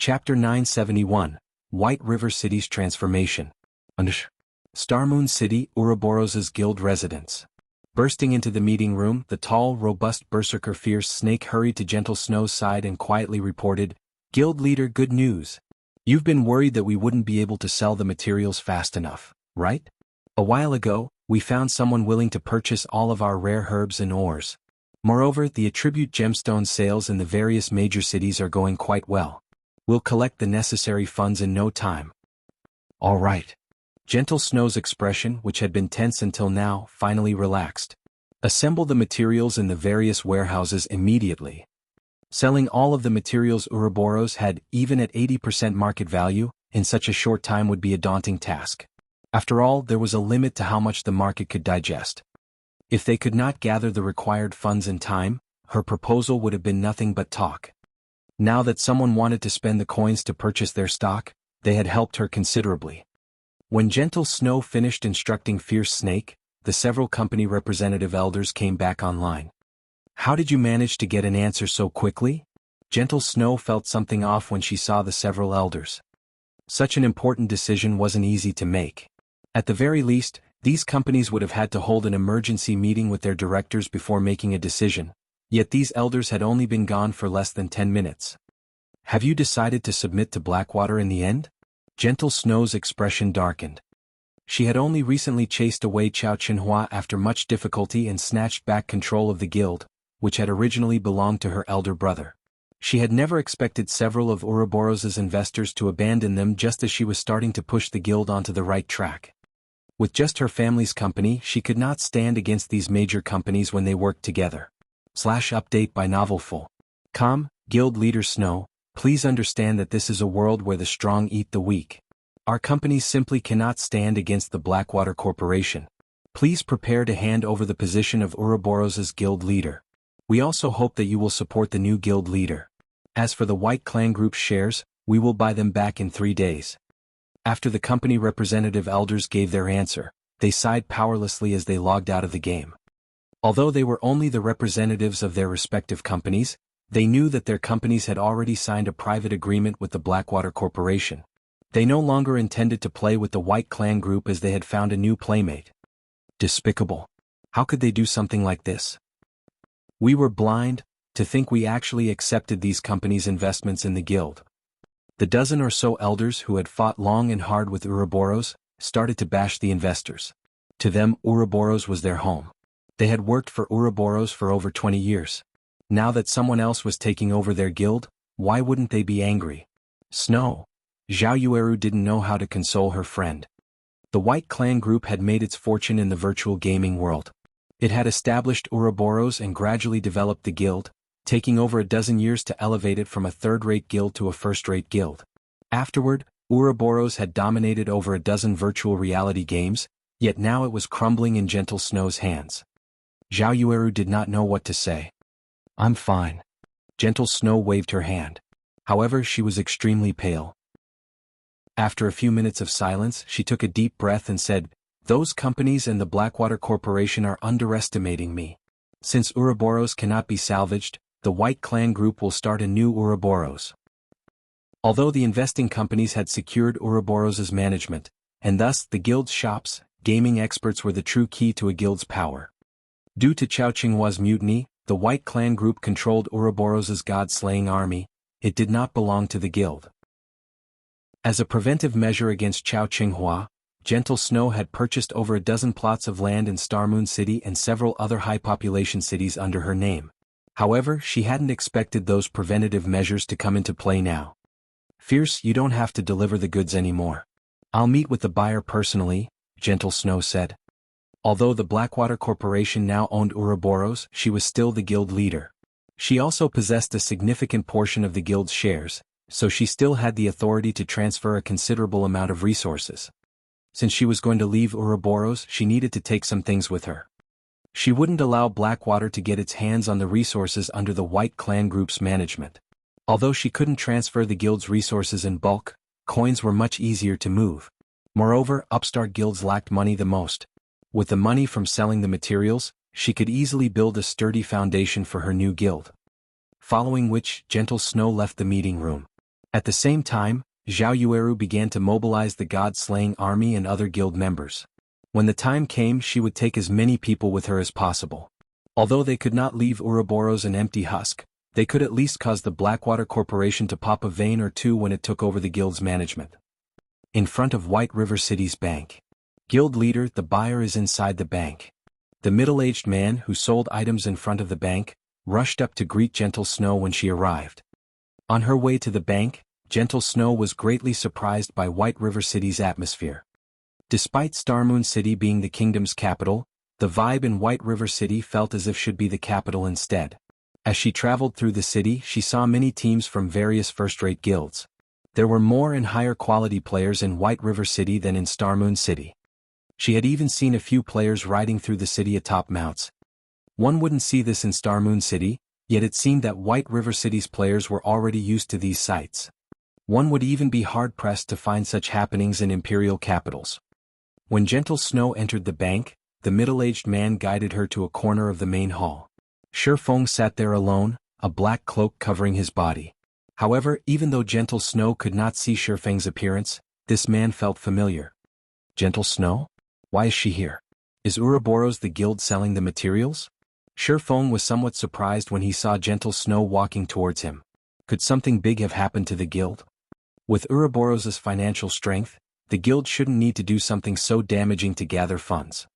Chapter 971, White River City's Transformation. Starmoon City, Ouroboros' guild residence. Bursting into the meeting room, the tall, robust berserker Fierce Snake hurried to Gentle Snow's side and quietly reported, "Guild leader, good news. You've been worried that we wouldn't be able to sell the materials fast enough, right? A while ago, we found someone willing to purchase all of our rare herbs and ores. Moreover, the attribute gemstone sales in the various major cities are going quite well. We'll collect the necessary funds in no time." "All right." Gentle Snow's expression, which had been tense until now, finally relaxed. "Assemble the materials in the various warehouses immediately." Selling all of the materials Ouroboros had, even at 80% market value, in such a short time would be a daunting task. After all, there was a limit to how much the market could digest. If they could not gather the required funds in time, her proposal would have been nothing but talk. Now that someone wanted to spend the coins to purchase their stock, they had helped her considerably. When Gentle Snow finished instructing Fierce Snake, the several company representative elders came back online. "How did you manage to get an answer so quickly?" Gentle Snow felt something off when she saw the several elders. Such an important decision wasn't easy to make. At the very least, these companies would have had to hold an emergency meeting with their directors before making a decision, yet these elders had only been gone for less than 10 minutes. "Have you decided to submit to Blackwater in the end?" Gentle Snow's expression darkened. She had only recently chased away Chao Chenhua after much difficulty and snatched back control of the guild, which had originally belonged to her elder brother. She had never expected several of Ouroboros' investors to abandon them just as she was starting to push the guild onto the right track. With just her family's company, she could not stand against these major companies when they worked together. /update by Novelful. Guild Leader Snow, please understand that this is a world where the strong eat the weak. Our companies simply cannot stand against the Blackwater Corporation. Please prepare to hand over the position of Ouroboros' guild leader. We also hope that you will support the new guild leader. As for the White Clan Group's shares, we will buy them back in 3 days. After the company representative elders gave their answer, they sighed powerlessly as they logged out of the game. Although they were only the representatives of their respective companies, they knew that their companies had already signed a private agreement with the Blackwater Corporation. They no longer intended to play with the White Clan Group as they had found a new playmate. Despicable. How could they do something like this? We were blind to think we actually accepted these companies' investments in the guild. The dozen or so elders who had fought long and hard with Ouroboros started to bash the investors. To them, Ouroboros was their home. They had worked for Ouroboros for over 20 years. Now that someone else was taking over their guild, why wouldn't they be angry? Snow. Zhao Yueru didn't know how to console her friend. The White Clan Group had made its fortune in the virtual gaming world. It had established Ouroboros and gradually developed the guild, taking over a dozen years to elevate it from a third-rate guild to a first-rate guild. Afterward, Ouroboros had dominated over a dozen virtual reality games, yet now it was crumbling in Gentle Snow's hands. Zhao Yueru did not know what to say. "I'm fine." Gentle Snow waved her hand. However, she was extremely pale. After a few minutes of silence, she took a deep breath and said, "Those companies and the Blackwater Corporation are underestimating me. Since Ouroboros cannot be salvaged, the White Clan Group will start a new Ouroboros." Although the investing companies had secured Ouroboros' management, and thus the guild's shops, gaming experts were the true key to a guild's power. Due to Chao Qinghua's mutiny, the White Clan Group controlled Ouroboros' god-slaying army. It did not belong to the guild. As a preventive measure against Chao Qinghua, Gentle Snow had purchased over a dozen plots of land in Starmoon City and several other high-population cities under her name. However, she hadn't expected those preventative measures to come into play now. "Fierce, you don't have to deliver the goods anymore. I'll meet with the buyer personally," Gentle Snow said. Although the Blackwater Corporation now owned Ouroboros, she was still the guild leader. She also possessed a significant portion of the guild's shares, so she still had the authority to transfer a considerable amount of resources. Since she was going to leave Ouroboros, she needed to take some things with her. She wouldn't allow Blackwater to get its hands on the resources under the White Clan Group's management. Although she couldn't transfer the guild's resources in bulk, coins were much easier to move. Moreover, upstart guilds lacked money the most. With the money from selling the materials, she could easily build a sturdy foundation for her new guild. Following which, Gentle Snow left the meeting room. At the same time, Zhao Yueru began to mobilize the god-slaying army and other guild members. When the time came, she would take as many people with her as possible. Although they could not leave Ouroboros an empty husk, they could at least cause the Blackwater Corporation to pop a vein or two when it took over the guild's management. In front of White River City's bank. Guild leader, the buyer is inside the bank. The middle-aged man who sold items in front of the bank rushed up to greet Gentle Snow when she arrived. On her way to the bank, Gentle Snow was greatly surprised by White River City's atmosphere. Despite Starmoon City being the kingdom's capital, the vibe in White River City felt as if should be the capital instead. As she traveled through the city, she saw many teams from various first-rate guilds. There were more and higher quality players in White River City than in Starmoon City. She had even seen a few players riding through the city atop mounts. One wouldn't see this in Starmoon City, yet it seemed that White River City's players were already used to these sights. One would even be hard-pressed to find such happenings in imperial capitals. When Gentle Snow entered the bank, the middle-aged man guided her to a corner of the main hall. Feng sat there alone, a black cloak covering his body. However, even though Gentle Snow could not see Feng's appearance, this man felt familiar. Gentle Snow? Why is she here? Is Ouroboros the guild selling the materials? Feng was somewhat surprised when he saw Gentle Snow walking towards him. Could something big have happened to the guild? With Ouroboros' financial strength, the guild shouldn't need to do something so damaging to gather funds.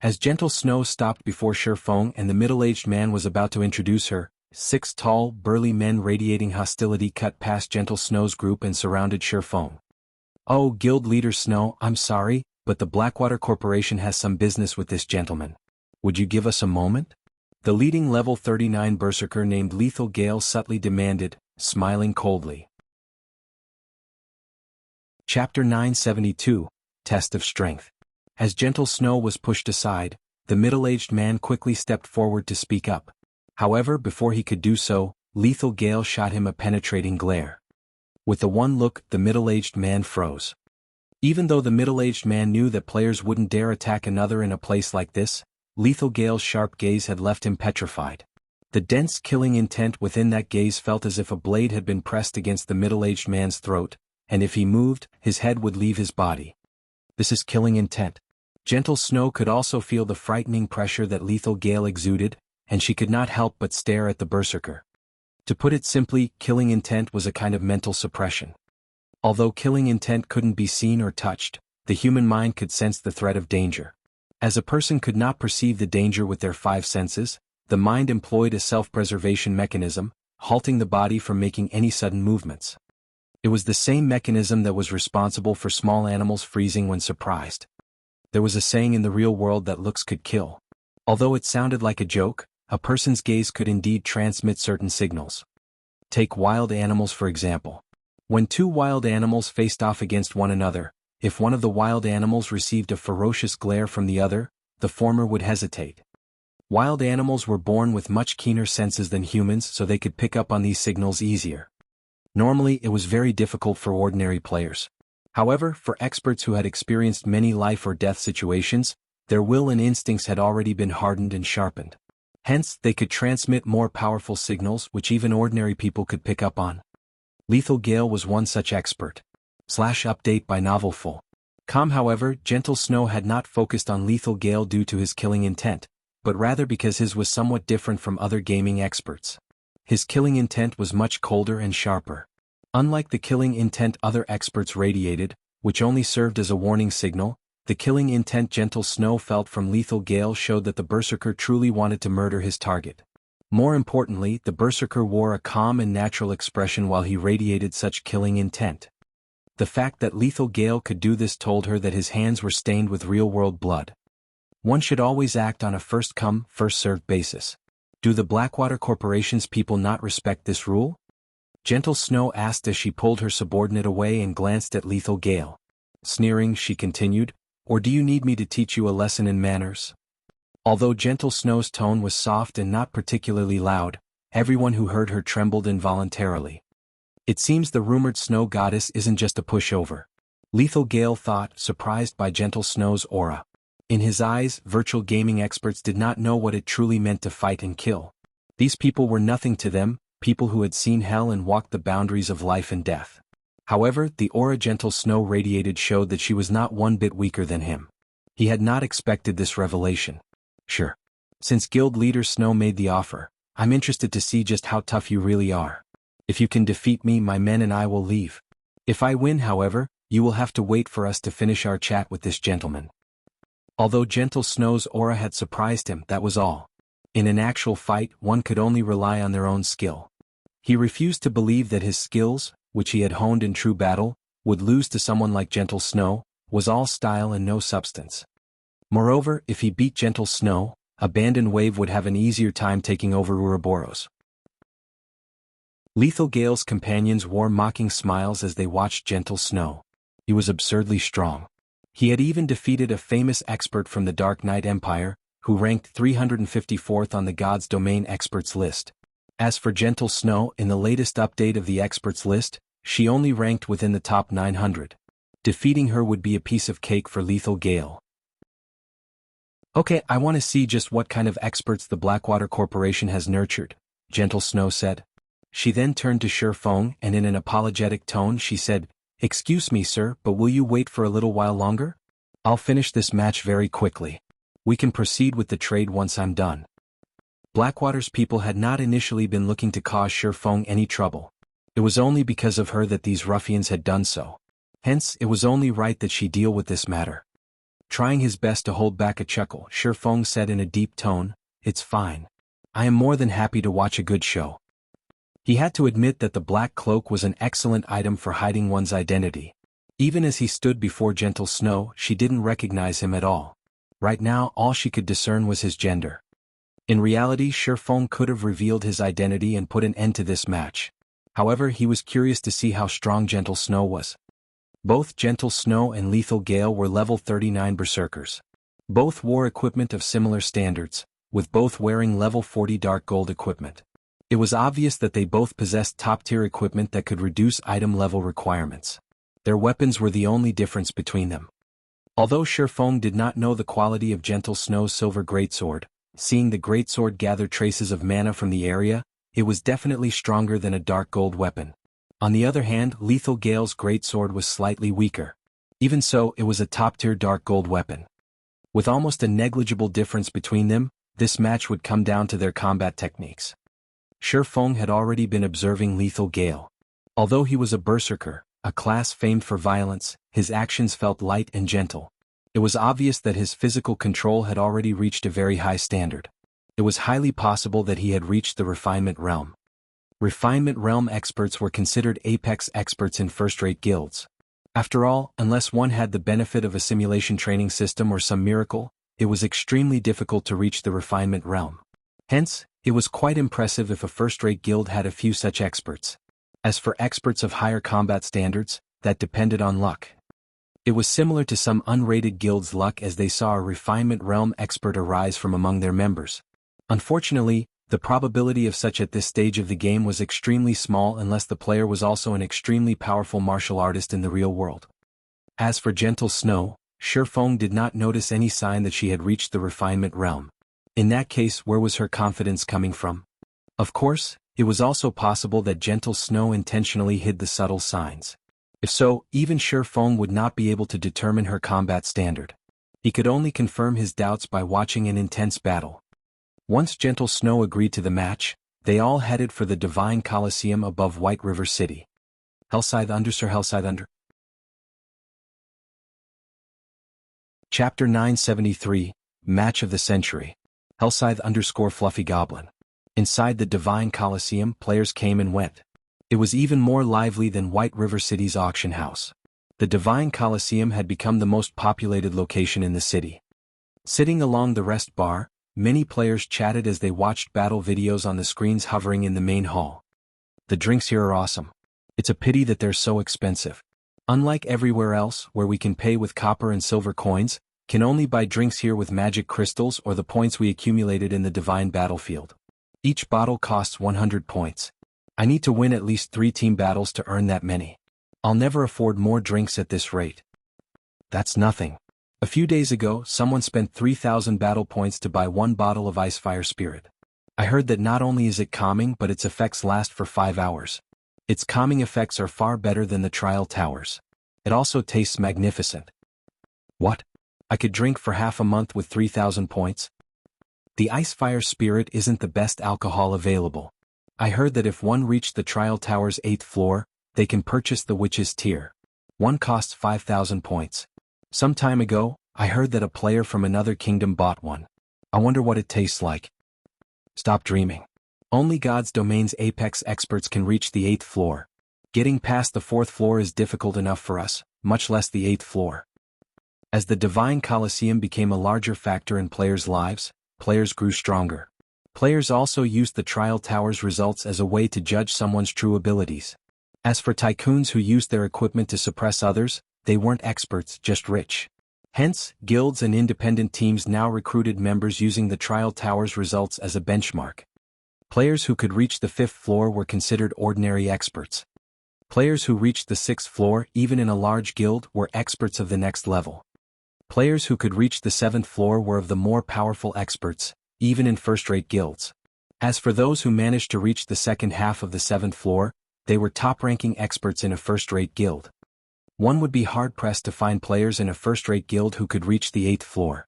As Gentle Snow stopped before Feng and the middle-aged man was about to introduce her, 6 tall, burly men radiating hostility cut past Gentle Snow's group and surrounded Feng. "Oh, Guild Leader Snow, I'm sorry, but the Blackwater Corporation has some business with this gentleman. Would you give us a moment?" The leading level 39 berserker named Lethal Gale subtly demanded, smiling coldly. Chapter 972, Test of Strength. As Gentle Snow was pushed aside, the middle-aged man quickly stepped forward to speak up. However, before he could do so, Lethal Gale shot him a penetrating glare. With the one look, the middle-aged man froze. Even though the middle-aged man knew that players wouldn't dare attack another in a place like this, Lethal Gale's sharp gaze had left him petrified. The dense killing intent within that gaze felt as if a blade had been pressed against the middle-aged man's throat, and if he moved, his head would leave his body. This is killing intent. Gentle Snow could also feel the frightening pressure that Lethal Gale exuded, and she could not help but stare at the berserker. To put it simply, killing intent was a kind of mental suppression. Although killing intent couldn't be seen or touched, the human mind could sense the threat of danger. As a person could not perceive the danger with their 5 senses, the mind employed a self-preservation mechanism, halting the body from making any sudden movements. It was the same mechanism that was responsible for small animals freezing when surprised. There was a saying in the real world that looks could kill. Although it sounded like a joke, a person's gaze could indeed transmit certain signals. Take wild animals for example. When 2 wild animals faced off against one another, if one of the wild animals received a ferocious glare from the other, the former would hesitate. Wild animals were born with much keener senses than humans, so they could pick up on these signals easier. Normally, it was very difficult for ordinary players. However, for experts who had experienced many life or death situations, their will and instincts had already been hardened and sharpened. Hence, they could transmit more powerful signals which even ordinary people could pick up on. Lethal Gale was one such expert. /update by Novelful.com. However, Gentle Snow had not focused on Lethal Gale due to his killing intent, but rather because his was somewhat different from other gaming experts. His killing intent was much colder and sharper. Unlike the killing intent other experts radiated, which only served as a warning signal, the killing intent Gentle Snow felt from Lethal Gale showed that the berserker truly wanted to murder his target. More importantly, the berserker wore a calm and natural expression while he radiated such killing intent. The fact that Lethal Gale could do this told her that his hands were stained with real-world blood. One should always act on a first-come, first-served basis. Do the Blackwater Corporation's people not respect this rule? Gentle Snow asked as she pulled her subordinate away and glanced at Lethal Gale. Sneering, she continued, "Or do you need me to teach you a lesson in manners?" Although Gentle Snow's tone was soft and not particularly loud, everyone who heard her trembled involuntarily. It seems the rumored snow goddess isn't just a pushover. Lethal Gale thought, surprised by Gentle Snow's aura. In his eyes, virtual gaming experts did not know what it truly meant to fight and kill. These people were nothing to them, people who had seen hell and walked the boundaries of life and death. However, the aura Gentle Snow radiated showed that she was not one bit weaker than him. He had not expected this revelation. Sure. Since Guild Leader Snow made the offer, I'm interested to see just how tough you really are. If you can defeat me, my men and I will leave. If I win, however, you will have to wait for us to finish our chat with this gentleman. Although Gentle Snow's aura had surprised him, that was all. In an actual fight, one could only rely on their own skill. He refused to believe that his skills, which he had honed in true battle, would lose to someone like Gentle Snow, was all style and no substance. Moreover, if he beat Gentle Snow, Abandoned Wave would have an easier time taking over Ouroboros. Lethal Gale's companions wore mocking smiles as they watched Gentle Snow. He was absurdly strong. He had even defeated a famous expert from the Dark Knight Empire, who ranked 354th on the God's Domain experts list. As for Gentle Snow, in the latest update of the experts list, she only ranked within the top 900. Defeating her would be a piece of cake for Lethal Gale. Okay, I want to see just what kind of experts the Blackwater Corporation has nurtured, Gentle Snow said. She then turned to Feng and in an apologetic tone she said, "Excuse me, sir, but will you wait for a little while longer? I'll finish this match very quickly. We can proceed with the trade once I'm done." Blackwater's people had not initially been looking to cause Feng any trouble. It was only because of her that these ruffians had done so. Hence, it was only right that she deal with this matter. Trying his best to hold back a chuckle, Feng said in a deep tone, "It's fine. I am more than happy to watch a good show." He had to admit that the black cloak was an excellent item for hiding one's identity. Even as he stood before Gentle Snow, she didn't recognize him at all. Right now, all she could discern was his gender. In reality, Feng could have revealed his identity and put an end to this match. However, he was curious to see how strong Gentle Snow was. Both Gentle Snow and Lethal Gale were level 39 berserkers. Both wore equipment of similar standards, with both wearing level 40 dark gold equipment. It was obvious that they both possessed top-tier equipment that could reduce item level requirements. Their weapons were the only difference between them. Although Feng did not know the quality of Gentle Snow's silver greatsword, seeing the greatsword gather traces of mana from the area, it was definitely stronger than a dark gold weapon. On the other hand, Lethal Gale's greatsword was slightly weaker. Even so, it was a top-tier dark gold weapon. With almost a negligible difference between them, this match would come down to their combat techniques. Feng had already been observing Lethal Gale. Although he was a berserker, a class famed for violence, his actions felt light and gentle. It was obvious that his physical control had already reached a very high standard. It was highly possible that he had reached the refinement realm. Refinement realm experts were considered apex experts in first-rate guilds. After all, unless one had the benefit of a simulation training system or some miracle, it was extremely difficult to reach the refinement realm. Hence, it was quite impressive if a first-rate guild had a few such experts. As for experts of higher combat standards, that depended on luck. It was similar to some unrated guilds' luck as they saw a refinement realm expert arise from among their members. Unfortunately, the probability of such at this stage of the game was extremely small unless the player was also an extremely powerful martial artist in the real world. As for Gentle Snow, Feng did not notice any sign that she had reached the refinement realm. In that case, where was her confidence coming from? Of course, it was also possible that Gentle Snow intentionally hid the subtle signs. If so, even Feng would not be able to determine her combat standard. He could only confirm his doubts by watching an intense battle. Once Gentle Snow agreed to the match, they all headed for the Divine Coliseum above White River City. Hellscythe under Sir Hellscythe under. Chapter 973, Match of the Century. Hellscythe _ Fluffy Goblin. Inside the Divine Coliseum, players came and went. It was even more lively than White River City's auction house. The Divine Coliseum had become the most populated location in the city. Sitting along the rest bar, many players chatted as they watched battle videos on the screens hovering in the main hall. The drinks here are awesome. It's a pity that they're so expensive. Unlike everywhere else, where we can pay with copper and silver coins, can only buy drinks here with magic crystals or the points we accumulated in the Divine Battlefield. Each bottle costs 100 points. I need to win at least 3 team battles to earn that many. I'll never afford more drinks at this rate. That's nothing. A few days ago, someone spent 3,000 battle points to buy 1 bottle of Icefire Spirit. I heard that not only is it calming but its effects last for 5 hours. Its calming effects are far better than the trial towers. It also tastes magnificent. What? I could drink for half a month with 3,000 points? The Icefire Spirit isn't the best alcohol available. I heard that if one reached the trial tower's 8th floor, they can purchase the Witch's Tear. One costs 5,000 points. Some time ago, I heard that a player from another kingdom bought one. I wonder what it tastes like. Stop dreaming. Only God's Domain's apex experts can reach the 8th floor. Getting past the 4th floor is difficult enough for us, much less the 8th floor. As the Divine Colosseum became a larger factor in players' lives, players grew stronger. Players also used the trial tower's results as a way to judge someone's true abilities. As for tycoons who used their equipment to suppress others, they weren't experts, just rich. Hence, guilds and independent teams now recruited members using the trial tower's results as a benchmark. Players who could reach the 5th floor were considered ordinary experts. Players who reached the 6th floor, even in a large guild, were experts of the next level. Players who could reach the 7th floor were of the more powerful experts, even in first-rate guilds. As for those who managed to reach the second half of the 7th floor, they were top-ranking experts in a first-rate guild. One would be hard-pressed to find players in a first-rate guild who could reach the 8th floor.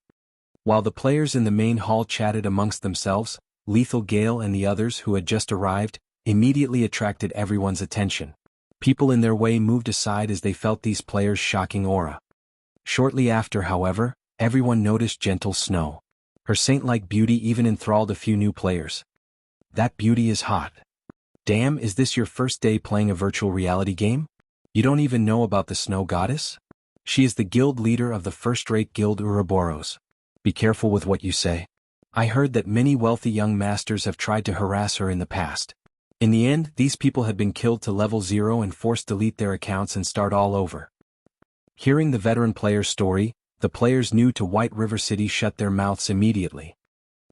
While the players in the main hall chatted amongst themselves, Lethal Gale and the others who had just arrived immediately attracted everyone's attention. People in their way moved aside as they felt these players' shocking aura. Shortly after, however, everyone noticed Gentle Snow. Her saint-like beauty even enthralled a few new players. That beauty is hot. Damn, is this your first day playing a virtual reality game? You don't even know about the Snow Goddess? She is the guild leader of the first-rate guild Ouroboros. Be careful with what you say. I heard that many wealthy young masters have tried to harass her in the past. In the end, these people had been killed to level 0 and forced to delete their accounts and start all over. Hearing the veteran player's story, the players new to White River City shut their mouths immediately.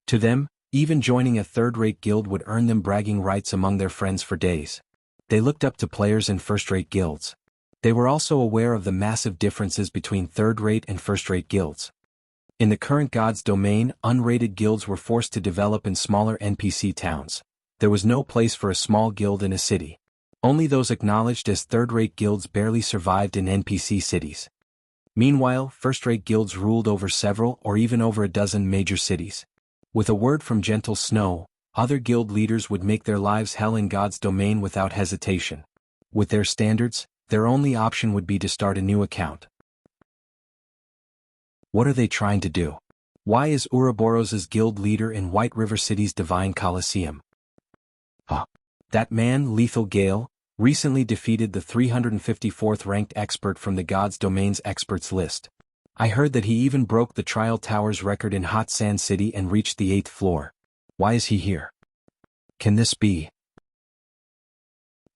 To them, even joining a third-rate guild would earn them bragging rights among their friends for days. They looked up to players in first-rate guilds. They were also aware of the massive differences between third-rate and first-rate guilds. In the current God's Domain, unrated guilds were forced to develop in smaller NPC towns. There was no place for a small guild in a city. Only those acknowledged as third-rate guilds barely survived in NPC cities. Meanwhile, first-rate guilds ruled over several or even over a dozen major cities. With a word from Gentle Snow, other guild leaders would make their lives hell in God's Domain without hesitation. With their standards, their only option would be to start a new account. What are they trying to do? Why is Ouroboros' guild leader in White River City's Divine Colosseum? That man, Lethal Gale, recently defeated the 354th ranked expert from the God's Domain's experts list. I heard that he even broke the Trial Tower's record in Hot Sand City and reached the 8th floor. Why is he here? Can this be?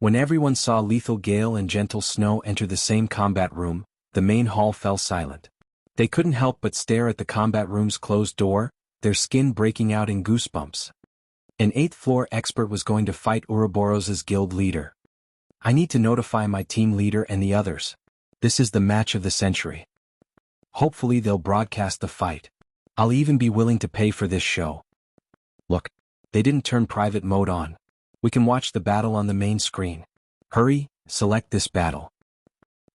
When everyone saw Lethal Gale and Gentle Snow enter the same combat room, the main hall fell silent. They couldn't help but stare at the combat room's closed door, their skin breaking out in goosebumps. An 8th floor expert was going to fight Ouroboros' guild leader. I need to notify my team leader and the others. This is the match of the century. Hopefully they'll broadcast the fight. I'll even be willing to pay for this show. Look, they didn't turn private mode on. We can watch the battle on the main screen. Hurry, select this battle.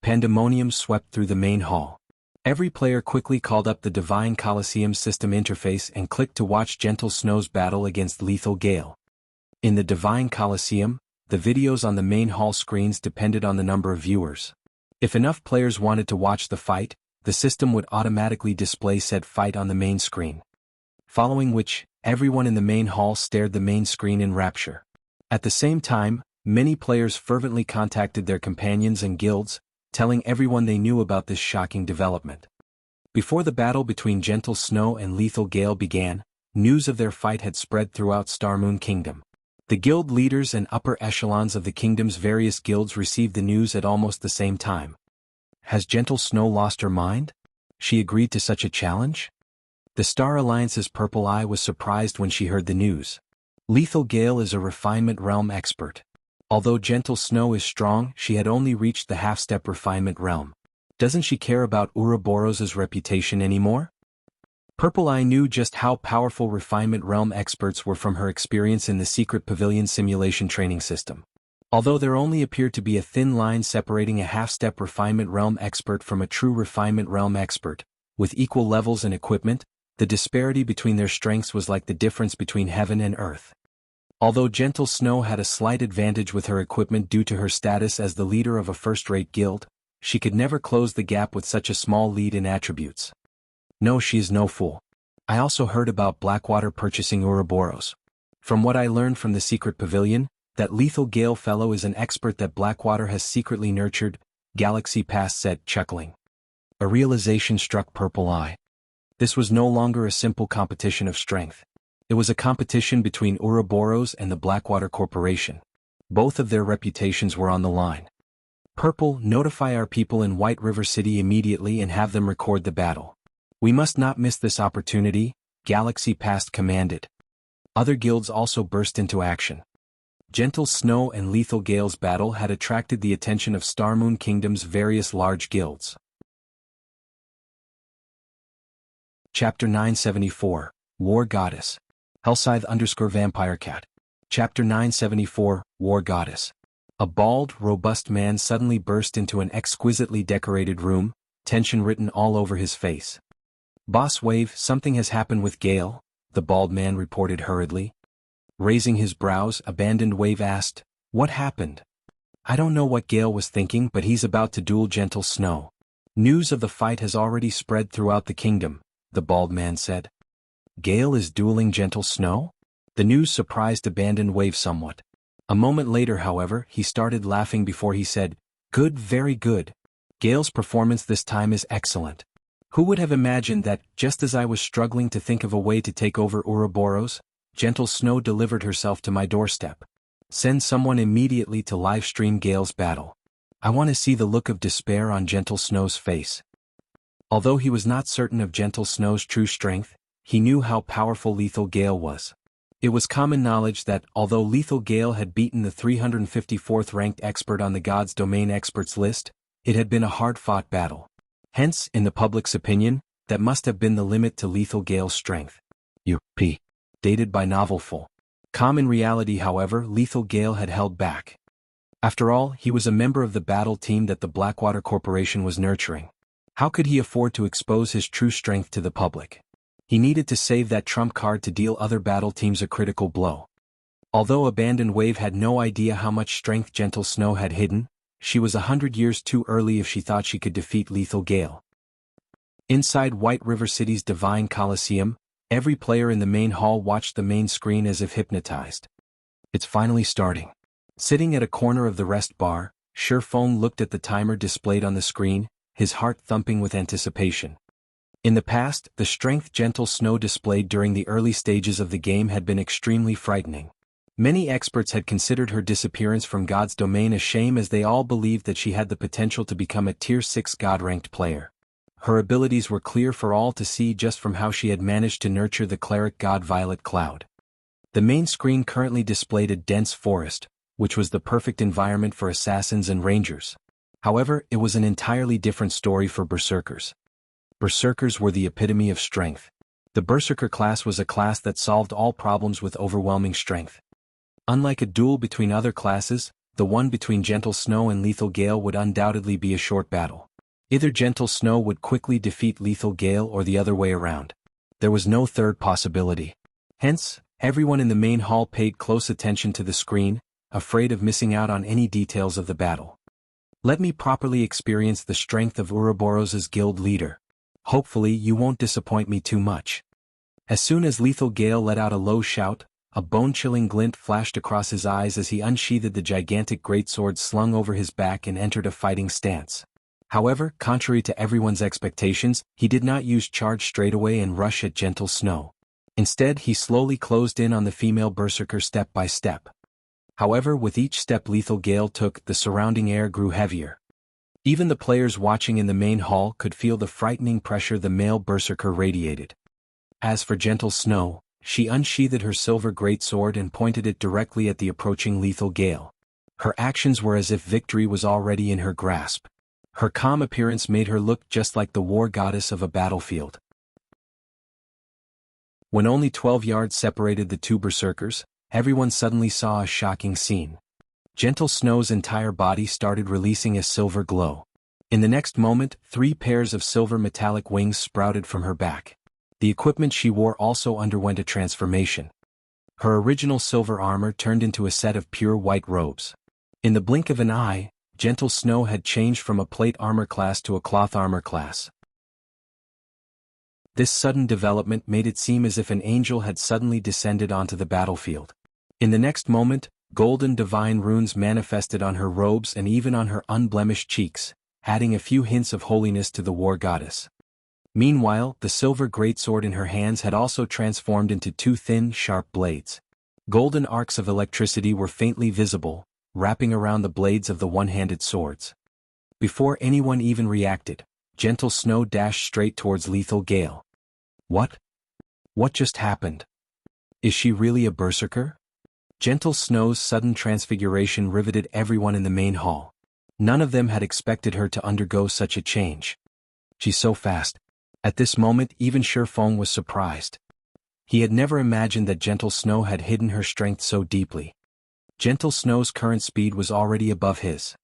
Pandemonium swept through the main hall. Every player quickly called up the Divine Colosseum system interface and clicked to watch Gentle Snow's battle against Lethal Gale. In the Divine Colosseum, the videos on the main hall screens depended on the number of viewers. If enough players wanted to watch the fight, the system would automatically display said fight on the main screen. Following which, everyone in the main hall stared the main screen in rapture. At the same time, many players fervently contacted their companions and guilds, telling everyone they knew about this shocking development. Before the battle between Gentle Snow and Lethal Gale began, news of their fight had spread throughout Starmoon Kingdom. The guild leaders and upper echelons of the kingdom's various guilds received the news at almost the same time. Has Gentle Snow lost her mind? She agreed to such a challenge? The Star Alliance's Purple Eye was surprised when she heard the news. Lethal Gale is a refinement realm expert. Although Gentle Snow is strong, she had only reached the half-step refinement realm. Doesn't she care about Ouroboros' reputation anymore? Purple Eye knew just how powerful Refinement Realm experts were from her experience in the secret Pavilion simulation training system. Although there only appeared to be a thin line separating a half-step Refinement Realm expert from a true Refinement Realm expert, with equal levels and equipment, the disparity between their strengths was like the difference between heaven and earth. Although Gentle Snow had a slight advantage with her equipment due to her status as the leader of a first-rate guild, she could never close the gap with such a small lead in attributes. No, she is no fool. I also heard about Blackwater purchasing Ouroboros. From what I learned from the secret pavilion, that lethal Gale fellow is an expert that Blackwater has secretly nurtured, Galaxy Pass said, chuckling. A realization struck Purple Eye. This was no longer a simple competition of strength. It was a competition between Ouroboros and the Blackwater Corporation. Both of their reputations were on the line. Purple, notify our people in White River City immediately and have them record the battle. We must not miss this opportunity, Galaxy Pass commanded. Other guilds also burst into action. Gentle Snow and Lethal Gale's battle had attracted the attention of Starmoon Kingdom's various large guilds. Chapter 974, War Goddess. Hellscythe_VampireCat. Chapter 974, War Goddess. A bald, robust man suddenly burst into an exquisitely decorated room, tension written all over his face. Boss Wave, something has happened with Gale, the bald man reported hurriedly. Raising his brows, Abandoned Wave asked, what happened? I don't know what Gale was thinking, but he's about to duel Gentle Snow. News of the fight has already spread throughout the kingdom, the bald man said. Gale is dueling Gentle Snow? The news surprised Abandoned Wave somewhat. A moment later, however, he started laughing before he said, good, very good. Gale's performance this time is excellent. Who would have imagined that, just as I was struggling to think of a way to take over Ouroboros, Gentle Snow delivered herself to my doorstep. Send someone immediately to livestream Gale's battle. I want to see the look of despair on Gentle Snow's face. Although he was not certain of Gentle Snow's true strength, he knew how powerful Lethal Gale was. It was common knowledge that, although Lethal Gale had beaten the 354th ranked expert on the God's Domain experts list, it had been a hard-fought battle. Hence, in the public's opinion, that must have been the limit to Lethal Gale's strength. U.P. Dated by Novelful. In reality, however, Lethal Gale had held back. After all, he was a member of the battle team that the Blackwater Corporation was nurturing. How could he afford to expose his true strength to the public? He needed to save that trump card to deal other battle teams a critical blow. Although Abandoned Wave had no idea how much strength Gentle Snow had hidden, she was 100 years too early if she thought she could defeat Lethal Gale. Inside White River City's Divine Coliseum, every player in the main hall watched the main screen as if hypnotized. It's finally starting. Sitting at a corner of the rest bar, Feng looked at the timer displayed on the screen, his heart thumping with anticipation. In the past, the strength Gentle Snow displayed during the early stages of the game had been extremely frightening. Many experts had considered her disappearance from God's Domain a shame, as they all believed that she had the potential to become a Tier 6 God-ranked player. Her abilities were clear for all to see just from how she had managed to nurture the cleric god Violet Cloud. The main screen currently displayed a dense forest, which was the perfect environment for assassins and rangers. However, it was an entirely different story for Berserkers. Berserkers were the epitome of strength. The Berserker class was a class that solved all problems with overwhelming strength. Unlike a duel between other classes, the one between Gentle Snow and Lethal Gale would undoubtedly be a short battle. Either Gentle Snow would quickly defeat Lethal Gale or the other way around. There was no third possibility. Hence, everyone in the main hall paid close attention to the screen, afraid of missing out on any details of the battle. Let me properly experience the strength of Ouroboros' guild leader. Hopefully you won't disappoint me too much. As soon as Lethal Gale let out a low shout, a bone-chilling glint flashed across his eyes as he unsheathed the gigantic greatsword slung over his back and entered a fighting stance. However, contrary to everyone's expectations, he did not use charge straightaway and rush at Gentle Snow. Instead, he slowly closed in on the female berserker step by step. However, with each step Lethal Gale took, the surrounding air grew heavier. Even the players watching in the main hall could feel the frightening pressure the male berserker radiated. As for Gentle Snow, she unsheathed her silver greatsword and pointed it directly at the approaching Lethal Gale. Her actions were as if victory was already in her grasp. Her calm appearance made her look just like the war goddess of a battlefield. When only 12 yards separated the two berserkers, everyone suddenly saw a shocking scene. Gentle Snow's entire body started releasing a silver glow. In the next moment, 3 pairs of silver metallic wings sprouted from her back. The equipment she wore also underwent a transformation. Her original silver armor turned into a set of pure white robes. In the blink of an eye, Gentle Snow had changed from a plate armor class to a cloth armor class. This sudden development made it seem as if an angel had suddenly descended onto the battlefield. In the next moment, golden divine runes manifested on her robes and even on her unblemished cheeks, adding a few hints of holiness to the war goddess. Meanwhile, the silver greatsword in her hands had also transformed into 2 thin, sharp blades. Golden arcs of electricity were faintly visible, wrapping around the blades of the one-handed swords. Before anyone even reacted, Gentle Snow dashed straight towards Lethal Gale. What? What just happened? Is she really a berserker? Gentle Snow's sudden transfiguration riveted everyone in the main hall. None of them had expected her to undergo such a change. She's so fast. At this moment, even Feng was surprised. He had never imagined that Gentle Snow had hidden her strength so deeply. Gentle Snow's current speed was already above his.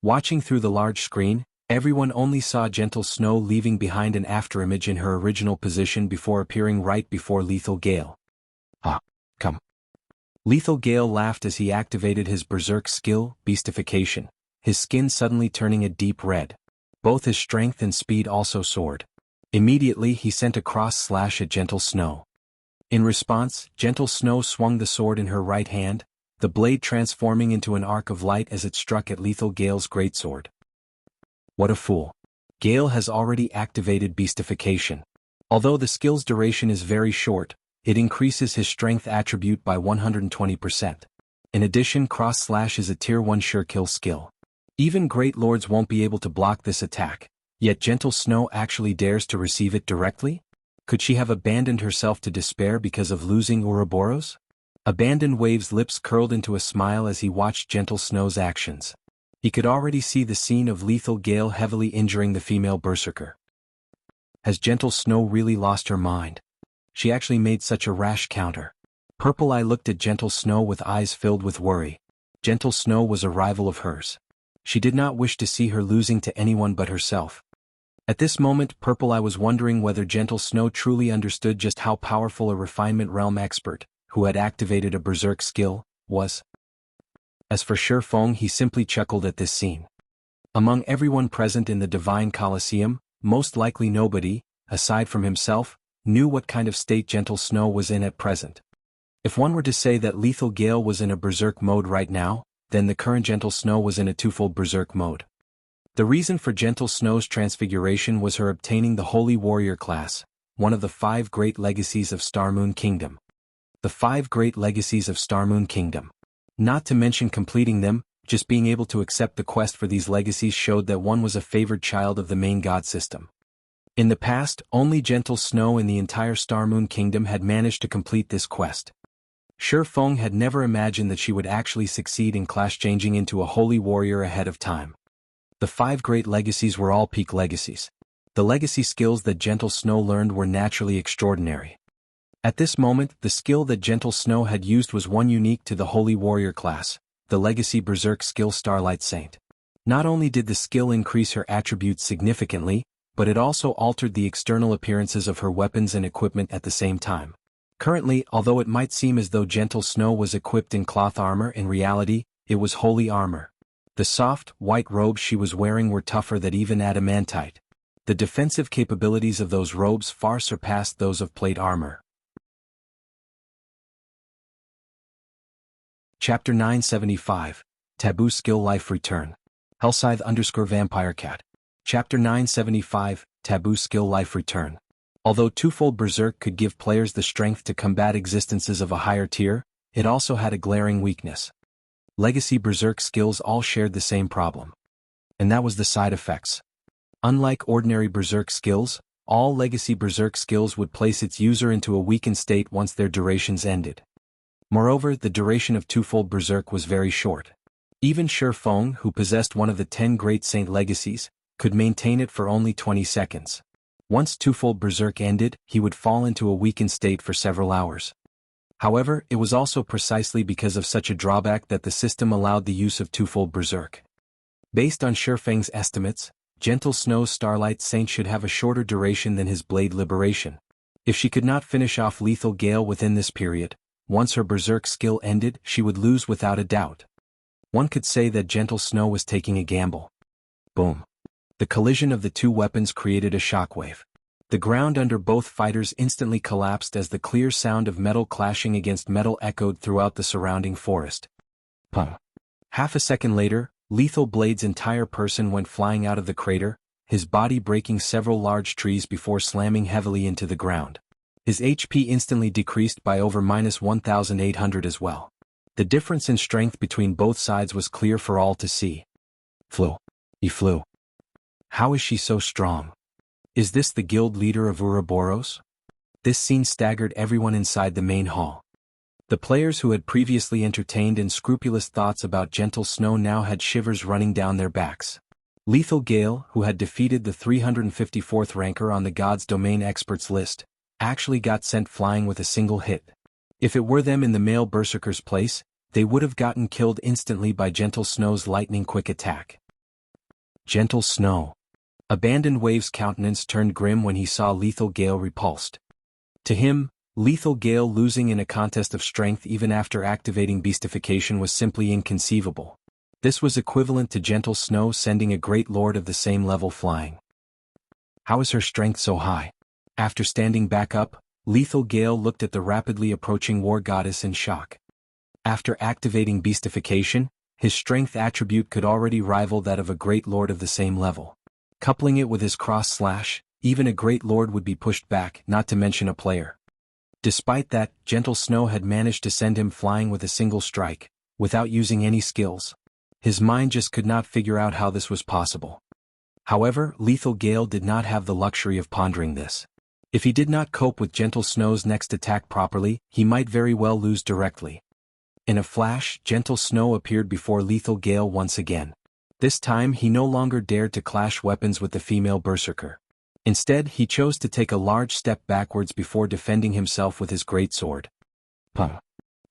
Watching through the large screen, everyone only saw Gentle Snow leaving behind an afterimage in her original position before appearing right before Lethal Gale. Ah, come. Lethal Gale laughed as he activated his berserk skill, Beastification, his skin suddenly turning a deep red. Both his strength and speed also soared. Immediately he sent a cross slash at Gentle Snow. In response, Gentle Snow swung the sword in her right hand, the blade transforming into an arc of light as it struck at Lethal Gale's greatsword. What a fool. Gale has already activated Beastification. Although the skill's duration is very short, it increases his strength attribute by 120%. In addition, cross slash is a tier 1 sure kill skill. Even great lords won't be able to block this attack, yet Gentle Snow actually dares to receive it directly? Could she have abandoned herself to despair because of losing Ouroboros? Abandoned Wave's lips curled into a smile as he watched Gentle Snow's actions. He could already see the scene of Lethal Gale heavily injuring the female berserker. Has Gentle Snow really lost her mind? She actually made such a rash counter. Purple Eye looked at Gentle Snow with eyes filled with worry. Gentle Snow was a rival of hers. She did not wish to see her losing to anyone but herself. At this moment, Purple Eye was wondering whether Gentle Snow truly understood just how powerful a refinement realm expert, who had activated a berserk skill, was. As for Feng, he simply chuckled at this scene. Among everyone present in the Divine Colosseum, most likely nobody, aside from himself, knew what kind of state Gentle Snow was in at present. If one were to say that Lethal Gale was in a berserk mode right now, then the current Gentle Snow was in a twofold berserk mode. The reason for Gentle Snow's transfiguration was her obtaining the Holy Warrior class, one of the 5 great legacies of Starmoon Kingdom. The 5 great legacies of Starmoon Kingdom. Not to mention completing them, just being able to accept the quest for these legacies showed that one was a favored child of the main god system. In the past, only Gentle Snow in the entire Starmoon Kingdom had managed to complete this quest. Feng had never imagined that she would actually succeed in class-changing into a holy warrior ahead of time. The 5 great legacies were all peak legacies. The legacy skills that Gentle Snow learned were naturally extraordinary. At this moment, the skill that Gentle Snow had used was one unique to the Holy Warrior class, the Legacy Berserk skill Starlight Saint. Not only did the skill increase her attributes significantly, but it also altered the external appearances of her weapons and equipment at the same time. Currently, although it might seem as though Gentle Snow was equipped in cloth armor, in reality, it was holy armor. The soft, white robes she was wearing were tougher than even adamantite. The defensive capabilities of those robes far surpassed those of plate armor. Chapter 975, Taboo Skill Life Return. Hellscythe_VampireCat. Chapter 975, Taboo Skill Life Return. Although twofold Berserk could give players the strength to combat existences of a higher tier, it also had a glaring weakness. Legacy Berserk skills all shared the same problem. And that was the side effects. Unlike ordinary Berserk skills, all Legacy Berserk skills would place its user into a weakened state once their durations ended. Moreover, the duration of twofold Berserk was very short. Even Feng, who possessed one of the 10 Great Saint Legacies, could maintain it for only 20 seconds. Once twofold berserk ended, he would fall into a weakened state for several hours. However, it was also precisely because of such a drawback that the system allowed the use of twofold berserk. Based on Feng's estimates, Gentle Snow's Starlight Saint should have a shorter duration than his Blade Liberation. If she could not finish off Lethal Gale within this period, once her berserk skill ended, she would lose without a doubt. One could say that Gentle Snow was taking a gamble. Boom. The collision of the two weapons created a shockwave. The ground under both fighters instantly collapsed as the clear sound of metal clashing against metal echoed throughout the surrounding forest. Pum. Half a second later, Lethal Blade's entire person went flying out of the crater, his body breaking several large trees before slamming heavily into the ground. His HP instantly decreased by over -1,800 as well. The difference in strength between both sides was clear for all to see. He flew. How is she so strong? Is this the guild leader of Ouroboros? This scene staggered everyone inside the main hall. The players who had previously entertained unscrupulous thoughts about Gentle Snow now had shivers running down their backs. Lethal Gale, who had defeated the 354th ranker on the God's Domain experts list, actually got sent flying with a single hit. If it were them in the male berserker's place, they would have gotten killed instantly by Gentle Snow's lightning-quick attack. Gentle Snow. Abandoned Wave's countenance turned grim when he saw Lethal Gale repulsed. To him, Lethal Gale losing in a contest of strength even after activating beastification was simply inconceivable. This was equivalent to Gentle Snow sending a great lord of the same level flying. How is her strength so high? After standing back up, Lethal Gale looked at the rapidly approaching war goddess in shock. After activating beastification, his strength attribute could already rival that of a great lord of the same level. Coupling it with his cross slash, even a great lord would be pushed back, not to mention a player. Despite that, Gentle Snow had managed to send him flying with a single strike, without using any skills. His mind just could not figure out how this was possible. However, Lethal Gale did not have the luxury of pondering this. If he did not cope with Gentle Snow's next attack properly, he might very well lose directly. In a flash, Gentle Snow appeared before Lethal Gale once again. This time he no longer dared to clash weapons with the female berserker. Instead, he chose to take a large step backwards before defending himself with his greatsword.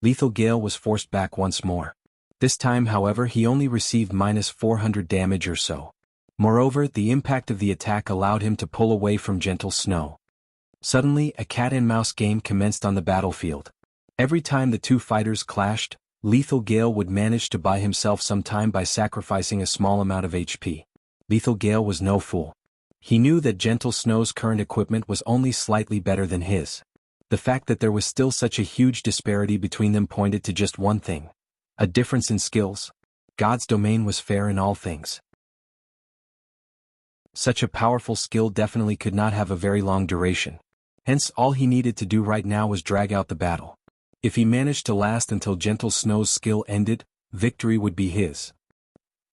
Lethal Gale was forced back once more. This time, however, he only received -400 damage or so. Moreover, the impact of the attack allowed him to pull away from Gentle Snow. Suddenly, a cat-and-mouse game commenced on the battlefield. Every time the two fighters clashed, Lethal Gale would manage to buy himself some time by sacrificing a small amount of HP. Lethal Gale was no fool. He knew that Gentle Snow's current equipment was only slightly better than his. The fact that there was still such a huge disparity between them pointed to just one thing: a difference in skills. God's domain was fair in all things. Such a powerful skill definitely could not have a very long duration. Hence, all he needed to do right now was drag out the battle. If he managed to last until Gentle Snow's skill ended, victory would be his.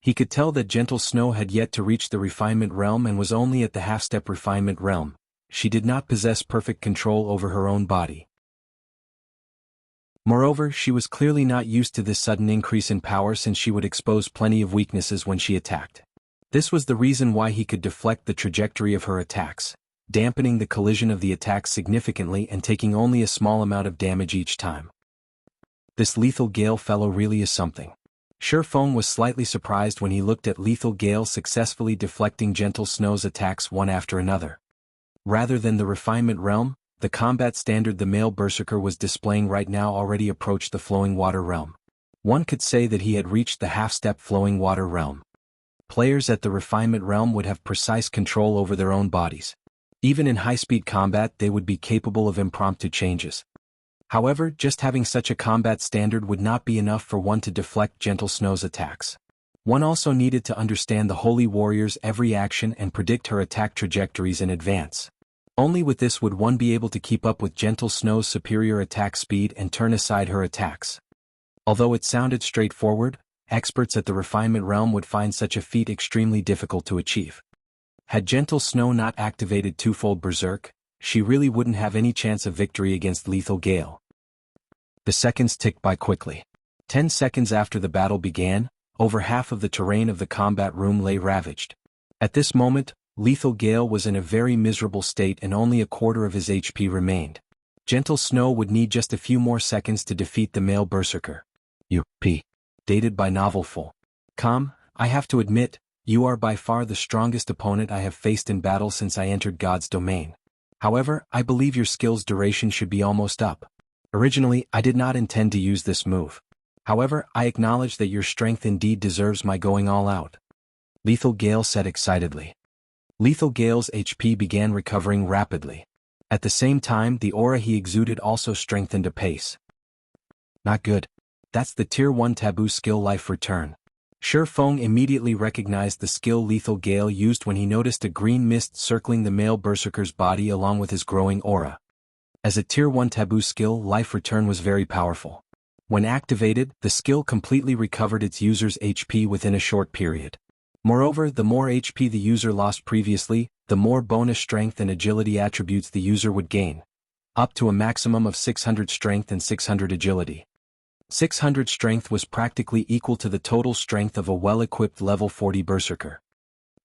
He could tell that Gentle Snow had yet to reach the refinement realm and was only at the half-step refinement realm. She did not possess perfect control over her own body. Moreover, she was clearly not used to this sudden increase in power, since she would expose plenty of weaknesses when she attacked. This was the reason why he could deflect the trajectory of her attacks, dampening the collision of the attacks significantly and taking only a small amount of damage each time. This Lethal Gale fellow really is something. Feng was slightly surprised when he looked at Lethal Gale successfully deflecting Gentle Snow's attacks one after another. Rather than the refinement realm, the combat standard the male berserker was displaying right now already approached the flowing water realm. One could say that he had reached the half-step flowing water realm. Players at the refinement realm would have precise control over their own bodies. Even in high-speed combat they would be capable of impromptu changes. However, just having such a combat standard would not be enough for one to deflect Gentle Snow's attacks. One also needed to understand the Holy Warrior's every action and predict her attack trajectories in advance. Only with this would one be able to keep up with Gentle Snow's superior attack speed and turn aside her attacks. Although it sounded straightforward, experts at the refinement realm would find such a feat extremely difficult to achieve. Had Gentle Snow not activated twofold berserk, she really wouldn't have any chance of victory against Lethal Gale. The seconds ticked by quickly. 10 seconds after the battle began, over half of the terrain of the combat room lay ravaged. At this moment, Lethal Gale was in a very miserable state and only a quarter of his HP remained. Gentle Snow would need just a few more seconds to defeat the male berserker. U.P. Dated by Novelful. I have to admit, you are by far the strongest opponent I have faced in battle since I entered God's domain. However, I believe your skill's duration should be almost up. Originally, I did not intend to use this move. However, I acknowledge that your strength indeed deserves my going all out. Lethal Gale said excitedly. Lethal Gale's HP began recovering rapidly. At the same time, the aura he exuded also strengthened apace. Not good. That's the Tier 1 Taboo skill Life Return. Feng immediately recognized the skill Lethal Gale used when he noticed a green mist circling the male berserker's body along with his growing aura. As a Tier 1 Taboo skill, Life Return was very powerful. When activated, the skill completely recovered its user's HP within a short period. Moreover, the more HP the user lost previously, the more bonus strength and agility attributes the user would gain, up to a maximum of 600 strength and 600 agility. 600 strength was practically equal to the total strength of a well-equipped level 40 berserker.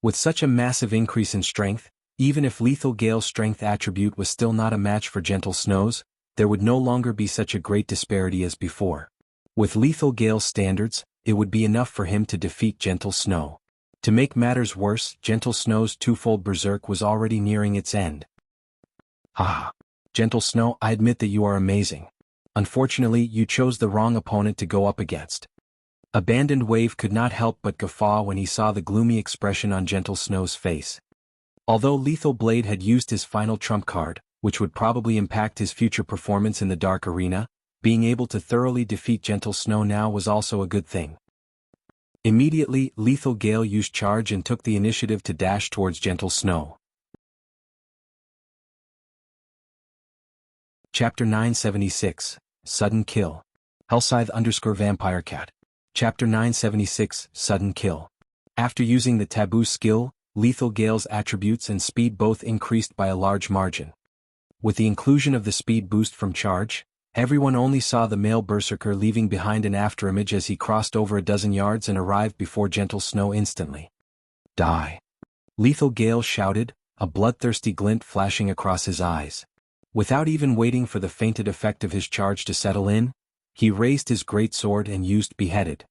With such a massive increase in strength, even if Lethal Gale's strength attribute was still not a match for Gentle Snow's, there would no longer be such a great disparity as before. With Lethal Gale's standards, it would be enough for him to defeat Gentle Snow. To make matters worse, Gentle Snow's twofold berserk was already nearing its end. Gentle Snow, I admit that you are amazing. Unfortunately, you chose the wrong opponent to go up against. Abandoned Wave could not help but guffaw when he saw the gloomy expression on Gentle Snow's face. Although Lethal Blade had used his final trump card, which would probably impact his future performance in the Dark Arena, being able to thoroughly defeat Gentle Snow now was also a good thing. Immediately, Lethal Gale used charge and took the initiative to dash towards Gentle Snow. Chapter 976, Sudden Kill. Hellscythe_VampireCat. Chapter 976, Sudden Kill. After using the Taboo skill, Lethal Gale's attributes and speed both increased by a large margin. With the inclusion of the speed boost from charge, everyone only saw the male berserker leaving behind an afterimage as he crossed over a dozen yards and arrived before Gentle Snow instantly. Die! Lethal Gale shouted, a bloodthirsty glint flashing across his eyes. Without even waiting for the feinted effect of his charge to settle in, he raised his greatsword and used Beheaded.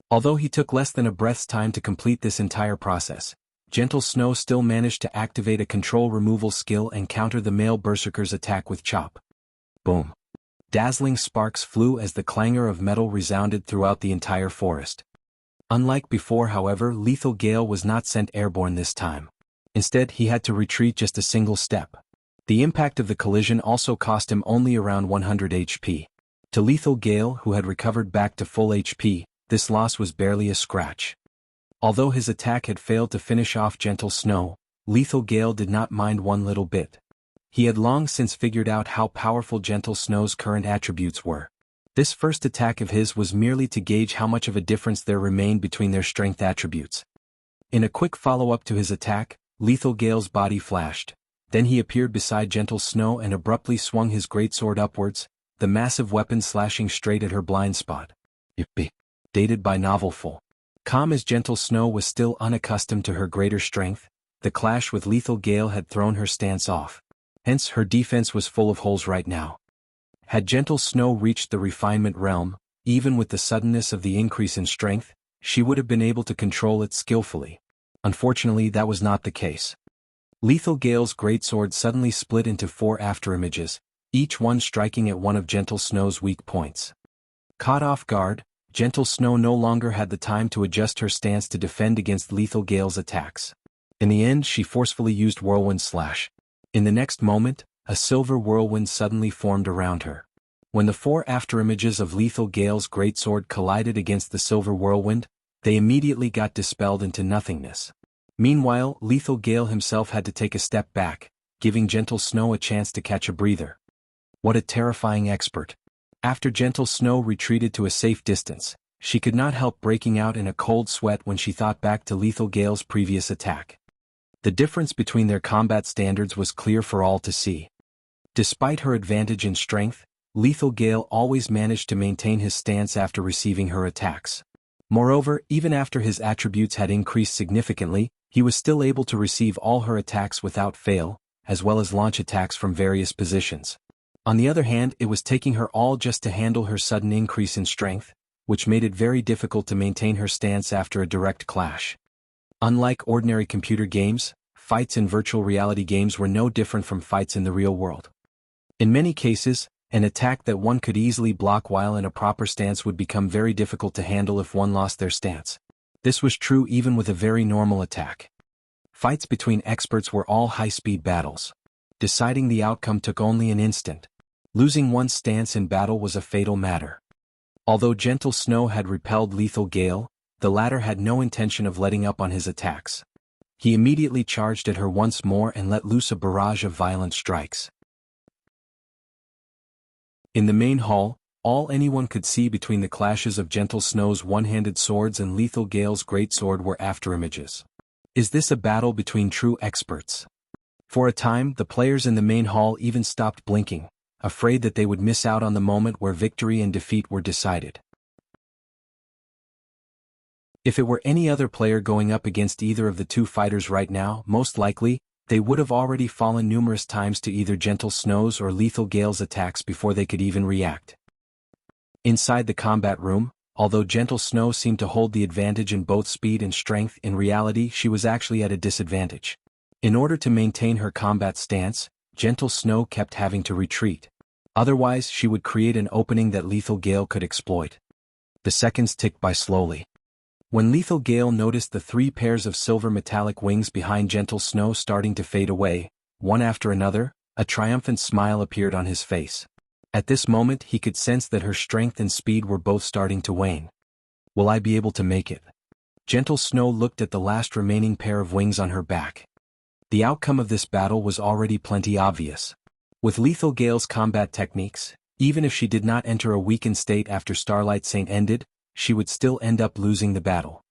Although he took less than a breath's time to complete this entire process, Gentle Snow still managed to activate a control removal skill and counter the male berserker's attack with Chop. Boom! Dazzling sparks flew as the clangor of metal resounded throughout the entire forest. Unlike before, however, Lethal Gale was not sent airborne this time. Instead, he had to retreat just a single step. The impact of the collision also cost him only around 100 HP. To Lethal Gale, who had recovered back to full HP, this loss was barely a scratch. Although his attack had failed to finish off Gentle Snow, Lethal Gale did not mind one little bit. He had long since figured out how powerful Gentle Snow's current attributes were. This first attack of his was merely to gauge how much of a difference there remained between their strength attributes. In a quick follow-up to his attack, Lethal Gale's body flashed. Then he appeared beside Gentle Snow and abruptly swung his greatsword upwards, the massive weapon slashing straight at her blind spot. Yippee! Dated by Novelful. As Gentle Snow was still unaccustomed to her greater strength, the clash with Lethal Gale had thrown her stance off. Hence, her defense was full of holes right now. Had Gentle Snow reached the refinement realm, even with the suddenness of the increase in strength, she would have been able to control it skillfully. Unfortunately, that was not the case. Lethal Gale's greatsword suddenly split into 4 afterimages, each one striking at one of Gentle Snow's weak points. Caught off guard, Gentle Snow no longer had the time to adjust her stance to defend against Lethal Gale's attacks. In the end, she forcefully used Whirlwind Slash. In the next moment, a silver whirlwind suddenly formed around her. When the 4 afterimages of Lethal Gale's greatsword collided against the silver whirlwind, they immediately got dispelled into nothingness. Meanwhile, Lethal Gale himself had to take a step back, giving Gentle Snow a chance to catch a breather. What a terrifying expert. After Gentle Snow retreated to a safe distance, she could not help breaking out in a cold sweat when she thought back to Lethal Gale's previous attack. The difference between their combat standards was clear for all to see. Despite her advantage in strength, Lethal Gale always managed to maintain his stance after receiving her attacks. Moreover, even after his attributes had increased significantly, He was still able to receive all her attacks without fail, as well as launch attacks from various positions. On the other hand, it was taking her all just to handle her sudden increase in strength, which made it very difficult to maintain her stance after a direct clash. Unlike ordinary computer games, fights in virtual reality games were no different from fights in the real world. In many cases, an attack that one could easily block while in a proper stance would become very difficult to handle if one lost their stance. This was true even with a very normal attack. Fights between experts were all high-speed battles. Deciding the outcome took only an instant. Losing one's stance in battle was a fatal matter. Although Gentle Snow had repelled Lethal Gale, the latter had no intention of letting up on his attacks. He immediately charged at her once more and let loose a barrage of violent strikes. In the main hall, all anyone could see between the clashes of Gentle Snow's one-handed swords and Lethal Gale's greatsword were afterimages. Is this a battle between true experts? For a time, the players in the main hall even stopped blinking, afraid that they would miss out on the moment where victory and defeat were decided. If it were any other player going up against either of the two fighters right now, most likely, they would have already fallen numerous times to either Gentle Snow's or Lethal Gale's attacks before they could even react. Inside the combat room, although Gentle Snow seemed to hold the advantage in both speed and strength, in reality she was actually at a disadvantage. In order to maintain her combat stance, Gentle Snow kept having to retreat. Otherwise she would create an opening that Lethal Gale could exploit. The seconds ticked by slowly. When Lethal Gale noticed the 3 pairs of silver metallic wings behind Gentle Snow starting to fade away, one after another, a triumphant smile appeared on his face. At this moment he could sense that her strength and speed were both starting to wane. Will I be able to make it? Gentle Snow looked at the last remaining pair of wings on her back. The outcome of this battle was already plenty obvious. With Lethal Gale's combat techniques, even if she did not enter a weakened state after Starlight Saint ended, she would still end up losing the battle.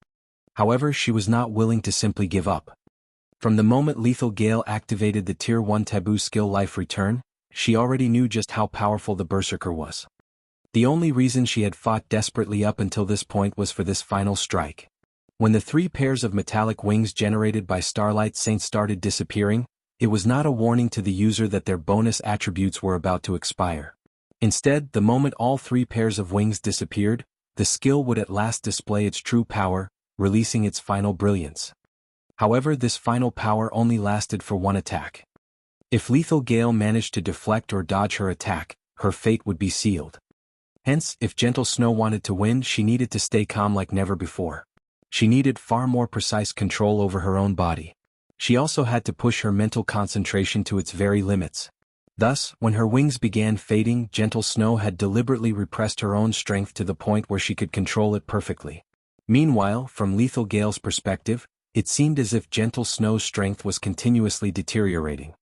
However, she was not willing to simply give up. From the moment Lethal Gale activated the Tier 1 Taboo skill Life Return, she already knew just how powerful the Berserker was. The only reason she had fought desperately up until this point was for this final strike. When the 3 pairs of metallic wings generated by Starlight Saint started disappearing, it was not a warning to the user that their bonus attributes were about to expire. Instead, the moment all 3 pairs of wings disappeared, the skill would at last display its true power, releasing its final brilliance. However, this final power only lasted for one attack. If Lethal Gale managed to deflect or dodge her attack, her fate would be sealed. Hence, if Gentle Snow wanted to win, she needed to stay calm like never before. She needed far more precise control over her own body. She also had to push her mental concentration to its very limits. Thus, when her wings began fading, Gentle Snow had deliberately repressed her own strength to the point where she could control it perfectly. Meanwhile, from Lethal Gale's perspective, it seemed as if Gentle Snow's strength was continuously deteriorating.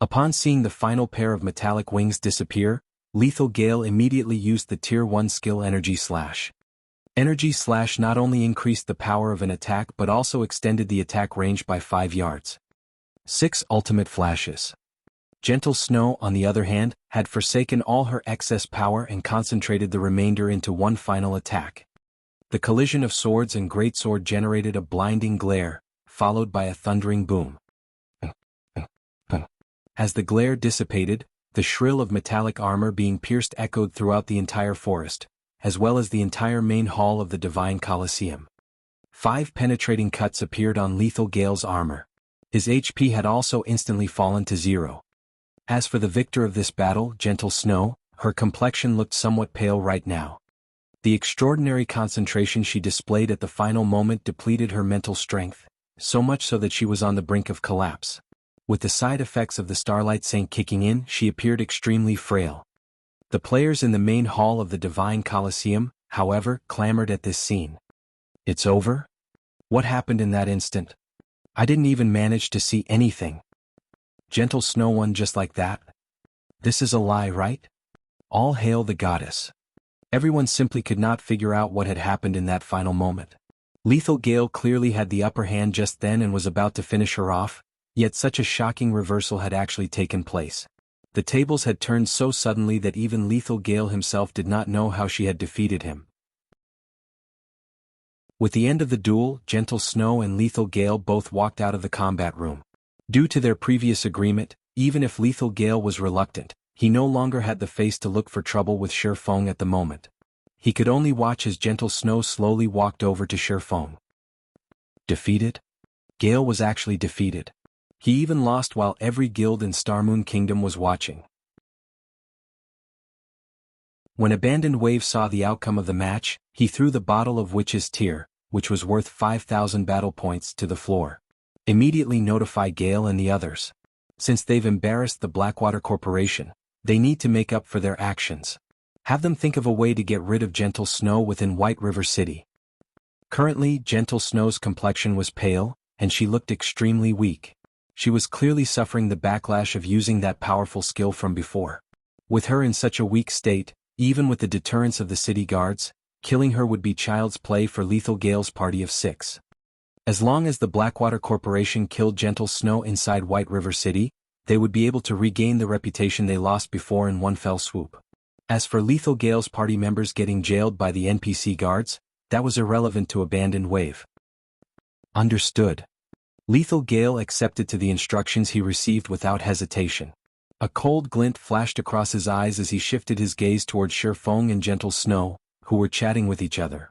Upon seeing the final pair of metallic wings disappear, Lethal Gale immediately used the Tier 1 skill Energy Slash. Energy Slash not only increased the power of an attack but also extended the attack range by 5 yards. 6 Ultimate Flashes. Gentle Snow, on the other hand, had forsaken all her excess power and concentrated the remainder into one final attack. The collision of swords and greatsword generated a blinding glare, followed by a thundering boom. As the glare dissipated, the shrill of metallic armor being pierced echoed throughout the entire forest, as well as the entire main hall of the Divine Colosseum. 5 penetrating cuts appeared on Lethal Gale's armor. His HP had also instantly fallen to 0. As for the victor of this battle, Gentle Snow, her complexion looked somewhat pale right now. The extraordinary concentration she displayed at the final moment depleted her mental strength, so much so that she was on the brink of collapse. With the side effects of the Starlight Saint kicking in, she appeared extremely frail. The players in the main hall of the Divine Colosseum, however, clamored at this scene. It's over? What happened in that instant? I didn't even manage to see anything. Gentle Snow won just like that? This is a lie, right? All hail the goddess. Everyone simply could not figure out what had happened in that final moment. Lethal Gale clearly had the upper hand just then and was about to finish her off, yet such a shocking reversal had actually taken place. The tables had turned so suddenly that even Lethal Gale himself did not know how she had defeated him. With the end of the duel, Gentle Snow and Lethal Gale both walked out of the combat room. Due to their previous agreement, even if Lethal Gale was reluctant, he no longer had the face to look for trouble with Feng at the moment. He could only watch as Gentle Snow slowly walked over to Feng. Defeated? Gale was actually defeated. He even lost while every guild in Starmoon Kingdom was watching. When Abandoned Wave saw the outcome of the match, he threw the bottle of Witch's Tear, which was worth 5,000 battle points, to the floor. Immediately notify Gale and the others. Since they've embarrassed the Blackwater Corporation, they need to make up for their actions. Have them think of a way to get rid of Gentle Snow within White River City. Currently, Gentle Snow's complexion was pale, and she looked extremely weak. She was clearly suffering the backlash of using that powerful skill from before. With her in such a weak state, even with the deterrence of the city guards, killing her would be child's play for Lethal Gale's party of 6. As long as the Blackwater Corporation killed Gentle Snow inside White River City, they would be able to regain the reputation they lost before in one fell swoop. As for Lethal Gale's party members getting jailed by the NPC guards, that was irrelevant to Abandoned Wave. Understood. Lethal Gale accepted to the instructions he received without hesitation. A cold glint flashed across his eyes as he shifted his gaze towards Feng and Gentle Snow, who were chatting with each other.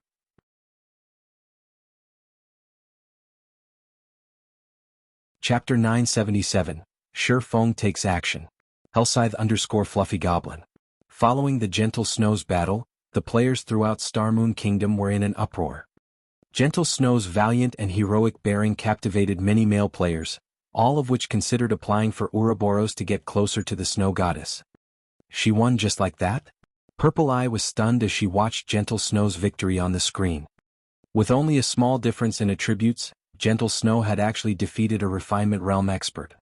Chapter 977. Feng takes action. Hellscythe_Fluffy Goblin. Following the Gentle Snow's battle, the players throughout Starmoon Kingdom were in an uproar. Gentle Snow's valiant and heroic bearing captivated many male players, all of which considered applying for Ouroboros to get closer to the Snow Goddess. She won just like that? Purple Eye was stunned as she watched Gentle Snow's victory on the screen. With only a small difference in attributes, Gentle Snow had actually defeated a Refinement Realm expert.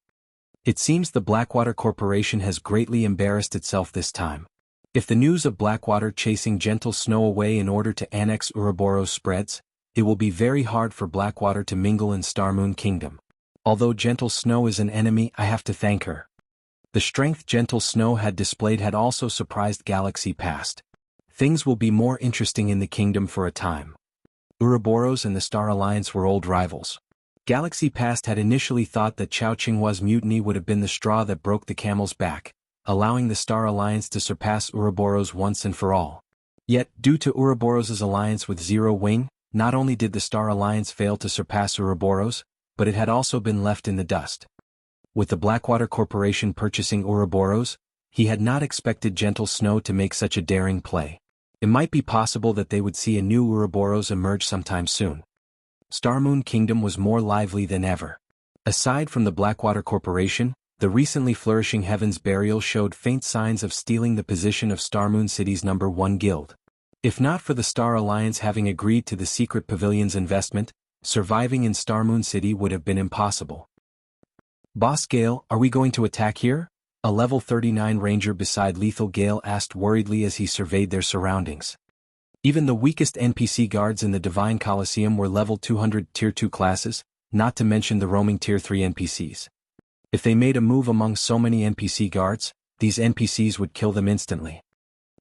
It seems the Blackwater Corporation has greatly embarrassed itself this time. If the news of Blackwater chasing Gentle Snow away in order to annex Ouroboros spreads, it will be very hard for Blackwater to mingle in Starmoon Kingdom. Although Gentle Snow is an enemy, I have to thank her. The strength Gentle Snow had displayed had also surprised Galaxy Past. Things will be more interesting in the kingdom for a time. Ouroboros and the Star Alliance were old rivals. Galaxy Past had initially thought that Chao Qinghua's mutiny would have been the straw that broke the camel's back, allowing the Star Alliance to surpass Ouroboros once and for all. Yet, due to Ouroboros' alliance with Zero Wing, not only did the Star Alliance fail to surpass Ouroboros, but it had also been left in the dust. With the Blackwater Corporation purchasing Ouroboros, he had not expected Gentle Snow to make such a daring play. It might be possible that they would see a new Ouroboros emerge sometime soon. Starmoon Kingdom was more lively than ever. Aside from the Blackwater Corporation, the recently flourishing Heaven's Burial showed faint signs of stealing the position of Starmoon City's #1 guild. If not for the Star Alliance having agreed to the Secret Pavilion's investment, surviving in Starmoon City would have been impossible. Boss Gale, are we going to attack here? A level 39 ranger beside Lethal Gale asked worriedly as he surveyed their surroundings. Even the weakest NPC guards in the Divine Coliseum were level 200 Tier 2 classes, not to mention the roaming Tier 3 NPCs. If they made a move among so many NPC guards, these NPCs would kill them instantly.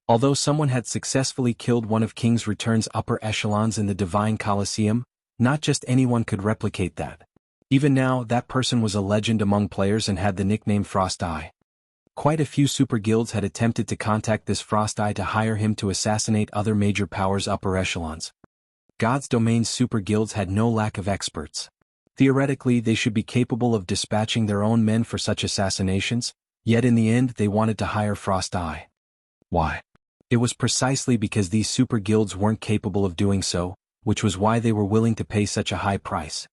Although someone had successfully killed one of King's Return's upper echelons in the Divine Coliseum, not just anyone could replicate that. Even now, that person was a legend among players and had the nickname Frost Eye. Quite a few super guilds had attempted to contact this Frost Eye to hire him to assassinate other major powers' upper echelons. God's Domain's super guilds had no lack of experts. Theoretically, they should be capable of dispatching their own men for such assassinations, yet in the end they wanted to hire Frost Eye. Why? It was precisely because these super guilds weren't capable of doing so, which was why they were willing to pay such a high price.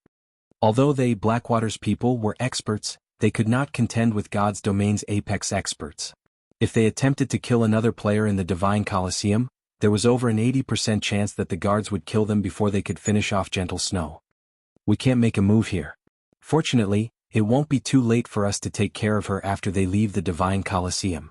Although they, Blackwater's people, were experts, they could not contend with God's Domain's apex experts. If they attempted to kill another player in the Divine Coliseum, there was over an 80% chance that the guards would kill them before they could finish off Gentle Snow. We can't make a move here. Fortunately, it won't be too late for us to take care of her after they leave the Divine Coliseum.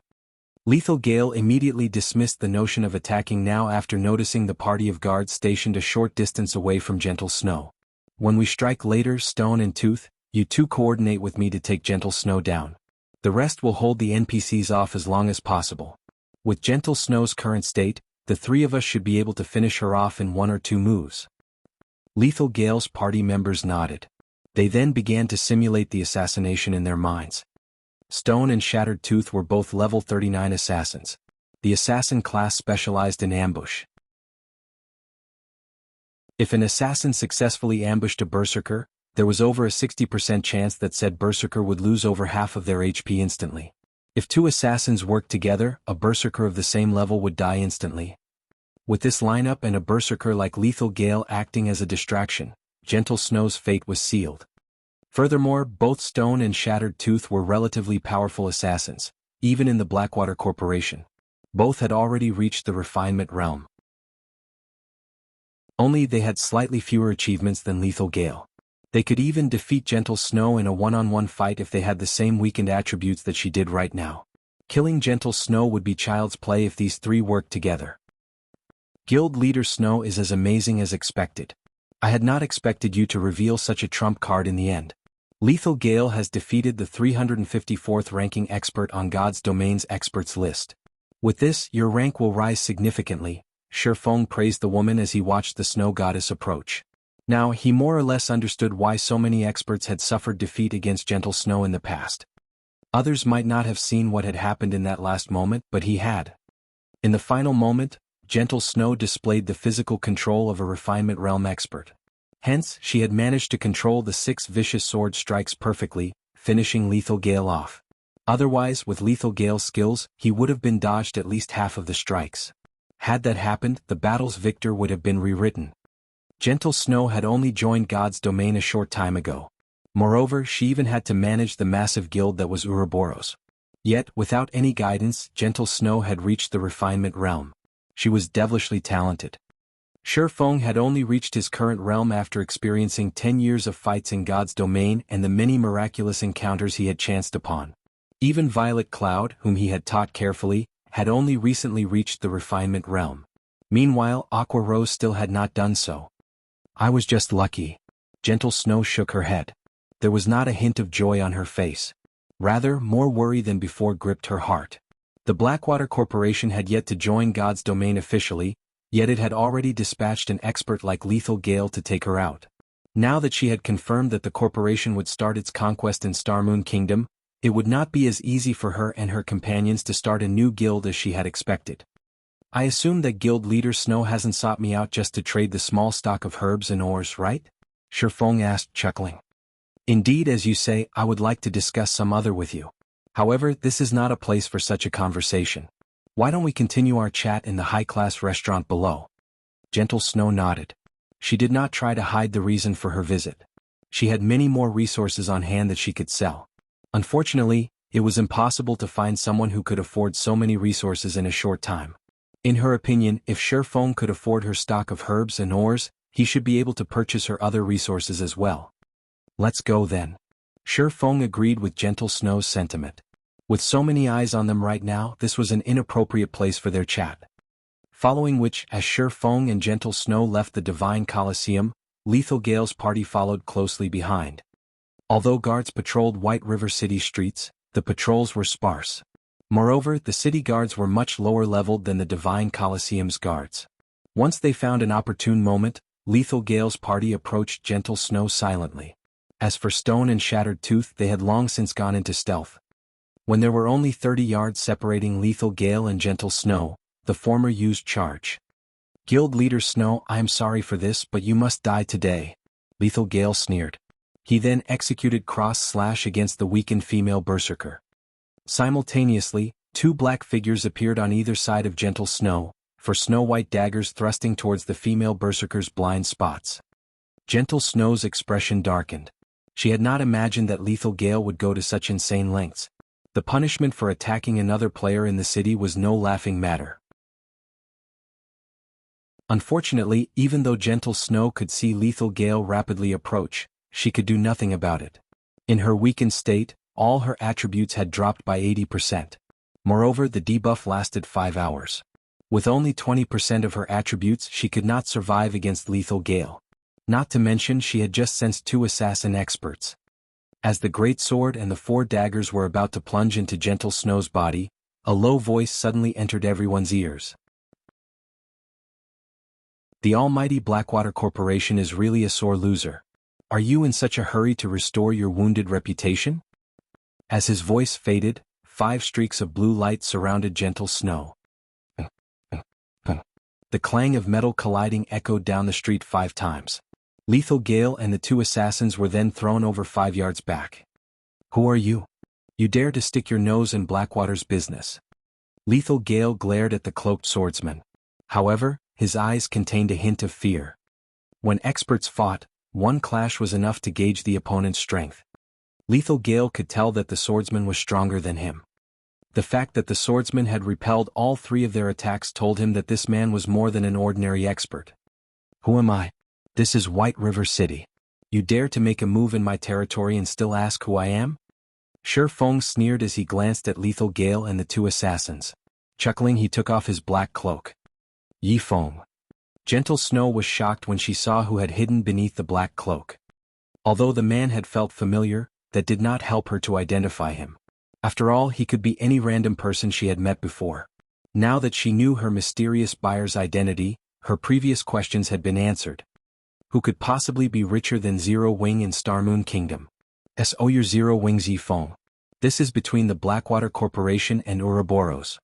Lethal Gale immediately dismissed the notion of attacking now after noticing the party of guards stationed a short distance away from Gentle Snow. When we strike later, Stone and Tooth, you two coordinate with me to take Gentle Snow down. The rest will hold the NPCs off as long as possible. With Gentle Snow's current state, the three of us should be able to finish her off in 1 or 2 moves. Lethal Gale's party members nodded. They then began to simulate the assassination in their minds. Stone and Shattered Tooth were both level 39 assassins. The assassin class specialized in ambush. If an assassin successfully ambushed a berserker, there was over a 60% chance that said berserker would lose over half of their HP instantly. If two assassins worked together, a berserker of the same level would die instantly. With this lineup and a berserker like Lethal Gale acting as a distraction, Gentle Snow's fate was sealed. Furthermore, both Stone and Shattered Tooth were relatively powerful assassins, even in the Blackwater Corporation. Both had already reached the refinement realm. Only they had slightly fewer achievements than Lethal Gale. They could even defeat Gentle Snow in a one-on-one fight if they had the same weakened attributes that she did right now. Killing Gentle Snow would be child's play if these three worked together. Guild Leader Snow is as amazing as expected. I had not expected you to reveal such a trump card in the end. Lethal Gale has defeated the 354th ranking expert on God's Domain's experts list. With this, your rank will rise significantly, Feng praised the woman as he watched the snow goddess approach. Now, he more or less understood why so many experts had suffered defeat against Gentle Snow in the past. Others might not have seen what had happened in that last moment, but he had. In the final moment, Gentle Snow displayed the physical control of a refinement realm expert. Hence, she had managed to control the 6 vicious sword strikes perfectly, finishing Lethal Gale off. Otherwise, with Lethal Gale's skills, he would have been dodged at least half of the strikes. Had that happened, the battle's victor would have been rewritten. Gentle Snow had only joined God's Domain a short time ago. Moreover, she even had to manage the massive guild that was Ouroboros. Yet, without any guidance, Gentle Snow had reached the refinement realm. She was devilishly talented. Feng had only reached his current realm after experiencing 10 years of fights in God's Domain and the many miraculous encounters he had chanced upon. Even Violet Cloud, whom he had taught carefully, had only recently reached the refinement realm. Meanwhile, Aqua Rose still had not done so. I was just lucky. Gentle Snow shook her head. There was not a hint of joy on her face. Rather, more worry than before gripped her heart. The Blackwater Corporation had yet to join God's Domain officially, yet it had already dispatched an expert like Lethal Gale to take her out. Now that she had confirmed that the corporation would start its conquest in Starmoon Kingdom, it would not be as easy for her and her companions to start a new guild as she had expected. I assume that Guild Leader Snow hasn't sought me out just to trade the small stock of herbs and ores, right? Feng asked, chuckling. Indeed, as you say, I would like to discuss some other with you. However, this is not a place for such a conversation. Why don't we continue our chat in the high-class restaurant below? Gentle Snow nodded. She did not try to hide the reason for her visit. She had many more resources on hand that she could sell. Unfortunately, it was impossible to find someone who could afford so many resources in a short time. In her opinion, if Feng could afford her stock of herbs and ores, he should be able to purchase her other resources as well. Let's go then. Feng agreed with Gentle Snow's sentiment. With so many eyes on them right now, this was an inappropriate place for their chat. Following which, as Feng and Gentle Snow left the Divine Colosseum, Lethal Gale's party followed closely behind. Although guards patrolled White River City streets, the patrols were sparse. Moreover, the city guards were much lower leveled than the Divine Colosseum's guards. Once they found an opportune moment, Lethal Gale's party approached Gentle Snow silently. As for Stone and Shattered Tooth, they had long since gone into stealth. When there were only 30 yards separating Lethal Gale and Gentle Snow, the former used charge. Guild Leader Snow, I am sorry for this, but you must die today. Lethal Gale sneered. He then executed cross-slash against the weakened female berserker. Simultaneously, 2 black figures appeared on either side of Gentle Snow, for snow-white daggers thrusting towards the female berserker's blind spots. Gentle Snow's expression darkened. She had not imagined that Lethal Gale would go to such insane lengths. The punishment for attacking another player in the city was no laughing matter. Unfortunately, even though Gentle Snow could see Lethal Gale rapidly approach, she could do nothing about it. In her weakened state, all her attributes had dropped by 80%. Moreover, the debuff lasted 5 hours. With only 20% of her attributes, she could not survive against Lethal Gale. Not to mention she had just sensed 2 assassin experts. As the great sword and the 4 daggers were about to plunge into Gentle Snow's body, a low voice suddenly entered everyone's ears. The almighty Blackwater Corporation is really a sore loser. Are you in such a hurry to restore your wounded reputation? As his voice faded, 5 streaks of blue light surrounded Gentle Snow. The clang of metal colliding echoed down the street 5 times. Lethal Gale and the 2 assassins were then thrown over 5 yards back. Who are you? You dare to stick your nose in Blackwater's business. Lethal Gale glared at the cloaked swordsman. However, his eyes contained a hint of fear. When experts fought, one clash was enough to gauge the opponent's strength. Lethal Gale could tell that the swordsman was stronger than him. The fact that the swordsman had repelled all 3 of their attacks told him that this man was more than an ordinary expert. Who am I? This is White River City. You dare to make a move in my territory and still ask who I am? Feng sneered as he glanced at Lethal Gale and the 2 assassins. Chuckling, he took off his black cloak. Feng. Gentle Snow was shocked when she saw who had hidden beneath the black cloak. Although the man had felt familiar, that did not help her to identify him. After all, he could be any random person she had met before. Now that she knew her mysterious buyer's identity, her previous questions had been answered. Who could possibly be richer than Zero Wing in Starmoon Kingdom? Your Zero Wings Feng. This is between the Blackwater Corporation and Ouroboros.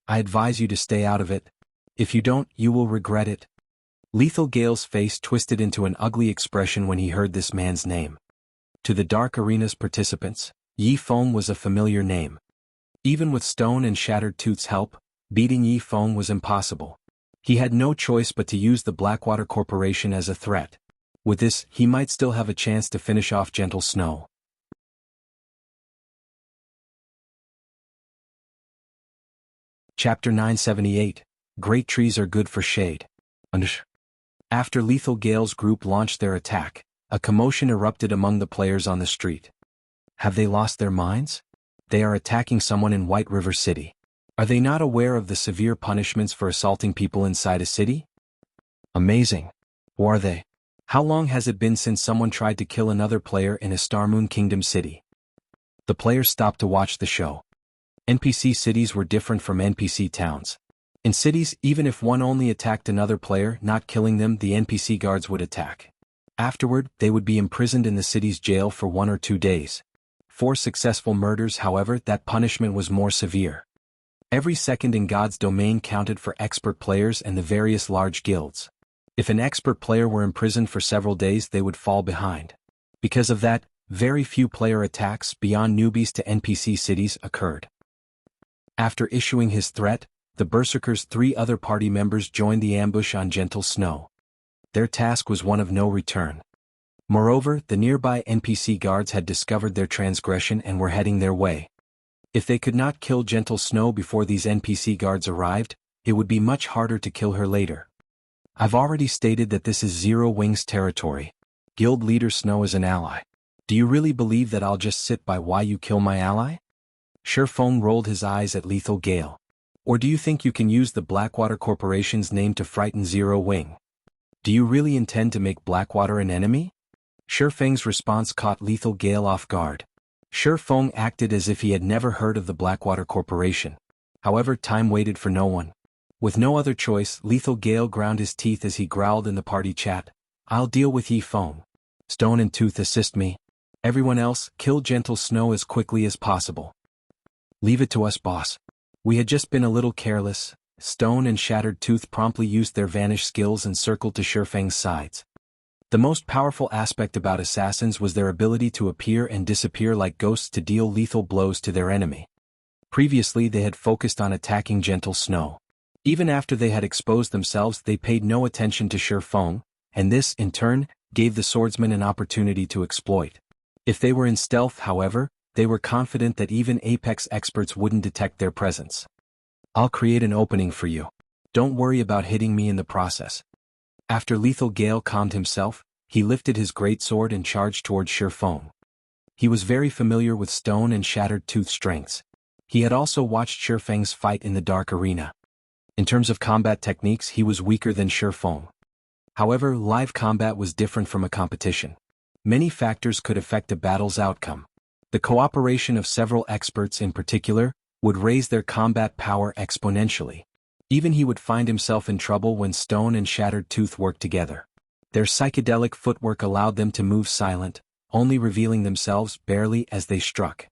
I advise you to stay out of it. If you don't, you will regret it. Lethal Gale's face twisted into an ugly expression when he heard this man's name. To the Dark Arena's participants, Feng was a familiar name. Even with Stone and Shattered Tooth's help, beating Feng was impossible. He had no choice but to use the Blackwater Corporation as a threat. With this, he might still have a chance to finish off Gentle Snow. Chapter 978. Great trees are good for shade. After Lethal Gale's group launched their attack, a commotion erupted among the players on the street. Have they lost their minds? They are attacking someone in White River City. Are they not aware of the severe punishments for assaulting people inside a city? Amazing. Who are they? How long has it been since someone tried to kill another player in a Starmoon Kingdom city? The players stopped to watch the show. NPC cities were different from NPC towns. In cities, even if one only attacked another player, not killing them, the NPC guards would attack. Afterward, they would be imprisoned in the city's jail for 1 or 2 days. For successful murders, however, that punishment was more severe. Every second in God's domain counted for expert players and the various large guilds. If an expert player were imprisoned for several days, they would fall behind. Because of that, very few player attacks beyond newbies to NPC cities occurred. After issuing his threat, the Berserker's 3 other party members joined the ambush on Gentle Snow. Their task was one of no return. Moreover, the nearby NPC guards had discovered their transgression and were heading their way. If they could not kill Gentle Snow before these NPC guards arrived, it would be much harder to kill her later. I've already stated that this is Zero Wing's territory. Guild Leader Snow is an ally. Do you really believe that I'll just sit by while you kill my ally? Feng rolled his eyes at Lethal Gale. Or do you think you can use the Blackwater Corporation's name to frighten Zero Wing? Do you really intend to make Blackwater an enemy? Feng's response caught Lethal Gale off guard. Feng acted as if he had never heard of the Blackwater Corporation. However, time waited for no one. With no other choice, Lethal Gale ground his teeth as he growled in the party chat. I'll deal with Feng. Stone and Tooth assist me. Everyone else, kill Gentle Snow as quickly as possible. Leave it to us, boss. We had just been a little careless. Stone and Shattered Tooth promptly used their vanish skills and circled to Feng's sides. The most powerful aspect about assassins was their ability to appear and disappear like ghosts to deal lethal blows to their enemy. Previously, they had focused on attacking Gentle Snow. Even after they had exposed themselves, they paid no attention to Feng, and this, in turn, gave the swordsman an opportunity to exploit. If they were in stealth, however, they were confident that even Apex experts wouldn't detect their presence. I'll create an opening for you. Don't worry about hitting me in the process. After Lethal Gale calmed himself, he lifted his greatsword and charged towards Feng. He was very familiar with Stone and Shattered Tooth's strengths. He had also watched Feng's fight in the Dark Arena. In terms of combat techniques, he was weaker than Feng. However, live combat was different from a competition. Many factors could affect a battle's outcome. The cooperation of several experts in particular would raise their combat power exponentially. Even he would find himself in trouble when Stone and Shattered Tooth worked together. Their psychedelic footwork allowed them to move silent, only revealing themselves barely as they struck.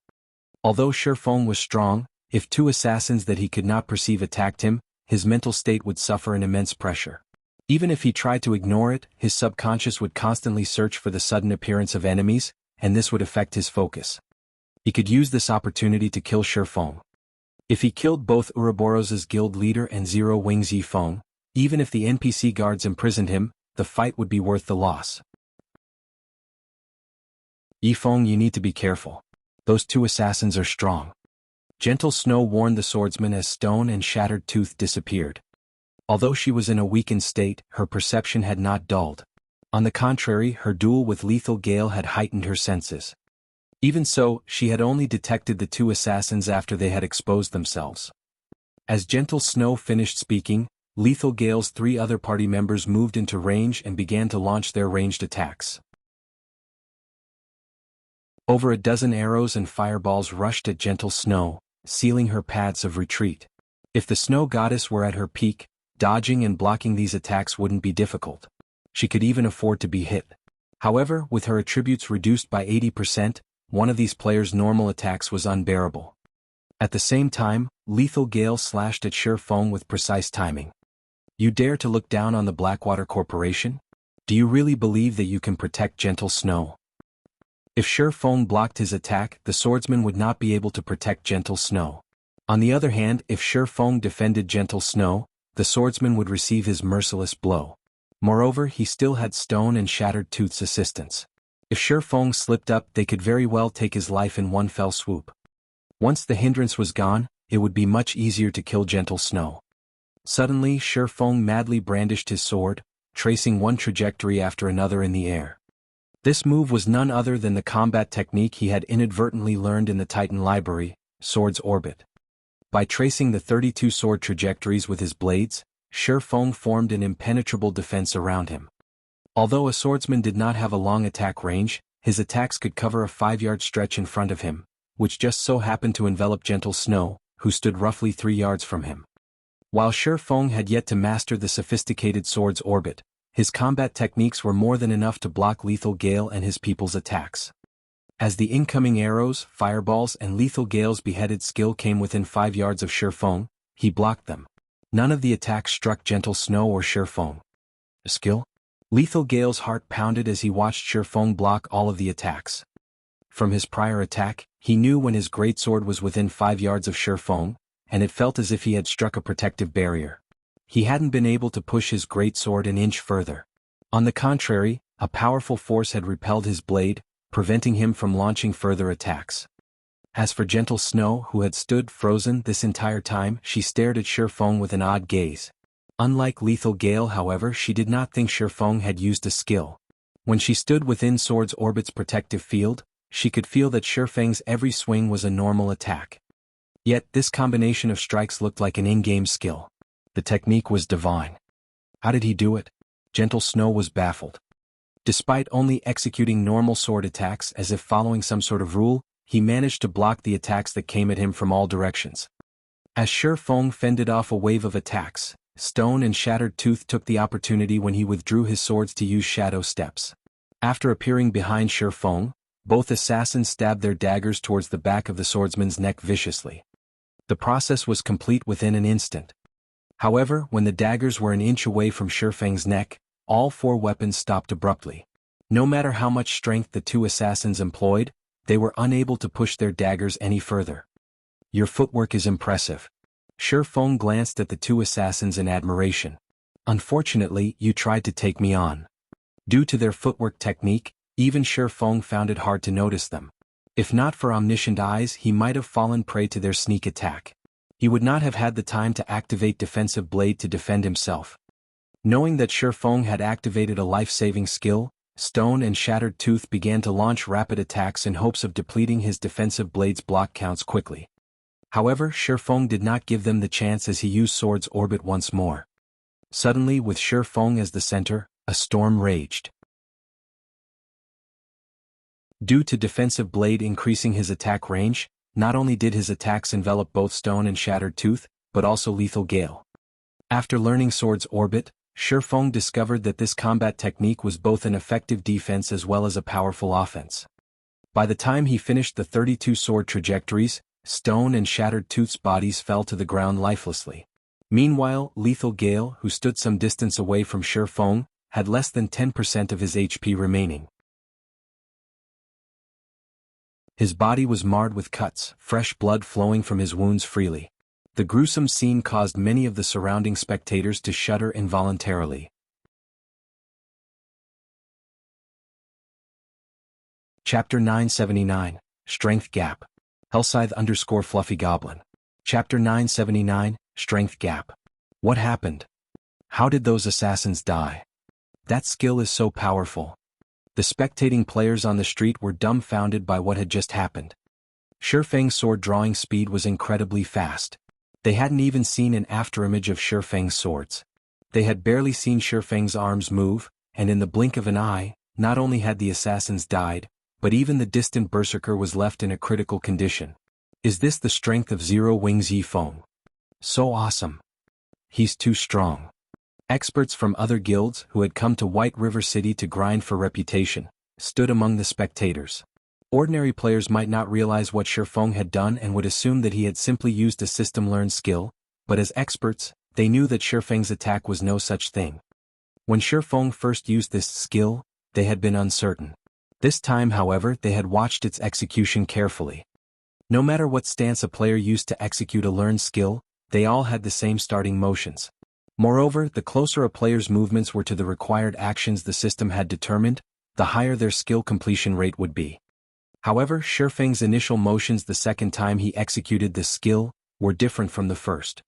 Although Feng was strong, if two assassins that he could not perceive attacked him, his mental state would suffer an immense pressure. Even if he tried to ignore it, his subconscious would constantly search for the sudden appearance of enemies, and this would affect his focus. He could use this opportunity to kill Feng. If he killed both Ouroboros's guild leader and Zero Wings Yifeng, even if the NPC guards imprisoned him, the fight would be worth the loss. Yifeng, you need to be careful. Those two assassins are strong. Gentle Snow warned the swordsman as Stone and Shattered Tooth disappeared. Although she was in a weakened state, her perception had not dulled. On the contrary, her duel with Lethal Gale had heightened her senses. Even so, she had only detected the two assassins after they had exposed themselves. As Gentle Snow finished speaking, Lethal Gale's three other party members moved into range and began to launch their ranged attacks. Over a dozen arrows and fireballs rushed at Gentle Snow, sealing her paths of retreat. If the Snow Goddess were at her peak, dodging and blocking these attacks wouldn't be difficult. She could even afford to be hit. However, with her attributes reduced by 80%, one of these players' normal attacks was unbearable. At the same time, Lethal Gale slashed at Feng with precise timing. You dare to look down on the Blackwater Corporation? Do you really believe that you can protect Gentle Snow? If Feng blocked his attack, the swordsman would not be able to protect Gentle Snow. On the other hand, if Feng defended Gentle Snow, the swordsman would receive his merciless blow. Moreover, he still had Stone and Shattered Tooth's assistance. If Feng slipped up, they could very well take his life in one fell swoop. Once the hindrance was gone, it would be much easier to kill Gentle Snow. Suddenly, Feng madly brandished his sword, tracing one trajectory after another in the air. This move was none other than the combat technique he had inadvertently learned in the Titan library, Sword's Orbit. By tracing the 32 sword trajectories with his blades, Feng formed an impenetrable defense around him. Although a swordsman did not have a long attack range, his attacks could cover a 5-yard stretch in front of him, which just so happened to envelop Gentle Snow, who stood roughly 3 yards from him. While Feng had yet to master the sophisticated Sword's Orbit, his combat techniques were more than enough to block Lethal Gale and his people's attacks. As the incoming arrows, fireballs, and Lethal Gale's beheaded skill came within 5 yards of Feng, he blocked them. None of the attacks struck Gentle Snow or Feng. Skill? Lethal Gale's heart pounded as he watched Feng block all of the attacks. From his prior attack, he knew when his greatsword was within 5 yards of Feng, and it felt as if he had struck a protective barrier. He hadn't been able to push his greatsword an inch further. On the contrary, a powerful force had repelled his blade, preventing him from launching further attacks. As for Gentle Snow, who had stood frozen this entire time, she stared at Feng with an odd gaze. Unlike Lethal Gale, however, she did not think Feng had used a skill. When she stood within Sword's Orbit's protective field, she could feel that Feng's every swing was a normal attack. Yet this combination of strikes looked like an in-game skill. The technique was divine. How did he do it? Gentle Snow was baffled. Despite only executing normal sword attacks as if following some sort of rule, he managed to block the attacks that came at him from all directions. As Feng fended off a wave of attacks, Stone and Shattered Tooth took the opportunity when he withdrew his swords to use shadow steps. After appearing behind Feng, both assassins stabbed their daggers towards the back of the swordsman's neck viciously. The process was complete within an instant. However, when the daggers were an inch away from Feng's neck, all 4 weapons stopped abruptly. No matter how much strength the two assassins employed, they were unable to push their daggers any further. Your footwork is impressive. Feng glanced at the two assassins in admiration. Unfortunately, you tried to take me on. Due to their footwork technique, even Feng found it hard to notice them. If not for omniscient eyes, he might have fallen prey to their sneak attack. He would not have had the time to activate Defensive Blade to defend himself. Knowing that Feng had activated a life-saving skill, Stone and Shattered Tooth began to launch rapid attacks in hopes of depleting his Defensive Blade's block counts quickly. However, Feng did not give them the chance as he used Sword's Orbit once more. Suddenly, with Feng as the center, a storm raged. Due to Defensive Blade increasing his attack range, not only did his attacks envelop both Stone and Shattered Tooth, but also Lethal Gale. After learning Sword's orbit, Feng discovered that this combat technique was both an effective defense as well as a powerful offense. By the time he finished the 32 sword trajectories, Stone and Shattered Tooth's bodies fell to the ground lifelessly. Meanwhile, Lethal Gale, who stood some distance away from Feng, had less than 10% of his HP remaining. His body was marred with cuts, fresh blood flowing from his wounds freely. The gruesome scene caused many of the surrounding spectators to shudder involuntarily. Chapter 979, Strength Gap. Hellscythe_Fluffy Goblin. Chapter 979, Strength Gap. What happened? How did those assassins die? That skill is so powerful. The spectating players on the street were dumbfounded by what had just happened. Feng's sword drawing speed was incredibly fast. They hadn't even seen an afterimage of Feng's swords. They had barely seen Feng's arms move, and in the blink of an eye, not only had the assassins died, but even the distant berserker was left in a critical condition. Is this the strength of Zero Wings Feng? So awesome. He's too strong. Experts from other guilds who had come to White River City to grind for reputation stood among the spectators. Ordinary players might not realize what Feng had done and would assume that he had simply used a system-learned skill, but as experts, they knew that Feng's attack was no such thing. When Feng first used this skill, they had been uncertain. This time, however, they had watched its execution carefully. No matter what stance a player used to execute a learned skill, they all had the same starting motions. Moreover, the closer a player's movements were to the required actions the system had determined, the higher their skill completion rate would be. However, Feng's initial motions the second time he executed this skill were different from the first.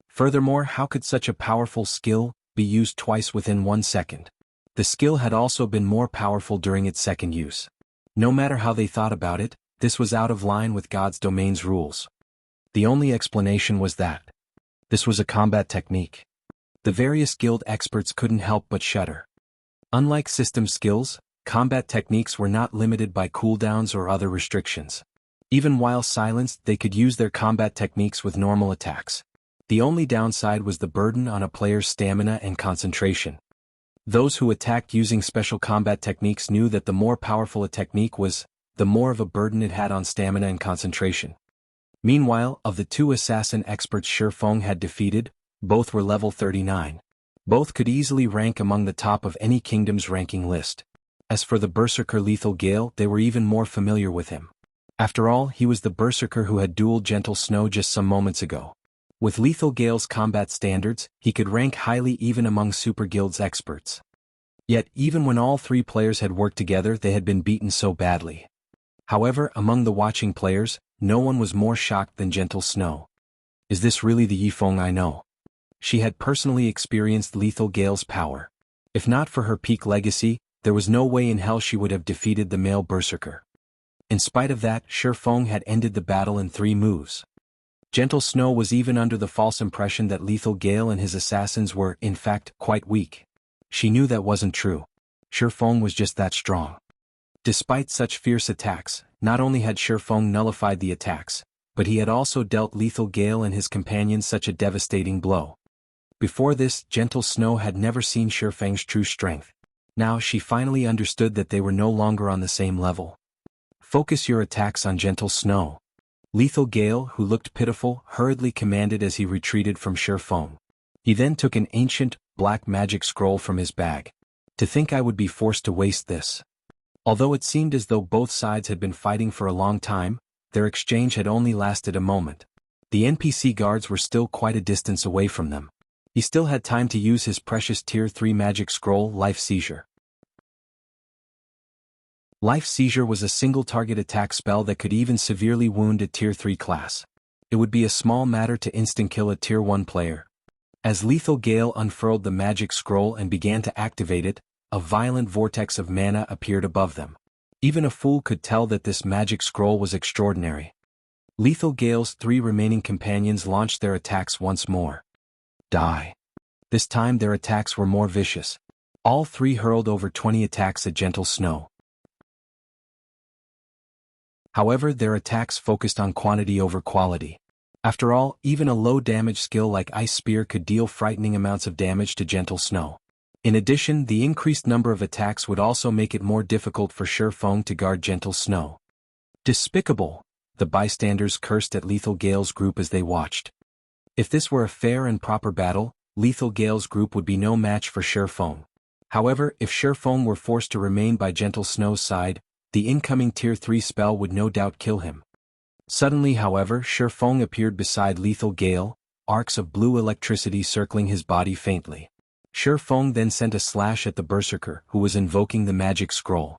Furthermore, how could such a powerful skill be used twice within 1 second? The skill had also been more powerful during its second use. No matter how they thought about it, this was out of line with God's domain's rules. The only explanation was that this was a combat technique. The various guild experts couldn't help but shudder. Unlike system skills, combat techniques were not limited by cooldowns or other restrictions. Even while silenced, they could use their combat techniques with normal attacks. The only downside was the burden on a player's stamina and concentration. Those who attacked using special combat techniques knew that the more powerful a technique was, the more of a burden it had on stamina and concentration. Meanwhile, of the 2 assassin experts Feng had defeated, both were level 39. Both could easily rank among the top of any kingdom's ranking list. As for the berserker Lethal Gale, they were even more familiar with him. After all, he was the berserker who had dueled Gentle Snow just some moments ago. With Lethal Gale's combat standards, he could rank highly even among Super Guild's experts. Yet, even when all 3 players had worked together, they had been beaten so badly. However, among the watching players, no one was more shocked than Gentle Snow. Is this really the Feng I know? She had personally experienced Lethal Gale's power. If not for her peak legacy, there was no way in hell she would have defeated the male berserker. In spite of that, Feng had ended the battle in 3 moves. Gentle Snow was even under the false impression that Lethal Gale and his assassins were, in fact, quite weak. She knew that wasn't true. Feng was just that strong. Despite such fierce attacks, not only had Feng nullified the attacks, but he had also dealt Lethal Gale and his companions such a devastating blow. Before this, Gentle Snow had never seen Feng's true strength. Now she finally understood that they were no longer on the same level. Focus your attacks on Gentle Snow. Lethal Gale, who looked pitiful, hurriedly commanded as he retreated from Feng. He then took an ancient, black magic scroll from his bag. To think I would be forced to waste this. Although it seemed as though both sides had been fighting for a long time, their exchange had only lasted a moment. The NPC guards were still quite a distance away from them. He still had time to use his precious Tier 3 magic scroll, Life Seizure. Life Seizure was a single-target attack spell that could even severely wound a Tier 3 class. It would be a small matter to instant-kill a Tier 1 player. As Lethal Gale unfurled the magic scroll and began to activate it, a violent vortex of mana appeared above them. Even a fool could tell that this magic scroll was extraordinary. Lethal Gale's 3 remaining companions launched their attacks once more. Die. This time their attacks were more vicious. All 3 hurled over 20 attacks at Gentle Snow. However, their attacks focused on quantity over quality. After all, even a low-damage skill like Ice Spear could deal frightening amounts of damage to Gentle Snow. In addition, the increased number of attacks would also make it more difficult for Feng to guard Gentle Snow. Despicable, the bystanders cursed at Lethal Gale's group as they watched. If this were a fair and proper battle, Lethal Gale's group would be no match for Feng. However, if Feng were forced to remain by Gentle Snow's side, the incoming Tier 3 spell would no doubt kill him. Suddenly, however, Feng appeared beside Lethal Gale, arcs of blue electricity circling his body faintly. Feng then sent a slash at the Berserker, who was invoking the magic scroll.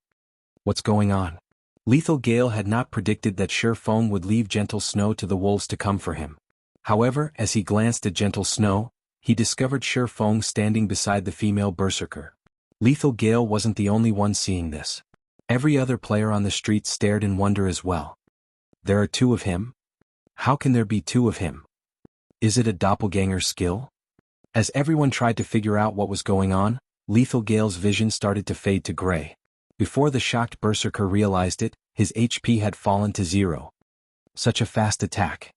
What's going on? Lethal Gale had not predicted that Feng would leave Gentle Snow to the wolves to come for him. However, as he glanced at Gentle Snow, he discovered Feng standing beside the female Berserker. Lethal Gale wasn't the only one seeing this. Every other player on the street stared in wonder as well. There are two of him? How can there be two of him? Is it a doppelganger skill? As everyone tried to figure out what was going on, Lethal Gale's vision started to fade to gray. Before the shocked Berserker realized it, his HP had fallen to 0. Such a fast attack.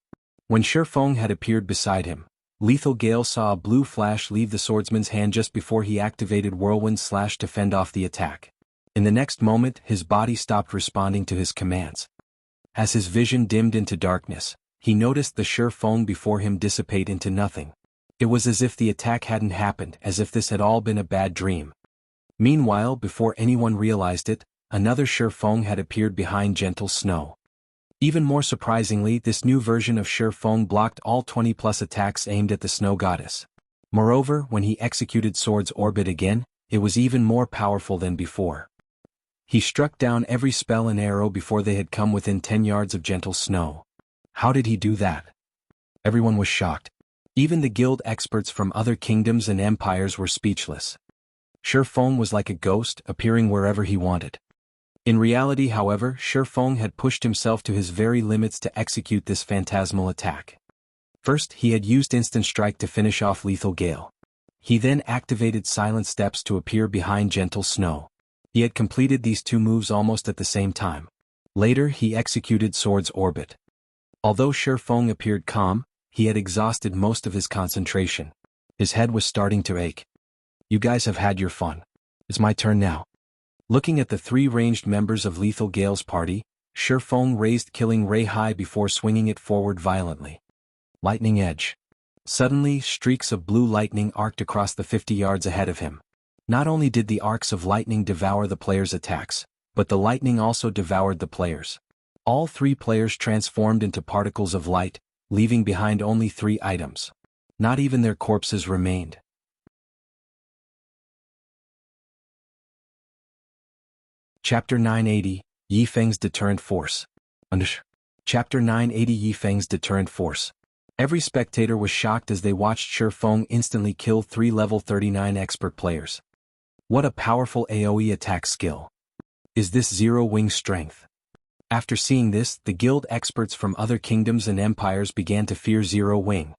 When Feng had appeared beside him, Lethal Gale saw a blue flash leave the swordsman's hand just before he activated Whirlwind Slash to fend off the attack. In the next moment, his body stopped responding to his commands. As his vision dimmed into darkness, he noticed the Feng before him dissipate into nothing. It was as if the attack hadn't happened, as if this had all been a bad dream. Meanwhile, before anyone realized it, another Feng had appeared behind Gentle Snow. Even more surprisingly, this new version of Feng blocked all 20+ attacks aimed at the Snow Goddess. Moreover, when he executed Sword's Orbit again, it was even more powerful than before. He struck down every spell and arrow before they had come within 10 yards of Gentle Snow. How did he do that? Everyone was shocked. Even the guild experts from other kingdoms and empires were speechless. Feng was like a ghost, appearing wherever he wanted. In reality, however, Feng had pushed himself to his very limits to execute this phantasmal attack. First, he had used Instant Strike to finish off Lethal Gale. He then activated Silent Steps to appear behind Gentle Snow. He had completed these two moves almost at the same time. Later, he executed Sword's Orbit. Although Feng appeared calm, he had exhausted most of his concentration. His head was starting to ache. You guys have had your fun. It's my turn now. Looking at the three ranged members of Lethal Gale's party, Feng raised Killing Ray high before swinging it forward violently. Lightning Edge. Suddenly, streaks of blue lightning arced across the 50 yards ahead of him. Not only did the arcs of lightning devour the players' attacks, but the lightning also devoured the players. All three players transformed into particles of light, leaving behind only 3 items. Not even their corpses remained. Chapter 980, Yi Feng's Deterrent Force. Chapter 980 Yi Feng's Deterrent Force. Every spectator was shocked as they watched Feng instantly kill 3 level 39 expert players. What a powerful AoE attack skill. Is this Zero Wing strength? After seeing this, the guild experts from other kingdoms and empires began to fear Zero Wing.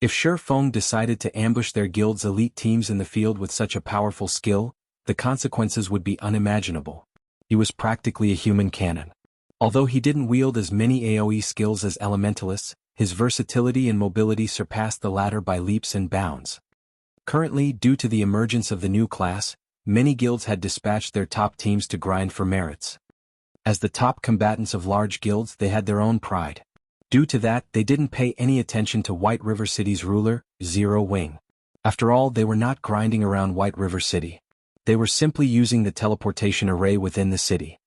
If Feng decided to ambush their guild's elite teams in the field with such a powerful skill, the consequences would be unimaginable. He was practically a human cannon. Although he didn't wield as many AoE skills as elementalists, his versatility and mobility surpassed the latter by leaps and bounds. Currently, due to the emergence of the new class, many guilds had dispatched their top teams to grind for merits. As the top combatants of large guilds, they had their own pride. Due to that, they didn't pay any attention to White River City's ruler, Zero Wing. After all, they were not grinding around White River City. They were simply using the teleportation array within the city.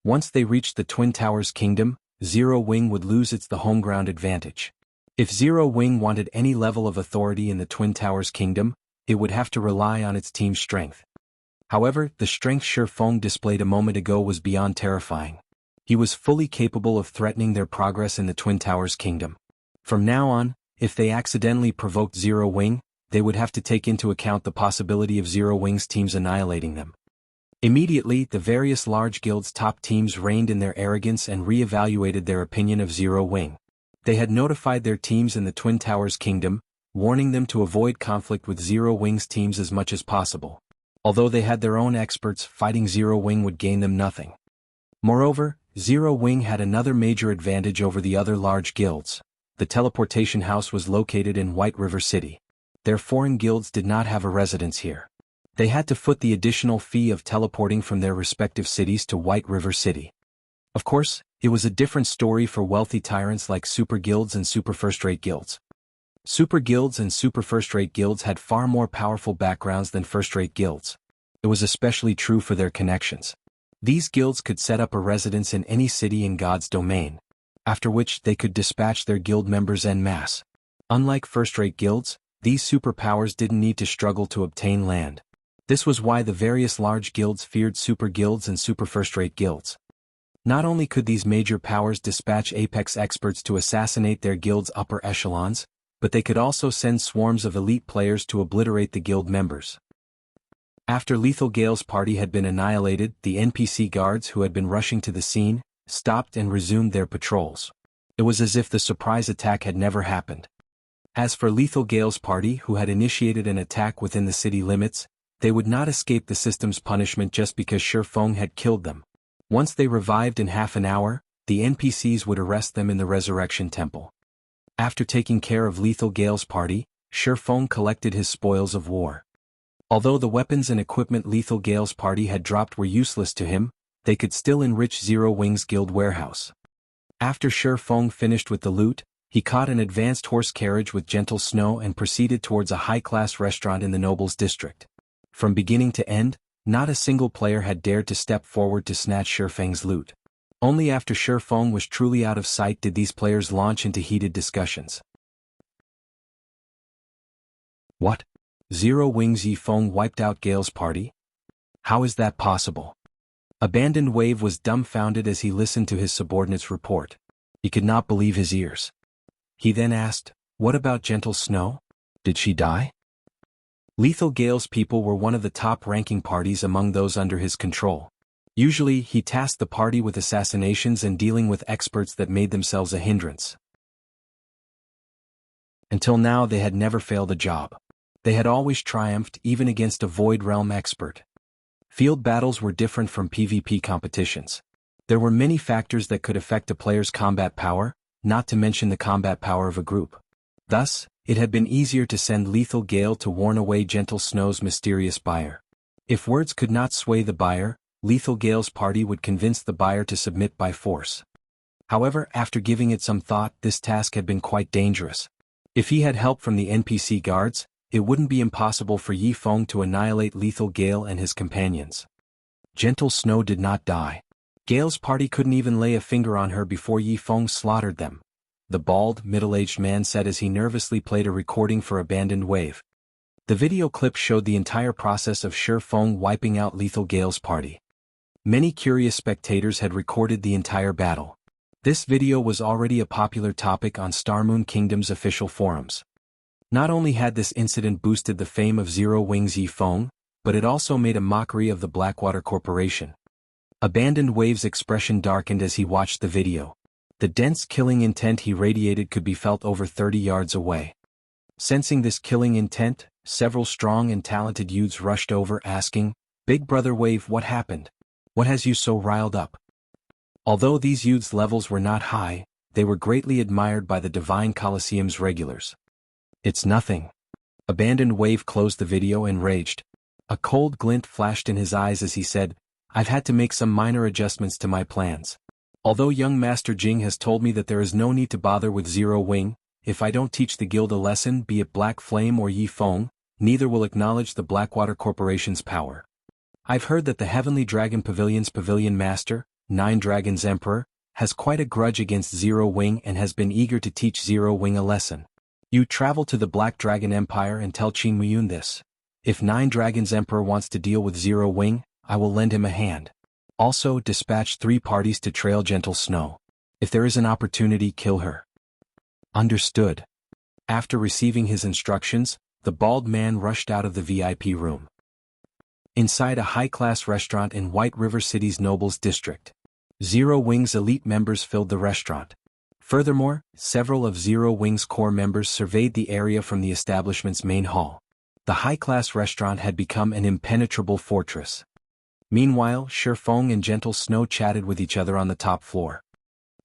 Once they reached the Twin Towers Kingdom, Zero Wing would lose its the home ground advantage. If Zero Wing wanted any level of authority in the Twin Towers Kingdom, it would have to rely on its team's strength. However, the strength Feng displayed a moment ago was beyond terrifying. He was fully capable of threatening their progress in the Twin Towers Kingdom. From now on, if they accidentally provoked Zero Wing, they would have to take into account the possibility of Zero Wing's teams annihilating them. Immediately, the various large guilds' top teams reined in their arrogance and re-evaluated their opinion of Zero Wing. They had notified their teams in the Twin Towers Kingdom, warning them to avoid conflict with Zero Wing's teams as much as possible. Although they had their own experts, fighting Zero Wing would gain them nothing. Moreover, Zero Wing had another major advantage over the other large guilds. the teleportation house was located in White River City. Their foreign guilds did not have a residence here. They had to foot the additional fee of teleporting from their respective cities to White River City. Of course, it was a different story for wealthy tyrants like super guilds and super first-rate guilds. Super guilds and super first-rate guilds had far more powerful backgrounds than first-rate guilds. It was especially true for their connections. These guilds could set up a residence in any city in God's domain, after which they could dispatch their guild members en masse. Unlike first-rate guilds, these superpowers didn't need to struggle to obtain land. This was why the various large guilds feared super guilds and super first-rate guilds. Not only could these major powers dispatch apex experts to assassinate their guild's upper echelons, but they could also send swarms of elite players to obliterate the guild members. After Lethal Gale's party had been annihilated, the NPC guards who had been rushing to the scene stopped and resumed their patrols. It was as if the surprise attack had never happened. As for Lethal Gale's party who had initiated an attack within the city limits, they would not escape the system's punishment just because Feng had killed them. Once they revived in half an hour, the NPCs would arrest them in the Resurrection Temple. After taking care of Lethal Gale's party, Feng collected his spoils of war. Although the weapons and equipment Lethal Gale's party had dropped were useless to him, they could still enrich Zero Wing's guild warehouse. After Feng finished with the loot, he caught an advanced horse carriage with gentle snow and proceeded towards a high-class restaurant in the Nobles District. From beginning to end, not a single player had dared to step forward to snatch Feng's loot. Only after Feng was truly out of sight did these players launch into heated discussions. What? Zero Wing's Feng wiped out Gale's party? How is that possible? Abandoned Wave was dumbfounded as he listened to his subordinate's report. He could not believe his ears. He then asked, "What about Gentle Snow? Did she die?" Lethal Gale's people were one of the top-ranking parties among those under his control. Usually, he tasked the party with assassinations and dealing with experts that made themselves a hindrance. Until now they had never failed a job. They had always triumphed even against a Void Realm expert. Field battles were different from PvP competitions. There were many factors that could affect a player's combat power, not to mention the combat power of a group. Thus, it had been easier to send Lethal Gale to warn away Gentle Snow's mysterious buyer. If words could not sway the buyer, Lethal Gale's party would convince the buyer to submit by force. However, after giving it some thought, this task had been quite dangerous. If he had help from the NPC guards, it wouldn't be impossible for Feng to annihilate Lethal Gale and his companions. Gentle Snow did not die. Gale's party couldn't even lay a finger on her before Feng slaughtered them, the bald, middle-aged man said as he nervously played a recording for Abandoned Wave. The video clip showed the entire process of Feng wiping out Lethal Gale's party. Many curious spectators had recorded the entire battle. This video was already a popular topic on Starmoon Kingdom's official forums. Not only had this incident boosted the fame of Zero Wing's Feng, but it also made a mockery of the Blackwater Corporation. Abandoned Wave's expression darkened as he watched the video. The dense killing intent he radiated could be felt over 30 yards away. Sensing this killing intent, several strong and talented youths rushed over asking, "Big Brother Wave, what happened? What has you so riled up?" Although these youths' levels were not high, they were greatly admired by the Divine Coliseum's regulars. "It's nothing." Abandoned Wave closed the video and raged. A cold glint flashed in his eyes as he said, "I've had to make some minor adjustments to my plans. Although young Master Jing has told me that there is no need to bother with Zero Wing, if I don't teach the guild a lesson, be it Black Flame or Feng, neither will acknowledge the Blackwater Corporation's power. I've heard that the Heavenly Dragon Pavilion's Pavilion Master, Nine Dragons Emperor, has quite a grudge against Zero Wing and has been eager to teach Zero Wing a lesson. You travel to the Black Dragon Empire and tell Qin Muyun this. If Nine Dragons Emperor wants to deal with Zero Wing, I will lend him a hand. Also, dispatch 3 parties to trail Gentle Snow. If there is an opportunity, kill her." Understood. After receiving his instructions, the bald man rushed out of the VIP room. Inside a high-class restaurant in White River City's Nobles District, Zero Wing's elite members filled the restaurant. Furthermore, several of Zero Wing's core members surveyed the area from the establishment's main hall. The high-class restaurant had become an impenetrable fortress. Meanwhile, Feng and Gentle Snow chatted with each other on the top floor.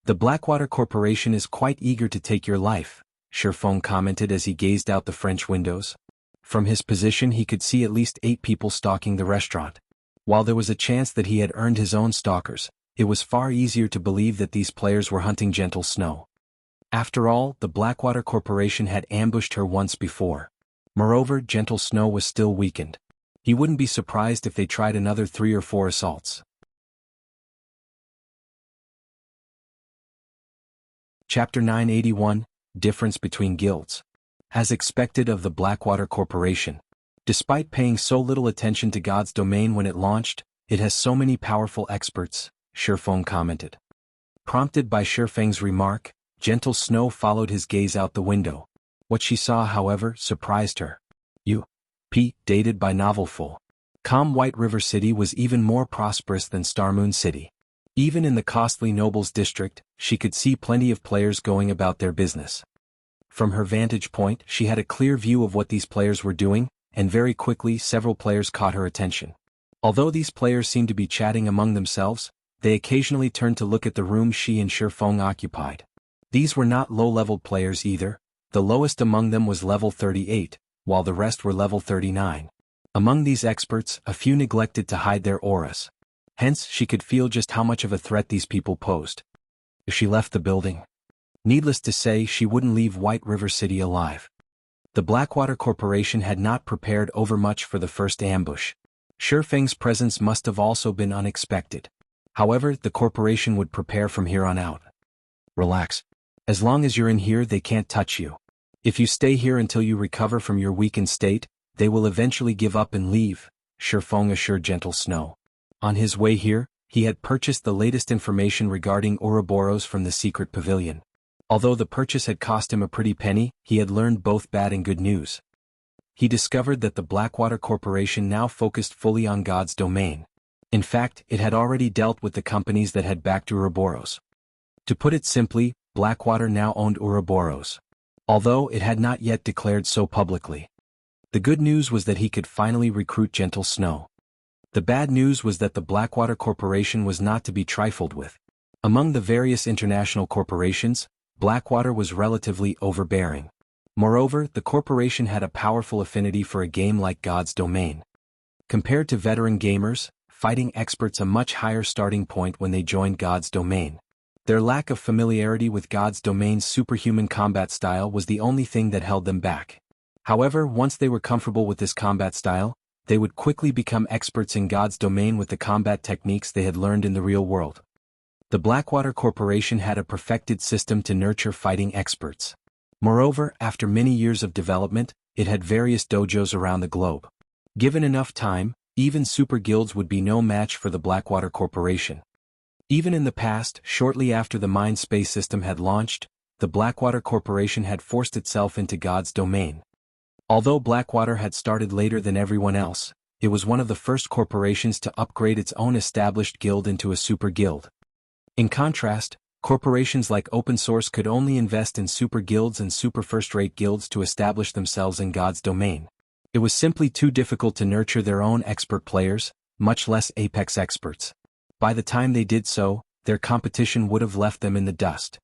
The Blackwater Corporation is quite eager to take your life, Feng commented as he gazed out the French windows. From his position he could see at least 8 people stalking the restaurant. While there was a chance that he had earned his own stalkers, it was far easier to believe that these players were hunting Gentle Snow. After all, the Blackwater Corporation had ambushed her once before. Moreover, Gentle Snow was still weakened. He wouldn't be surprised if they tried another 3 or 4 assaults. Chapter 981, Difference Between Guilds. As expected of the Blackwater Corporation, despite paying so little attention to God's domain when it launched, it has so many powerful experts, Feng commented. Prompted by Feng's remark, Gentle Snow followed his gaze out the window. What she saw, however, surprised her. Dated by Novelful. White River City was even more prosperous than Starmoon City. Even in the costly Nobles District, she could see plenty of players going about their business. From her vantage point, she had a clear view of what these players were doing, and very quickly several players caught her attention. Although these players seemed to be chatting among themselves, they occasionally turned to look at the room she and Feng occupied. These were not low-leveled players either. The lowest among them was level 38, while the rest were level 39. Among these experts, a few neglected to hide their auras. Hence, she could feel just how much of a threat these people posed. If she left the building, needless to say, she wouldn't leave White River City alive. The Blackwater Corporation had not prepared overmuch for the first ambush. Feng's presence must have also been unexpected. However, the corporation would prepare from here on out. Relax. As long as you're in here, they can't touch you. If you stay here until you recover from your weakened state, they will eventually give up and leave, Feng assured Gentle Snow. On his way here, he had purchased the latest information regarding Ouroboros from the secret pavilion. Although the purchase had cost him a pretty penny, he had learned both bad and good news. He discovered that the Blackwater Corporation now focused fully on God's domain. In fact, it had already dealt with the companies that had backed Ouroboros. To put it simply, Blackwater now owned Ouroboros, although it had not yet declared so publicly. The good news was that he could finally recruit Gentle Snow. The bad news was that the Blackwater Corporation was not to be trifled with. Among the various international corporations, Blackwater was relatively overbearing. Moreover, the corporation had a powerful affinity for a game like God's Domain. Compared to veteran gamers, fighting experts a much higher starting point when they joined God's Domain. Their lack of familiarity with God's Domain's superhuman combat style was the only thing that held them back. However, once they were comfortable with this combat style, they would quickly become experts in God's Domain with the combat techniques they had learned in the real world. The Blackwater Corporation had a perfected system to nurture fighting experts. Moreover, after many years of development, it had various dojos around the globe. Given enough time, even super guilds would be no match for the Blackwater Corporation. Even in the past, shortly after the Mind Space system had launched, the Blackwater Corporation had forced itself into God's Domain. Although Blackwater had started later than everyone else, it was one of the first corporations to upgrade its own established guild into a super guild. In contrast, corporations like Open Source could only invest in super guilds and super first-rate guilds to establish themselves in God's Domain. It was simply too difficult to nurture their own expert players, much less apex experts. By the time they did so, their competition would have left them in the dust.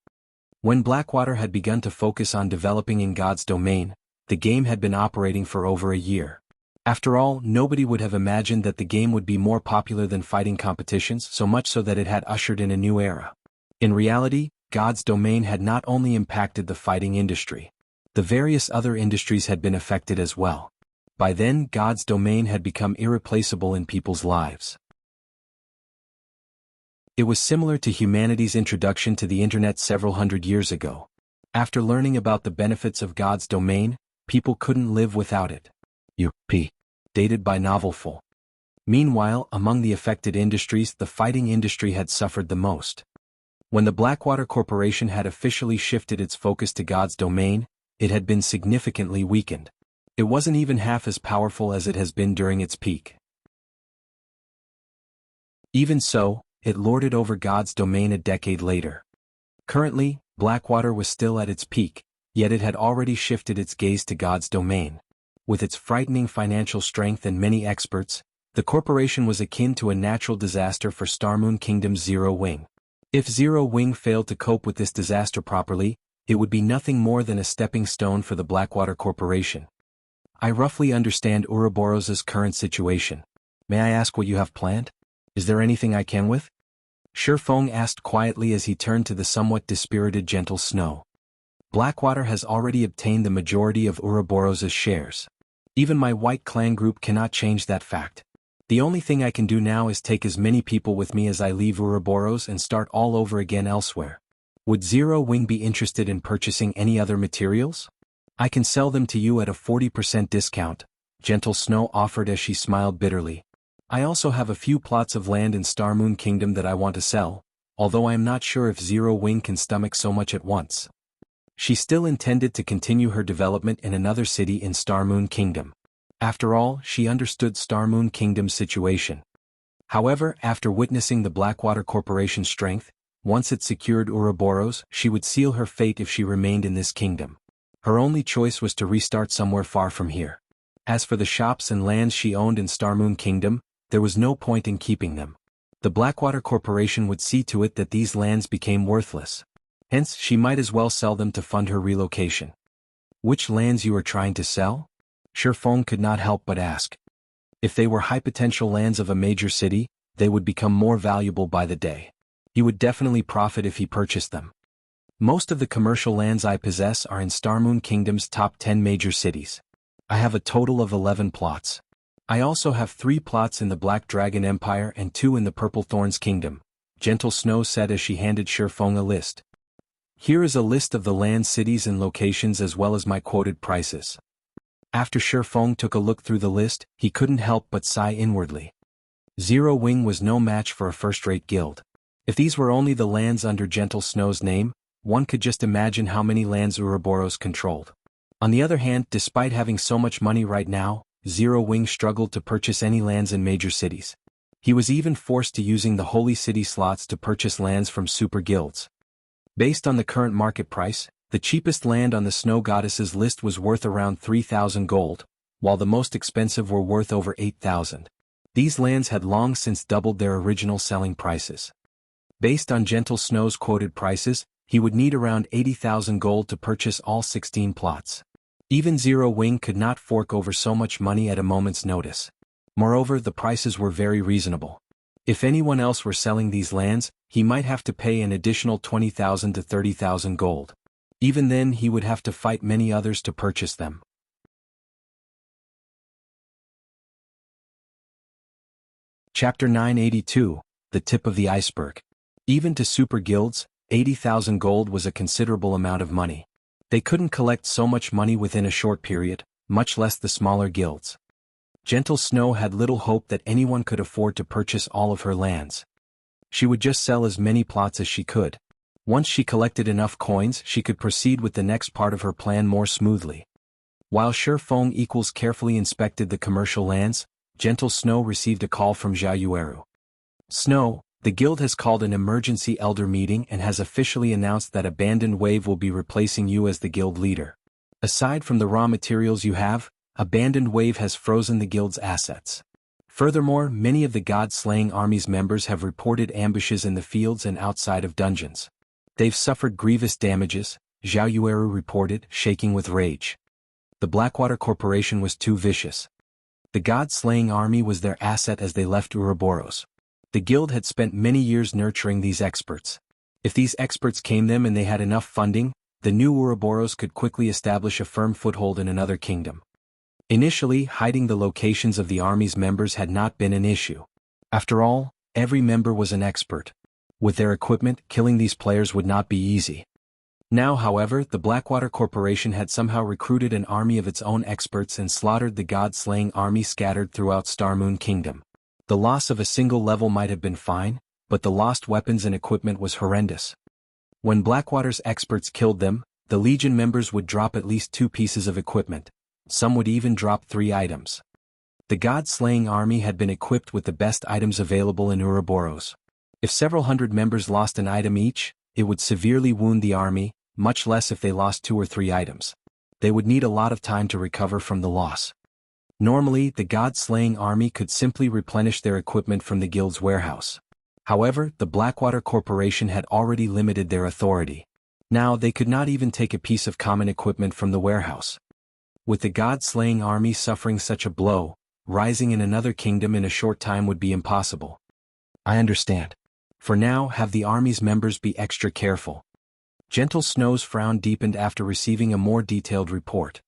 When Blackwater had begun to focus on developing in God's Domain, the game had been operating for over a year. After all, nobody would have imagined that the game would be more popular than fighting competitions, so much so that it had ushered in a new era. In reality, God's Domain had not only impacted the fighting industry. The various other industries had been affected as well. By then, God's Domain had become irreplaceable in people's lives. It was similar to humanity's introduction to the internet several hundred years ago. After learning about the benefits of God's Domain, people couldn't live without it. Dated by Novelful. Meanwhile, among the affected industries, the fighting industry had suffered the most. When the Blackwater Corporation had officially shifted its focus to God's Domain, it had been significantly weakened. It wasn't even half as powerful as it has been during its peak. Even so, it lorded over God's Domain a decade later. Currently, Blackwater was still at its peak, yet it had already shifted its gaze to God's Domain. With its frightening financial strength and many experts, the corporation was akin to a natural disaster for Starmoon Kingdom's Zero Wing. If Zero Wing failed to cope with this disaster properly, it would be nothing more than a stepping stone for the Blackwater Corporation. I roughly understand Ouroboros' current situation. May I ask what you have planned? Is there anything I can with? Feng asked quietly as he turned to the somewhat dispirited Gentle Snow. Blackwater has already obtained the majority of Ouroboros' shares. Even my white clan group cannot change that fact. The only thing I can do now is take as many people with me as I leave Ouroboros and start all over again elsewhere. Would Zero Wing be interested in purchasing any other materials? I can sell them to you at a 40% discount, Gentle Snow offered as she smiled bitterly. I also have a few plots of land in Starmoon Kingdom that I want to sell, although I am not sure if Zero Wing can stomach so much at once. She still intended to continue her development in another city in Starmoon Kingdom. After all, she understood Starmoon Kingdom's situation. However, after witnessing the Blackwater Corporation's strength, once it secured Ouroboros, she would seal her fate if she remained in this kingdom. Her only choice was to restart somewhere far from here. As for the shops and lands she owned in Starmoon Kingdom, there was no point in keeping them. The Blackwater Corporation would see to it that these lands became worthless. Hence, she might as well sell them to fund her relocation. Which lands you are trying to sell? Feng could not help but ask. If they were high potential lands of a major city, they would become more valuable by the day. He would definitely profit if he purchased them. Most of the commercial lands I possess are in Starmoon Kingdom's top 10 major cities. I have a total of 11 plots. I also have 3 plots in the Black Dragon Empire and 2 in the Purple Thorns Kingdom, Gentle Snow said as she handed Feng a list. Here is a list of the land cities and locations as well as my quoted prices. After Feng took a look through the list, he couldn't help but sigh inwardly. Zero Wing was no match for a first-rate guild. If these were only the lands under Gentle Snow's name, one could just imagine how many lands Ouroboros controlled. On the other hand, despite having so much money right now, Zero Wing struggled to purchase any lands in major cities. He was even forced to using the Holy City slots to purchase lands from super guilds. Based on the current market price, the cheapest land on the Snow Goddess's list was worth around 3,000 gold, while the most expensive were worth over 8,000. These lands had long since doubled their original selling prices. Based on Gentle Snow's quoted prices, he would need around 80,000 gold to purchase all 16 plots. Even Zero Wing could not fork over so much money at a moment's notice. Moreover, the prices were very reasonable. If anyone else were selling these lands, he might have to pay an additional 20,000 to 30,000 gold. Even then he would have to fight many others to purchase them. Chapter 982, The Tip of the Iceberg. Even to super guilds, 80,000 gold was a considerable amount of money. They couldn't collect so much money within a short period, much less the smaller guilds. Gentle Snow had little hope that anyone could afford to purchase all of her lands. She would just sell as many plots as she could. Once she collected enough coins, she could proceed with the next part of her plan more smoothly. While Feng carefully inspected the commercial lands, Gentle Snow received a call from Jianghu. Snow, the guild has called an emergency elder meeting and has officially announced that Abandoned Wave will be replacing you as the guild leader. Aside from the raw materials you have, Abandoned Wave has frozen the guild's assets. Furthermore, many of the God-slaying army's members have reported ambushes in the fields and outside of dungeons. They've suffered grievous damages, Jianghu reported, shaking with rage. The Blackwater Corporation was too vicious. The God-slaying army was their asset as they left Ouroboros. The guild had spent many years nurturing these experts. If these experts came them and they had enough funding, the new Ouroboros could quickly establish a firm foothold in another kingdom. Initially, hiding the locations of the army's members had not been an issue. After all, every member was an expert. With their equipment, killing these players would not be easy. Now, however, the Blackwater Corporation had somehow recruited an army of its own experts and slaughtered the God-slaying army scattered throughout Starmoon Kingdom. The loss of a single level might have been fine, but the lost weapons and equipment was horrendous. When Blackwater's experts killed them, the Legion members would drop at least 2 pieces of equipment. Some would even drop 3 items. The God-slaying army had been equipped with the best items available in Ouroboros. If several hundred members lost an item each, it would severely wound the army, much less if they lost 2 or 3 items. They would need a lot of time to recover from the loss. Normally, the God-slaying army could simply replenish their equipment from the guild's warehouse. However, the Blackwater Corporation had already limited their authority. Now they could not even take a piece of common equipment from the warehouse. With the god-slaying army suffering such a blow, rising in another kingdom in a short time would be impossible. I understand. For now, have the army's members be extra careful. Gentle Snow's frown deepened after receiving a more detailed report.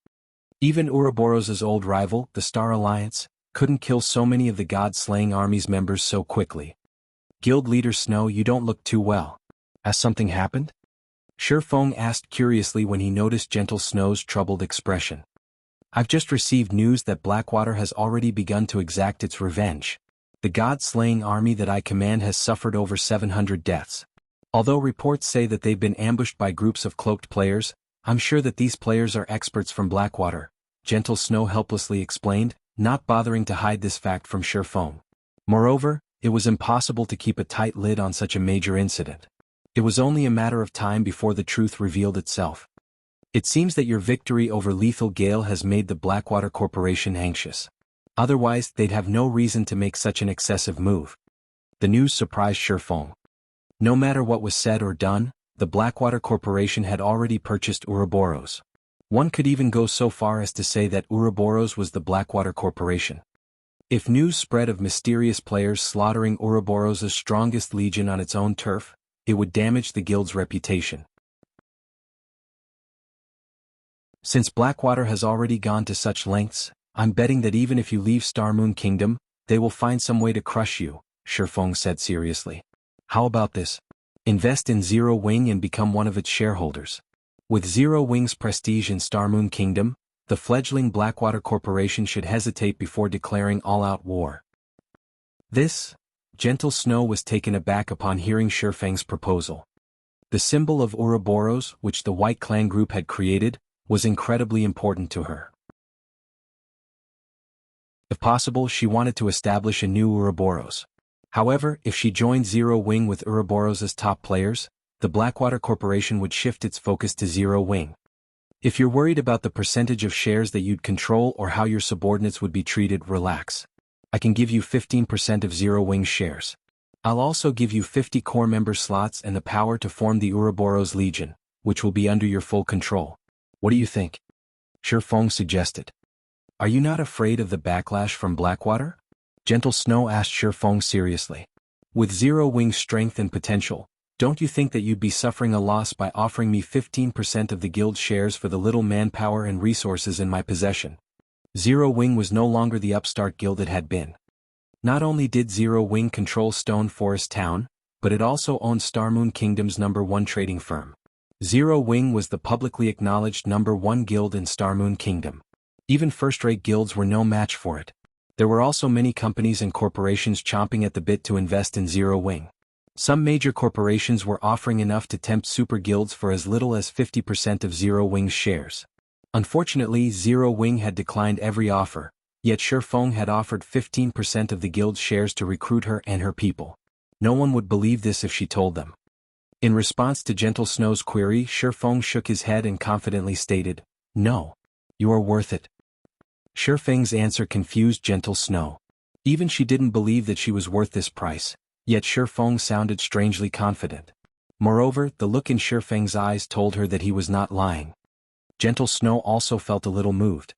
Even Ouroboros' old rival, the Star Alliance, couldn't kill so many of the god-slaying army's members so quickly. Guild Leader Snow, you don't look too well. Has something happened? Feng asked curiously when he noticed Gentle Snow's troubled expression. I've just received news that Blackwater has already begun to exact its revenge. The god-slaying army that I command has suffered over 700 deaths. Although reports say that they've been ambushed by groups of cloaked players, I'm sure that these players are experts from Blackwater, Gentle Snow helplessly explained, not bothering to hide this fact from Feng. Moreover, it was impossible to keep a tight lid on such a major incident. It was only a matter of time before the truth revealed itself. It seems that your victory over Lethal Gale has made the Blackwater Corporation anxious. Otherwise, they'd have no reason to make such an excessive move. The news surprised Feng. No matter what was said or done, the Blackwater Corporation had already purchased Ouroboros. One could even go so far as to say that Ouroboros was the Blackwater Corporation. If news spread of mysterious players slaughtering Ouroboros' strongest legion on its own turf, it would damage the guild's reputation. Since Blackwater has already gone to such lengths, I'm betting that even if you leave Starmoon Kingdom, they will find some way to crush you, Feng said seriously. How about this? Invest in Zero Wing and become one of its shareholders. With Zero Wing's prestige in Starmoon Kingdom, the fledgling Blackwater Corporation should hesitate before declaring all-out war. This? Gentle Snow was taken aback upon hearing Feng's proposal. The symbol of Ouroboros, which the White Clan group had created, was incredibly important to her. If possible, she wanted to establish a new Ouroboros. However, if she joined Zero Wing with Ouroboros' top players, the Blackwater Corporation would shift its focus to Zero Wing. If you're worried about the percentage of shares that you'd control or how your subordinates would be treated, relax. I can give you 15% of Zero Wing shares. I'll also give you 50 core member slots and the power to form the Ouroboros Legion, which will be under your full control. What do you think? Feng suggested. Are you not afraid of the backlash from Blackwater? Gentle Snow asked Feng seriously. With Zero Wing's strength and potential, don't you think that you'd be suffering a loss by offering me 15% of the guild shares for the little manpower and resources in my possession? Zero Wing was no longer the upstart guild it had been. Not only did Zero Wing control Stone Forest Town, but it also owned Starmoon Kingdom's #1 trading firm. Zero Wing was the publicly acknowledged #1 guild in Starmoon Kingdom. Even first-rate guilds were no match for it. There were also many companies and corporations chomping at the bit to invest in Zero Wing. Some major corporations were offering enough to tempt super guilds for as little as 50% of Zero Wing's shares. Unfortunately, Zero Wing had declined every offer, yet Feng had offered 15% of the guild's shares to recruit her and her people. No one would believe this if she told them. In response to Gentle Snow's query, Feng shook his head and confidently stated, "No. You are worth it." Feng's answer confused Gentle Snow. Even she didn't believe that she was worth this price, yet Feng sounded strangely confident. Moreover, the look in Feng's eyes told her that he was not lying. Gentle Snow also felt a little moved.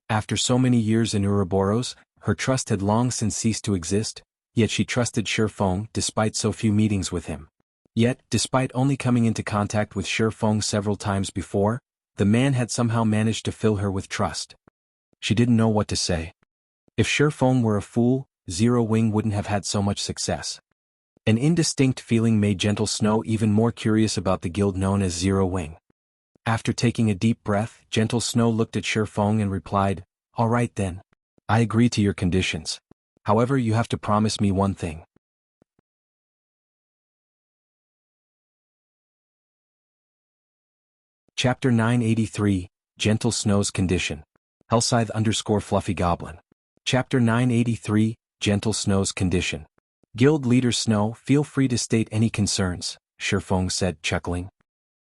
After so many years in Ouroboros, her trust had long since ceased to exist, yet she trusted Feng despite so few meetings with him. Yet, despite only coming into contact with Feng several times before, the man had somehow managed to fill her with trust. She didn't know what to say. If Feng were a fool, Zero Wing wouldn't have had so much success. An indistinct feeling made Gentle Snow even more curious about the guild known as Zero Wing. After taking a deep breath, Gentle Snow looked at Feng and replied, "All right then. I agree to your conditions. However, you have to promise me one thing." Chapter 983, Gentle Snow's Condition. Hellscythe_Fluffy Goblin. Chapter 983, Gentle Snow's Condition. Guild Leader Snow, feel free to state any concerns, Feng said, chuckling.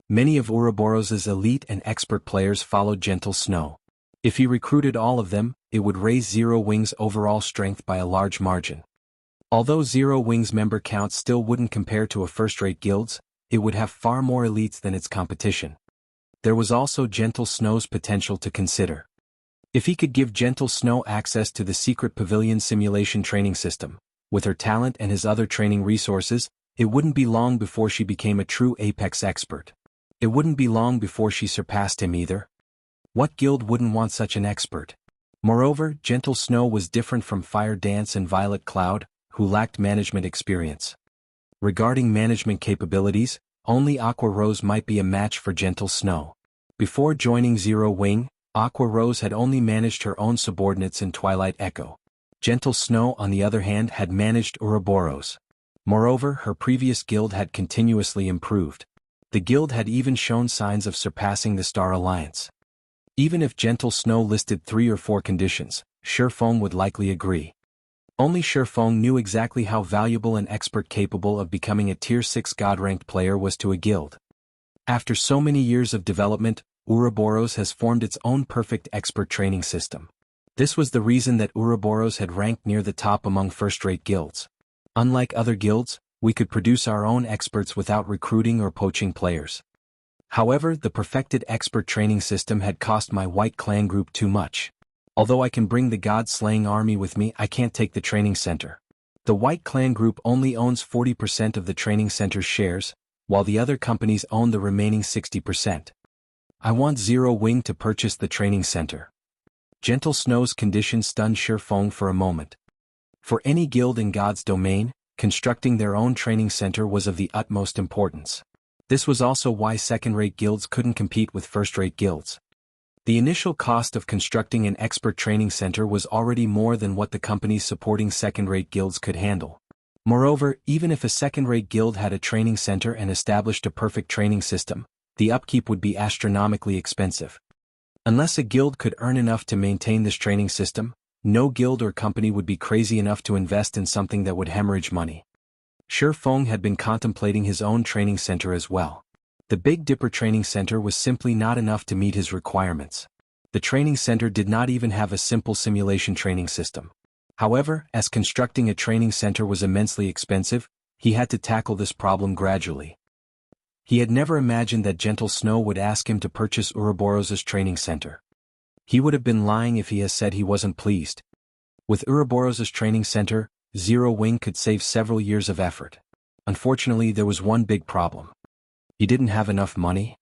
Many of Ouroboros' elite and expert players followed Gentle Snow. If he recruited all of them, it would raise Zero Wing's overall strength by a large margin. Although Zero Wing's member count still wouldn't compare to a first-rate guild's, it would have far more elites than its competition. There was also Gentle Snow's potential to consider. If he could give Gentle Snow access to the secret pavilion simulation training system, with her talent and his other training resources, it wouldn't be long before she became a true Apex expert. It wouldn't be long before she surpassed him either. What guild wouldn't want such an expert? Moreover, Gentle Snow was different from Fire Dance and Violet Cloud, who lacked management experience. Regarding management capabilities, only Aqua Rose might be a match for Gentle Snow. Before joining Zero Wing, Aqua Rose had only managed her own subordinates in Twilight Echo. Gentle Snow, on the other hand, had managed Ouroboros. Moreover, her previous guild had continuously improved. The guild had even shown signs of surpassing the Star Alliance. Even if Gentle Snow listed 3 or 4 conditions, Feng would likely agree. Only Feng knew exactly how valuable an expert capable of becoming a Tier 6 God-ranked player was to a guild. After so many years of development, Ouroboros has formed its own perfect expert training system. This was the reason that Ouroboros had ranked near the top among first-rate guilds. Unlike other guilds, we could produce our own experts without recruiting or poaching players. However, the perfected expert training system had cost my White Clan group too much. Although I can bring the God-slaying army with me, I can't take the training center. The White Clan group only owns 40% of the training center's shares, while the other companies own the remaining 60%. I want Zero Wing to purchase the training center. Gentle Snow's condition stunned Feng for a moment. For any guild in God's domain, constructing their own training center was of the utmost importance. This was also why second-rate guilds couldn't compete with first-rate guilds. The initial cost of constructing an expert training center was already more than what the companies supporting second-rate guilds could handle. Moreover, even if a second-rate guild had a training center and established a perfect training system, the upkeep would be astronomically expensive. Unless a guild could earn enough to maintain this training system, no guild or company would be crazy enough to invest in something that would hemorrhage money. Feng had been contemplating his own training center as well. The Big Dipper training center was simply not enough to meet his requirements. The training center did not even have a simple simulation training system. However, as constructing a training center was immensely expensive, he had to tackle this problem gradually. He had never imagined that Gentle Snow would ask him to purchase Ouroboros' training center. He would have been lying if he had said he wasn't pleased. With Ouroboros' training center, Zero Wing could save several years of effort. Unfortunately, there was one big problem. He didn't have enough money.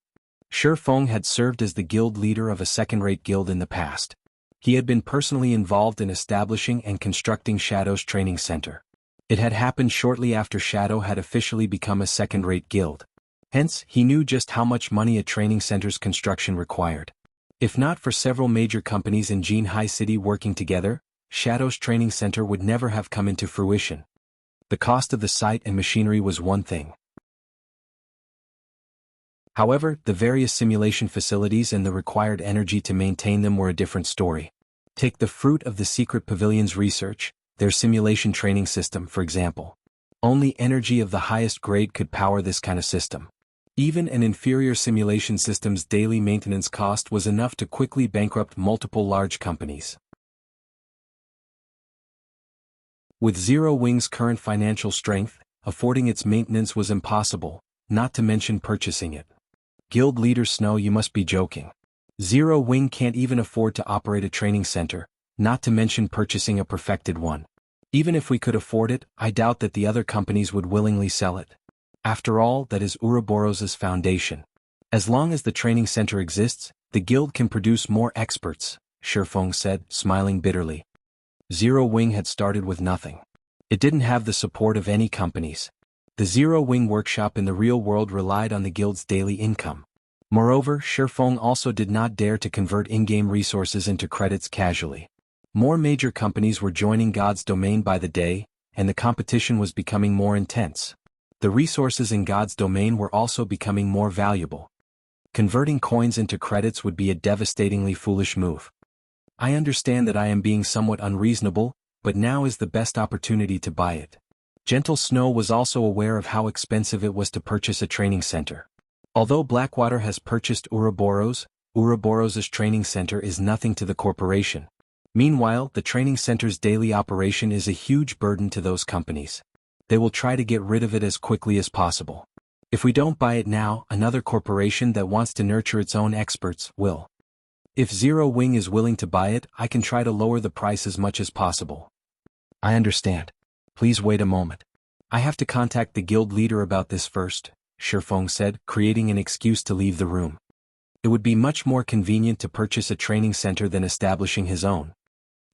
Feng had served as the guild leader of a second-rate guild in the past. He had been personally involved in establishing and constructing Shadow's training center. It had happened shortly after Shadow had officially become a second-rate guild. Hence, he knew just how much money a training center's construction required. If not for several major companies in Jianghu City working together, Shadow's training center would never have come into fruition. The cost of the site and machinery was one thing. However, the various simulation facilities and the required energy to maintain them were a different story. Take the fruit of the Secret Pavilion's research, their simulation training system, for example. Only energy of the highest grade could power this kind of system. Even an inferior simulation system's daily maintenance cost was enough to quickly bankrupt multiple large companies. With Zero Wing's current financial strength, affording its maintenance was impossible, not to mention purchasing it. Guild leader Snow, you must be joking. Zero Wing can't even afford to operate a training center, not to mention purchasing a perfected one. Even if we could afford it, I doubt that the other companies would willingly sell it. After all, that is Ouroboros' foundation. As long as the training center exists, the guild can produce more experts, Feng said, smiling bitterly. Zero Wing had started with nothing. It didn't have the support of any companies. The Zero Wing workshop in the real world relied on the guild's daily income. Moreover, Feng also did not dare to convert in-game resources into credits casually. More major companies were joining God's domain by the day, and the competition was becoming more intense. The resources in God's domain were also becoming more valuable. Converting coins into credits would be a devastatingly foolish move. I understand that I am being somewhat unreasonable, but now is the best opportunity to buy it. Gentle Snow was also aware of how expensive it was to purchase a training center. Although Blackwater has purchased Ouroboros' training center is nothing to the corporation. Meanwhile, the training center's daily operation is a huge burden to those companies. They will try to get rid of it as quickly as possible. If we don't buy it now, another corporation that wants to nurture its own experts will. If Zero Wing is willing to buy it, I can try to lower the price as much as possible. I understand. Please wait a moment. I have to contact the guild leader about this first, Feng said, creating an excuse to leave the room. It would be much more convenient to purchase a training center than establishing his own.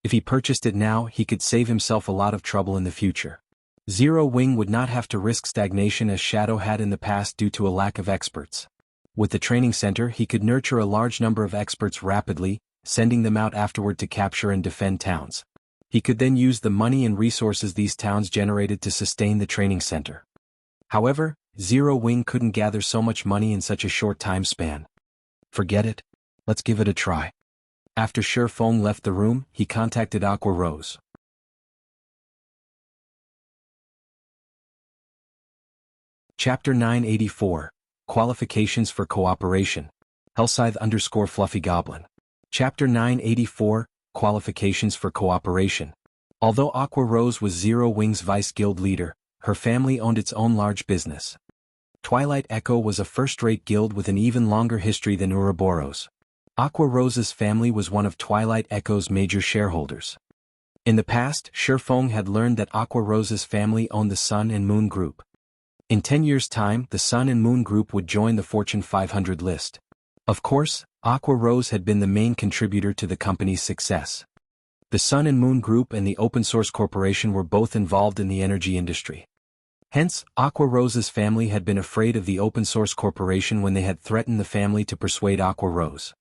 If he purchased it now, he could save himself a lot of trouble in the future. Zero Wing would not have to risk stagnation as Shadow had in the past due to a lack of experts. With the training center, he could nurture a large number of experts rapidly, sending them out afterward to capture and defend towns. He could then use the money and resources these towns generated to sustain the training center. However, Zero Wing couldn't gather so much money in such a short time span. Forget it. Let's give it a try. After Feng left the room, he contacted Aqua Rose. Chapter 984, Qualifications for Cooperation. Hellscythe_Fluffy Goblin. Chapter 984, Qualifications for Cooperation. Although Aqua Rose was Zero Wing's vice guild leader, her family owned its own large business. Twilight Echo was a first-rate guild with an even longer history than Ouroboros. Aqua Rose's family was one of Twilight Echo's major shareholders. In the past, Feng had learned that Aqua Rose's family owned the Sun and Moon Group. In 10 years' time, the Sun and Moon Group would join the Fortune 500 list. Of course, Aqua Rose had been the main contributor to the company's success. The Sun and Moon Group and the Open Source Corporation were both involved in the energy industry. Hence, Aqua Rose's family had been afraid of the Open Source Corporation when they had threatened the family to persuade Aqua Rose.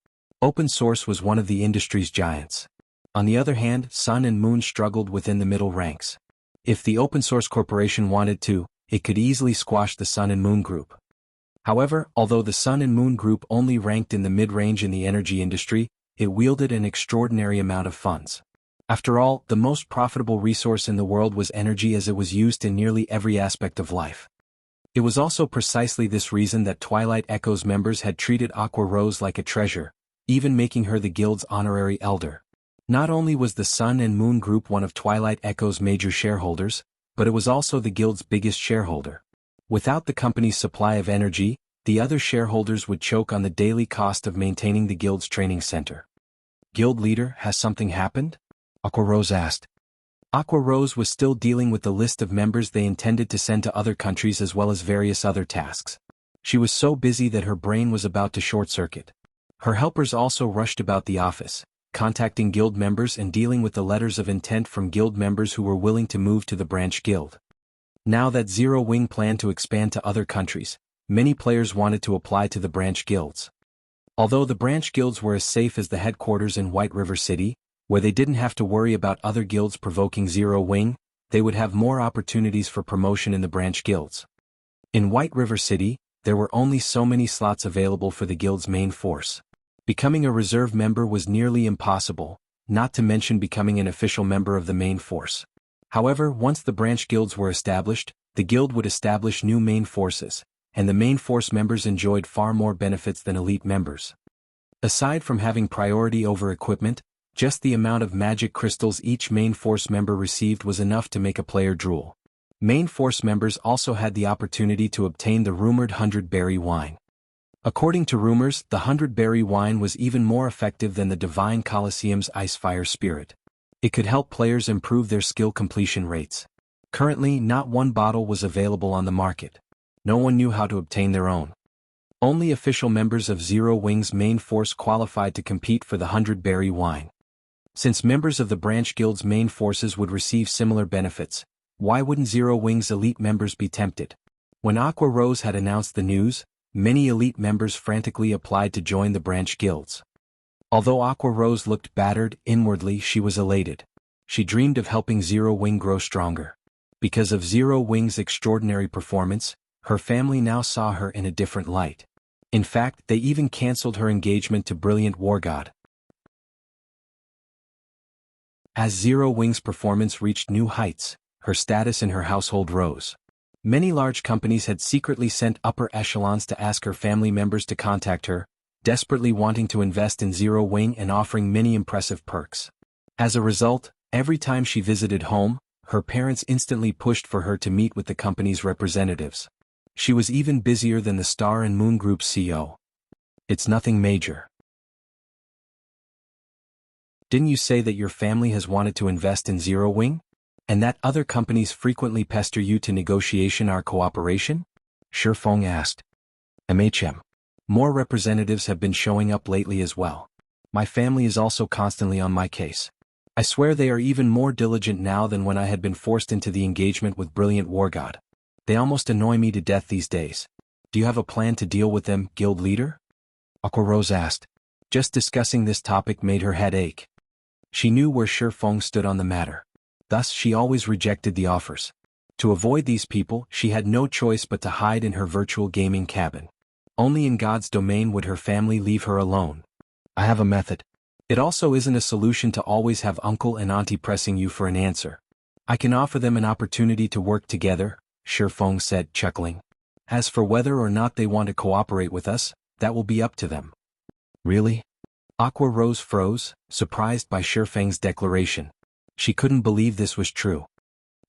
Open Source was one of the industry's giants. On the other hand, Sun and Moon struggled within the middle ranks. If the Open Source Corporation wanted to, it could easily squash the Sun and Moon Group. However, although the Sun and Moon Group only ranked in the mid-range in the energy industry, it wielded an extraordinary amount of funds. After all, the most profitable resource in the world was energy, as it was used in nearly every aspect of life. It was also precisely this reason that Twilight Echo's members had treated Aqua Rose like a treasure, even making her the guild's honorary elder. Not only was the Sun and Moon Group one of Twilight Echo's major shareholders, but it was also the guild's biggest shareholder. Without the company's supply of energy, the other shareholders would choke on the daily cost of maintaining the guild's training center. Guild leader, has something happened? Aqua Rose asked. Aqua Rose was still dealing with the list of members they intended to send to other countries as well as various other tasks. She was so busy that her brain was about to short-circuit. Her helpers also rushed about the office, contacting guild members and dealing with the letters of intent from guild members who were willing to move to the branch guild. Now that Zero Wing planned to expand to other countries, many players wanted to apply to the branch guilds. Although the branch guilds were as safe as the headquarters in White River City, where they didn't have to worry about other guilds provoking Zero Wing, they would have more opportunities for promotion in the branch guilds. In White River City, there were only so many slots available for the guild's main force. Becoming a reserve member was nearly impossible, not to mention becoming an official member of the main force. However, once the branch guilds were established, the guild would establish new main forces, and the main force members enjoyed far more benefits than elite members. Aside from having priority over equipment, just the amount of magic crystals each main force member received was enough to make a player drool. Main force members also had the opportunity to obtain the rumored 100-berry wine. According to rumors, the 100-berry wine was even more effective than the Divine Colosseum's Icefire Spirit. It could help players improve their skill completion rates. Currently, not one bottle was available on the market. No one knew how to obtain their own. Only official members of Zero Wing's main force qualified to compete for the 100-berry wine. Since members of the branch guild's main forces would receive similar benefits, why wouldn't Zero Wing's elite members be tempted? When Aqua Rose had announced the news, many elite members frantically applied to join the branch guilds. Although Aqua Rose looked battered, inwardly she was elated. She dreamed of helping Zero Wing grow stronger. Because of Zero Wing's extraordinary performance, her family now saw her in a different light. In fact, they even cancelled her engagement to Brilliant War God. As Zero Wing's performance reached new heights, her status in her household rose. Many large companies had secretly sent upper echelons to ask her family members to contact her, desperately wanting to invest in Zero Wing and offering many impressive perks. As a result, every time she visited home, her parents instantly pushed for her to meet with the company's representatives. She was even busier than the Star and Moon Group's CEO. It's nothing major. Didn't you say that your family has wanted to invest in Zero Wing? And that other companies frequently pester you to negotiation or cooperation? Feng asked. More representatives have been showing up lately as well. My family is also constantly on my case. I swear they are even more diligent now than when I had been forced into the engagement with Brilliant War God. They almost annoy me to death these days. Do you have a plan to deal with them, guild leader? Aqua Rose asked. Just discussing this topic made her head ache. She knew where Feng stood on the matter. Thus she always rejected the offers. To avoid these people, she had no choice but to hide in her virtual gaming cabin. Only in God's domain would her family leave her alone. I have a method. It also isn't a solution to always have uncle and auntie pressing you for an answer. I can offer them an opportunity to work together, Feng said, chuckling. As for whether or not they want to cooperate with us, that will be up to them. Really? Aqua Rose froze, surprised by Feng's declaration. She couldn't believe this was true.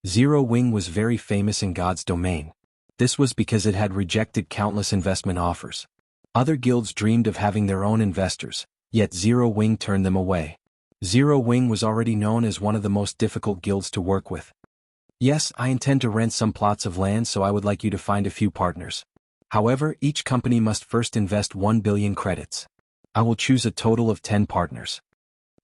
Zero Wing was very famous in God's domain. This was because it had rejected countless investment offers. Other guilds dreamed of having their own investors, yet Zero Wing turned them away. Zero Wing was already known as one of the most difficult guilds to work with. Yes, I intend to rent some plots of land, so I would like you to find a few partners. However, each company must first invest 1 billion credits. I will choose a total of 10 partners.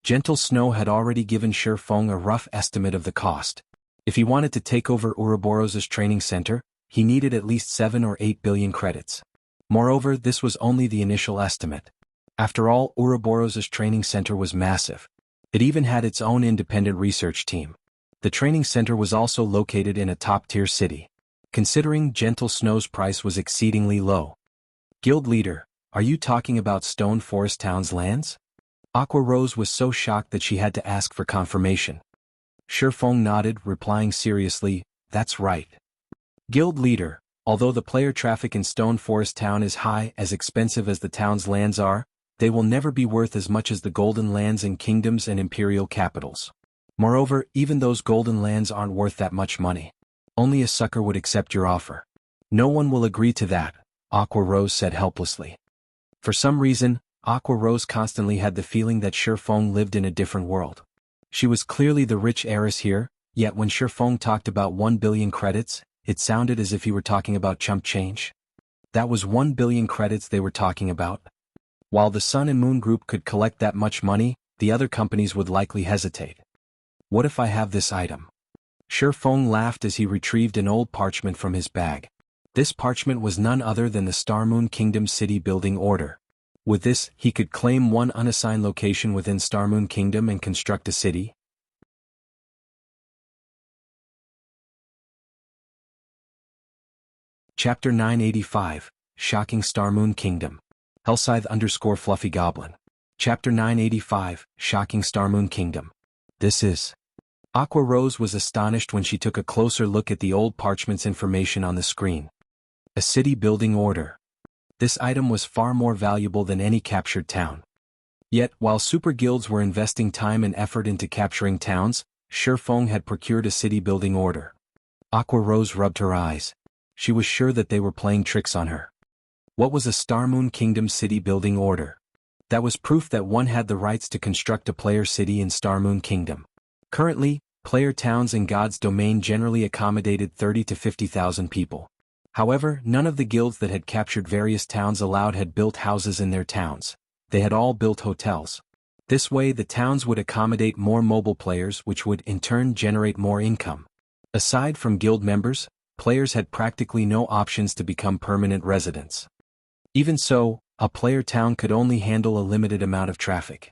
Gentle Snow had already given Feng a rough estimate of the cost. If he wanted to take over Ouroboros' training center, he needed at least 7 or 8 billion credits. Moreover, this was only the initial estimate. After all, Ouroboros' training center was massive. It even had its own independent research team. The training center was also located in a top-tier city. Considering Gentle Snow's price was exceedingly low. Guild leader, are you talking about Stone Forest Town's lands? Aqua Rose was so shocked that she had to ask for confirmation. Feng nodded, replying seriously, that's right. Guild leader, although the player traffic in Stone Forest Town is high, as expensive as the town's lands are, they will never be worth as much as the golden lands in kingdoms and imperial capitals. Moreover, even those golden lands aren't worth that much money. Only a sucker would accept your offer. No one will agree to that, Aqua Rose said helplessly. For some reason, Aqua Rose constantly had the feeling that Feng lived in a different world. She was clearly the rich heiress here, yet when Feng talked about 1 billion credits, it sounded as if he were talking about chump change. That was 1 billion credits they were talking about. While the Sun and Moon Group could collect that much money, the other companies would likely hesitate. What if I have this item? Feng laughed as he retrieved an old parchment from his bag. This parchment was none other than the Star Moon Kingdom city building order. With this, he could claim one unassigned location within Star Moon Kingdom and construct a city. Chapter 985, Shocking Star Moon Kingdom. Hellscythe_Fluffy Goblin. Chapter 985, Shocking Star Moon Kingdom. This is. Aqua Rose was astonished when she took a closer look at the old parchment's information on the screen. A city building order. This item was far more valuable than any captured town. Yet, while super guilds were investing time and effort into capturing towns, Feng had procured a city building order. Aqua Rose rubbed her eyes. She was sure that they were playing tricks on her. What was a Star Moon Kingdom city building order? That was proof that one had the rights to construct a player city in Star Moon Kingdom. Currently, player towns in God's domain generally accommodated 30 to 50,000 people. However, none of the guilds that had captured various towns allowed had built houses in their towns. They had all built hotels. This way the towns would accommodate more mobile players, which would in turn generate more income. Aside from guild members, players had practically no options to become permanent residents. Even so, a player town could only handle a limited amount of traffic.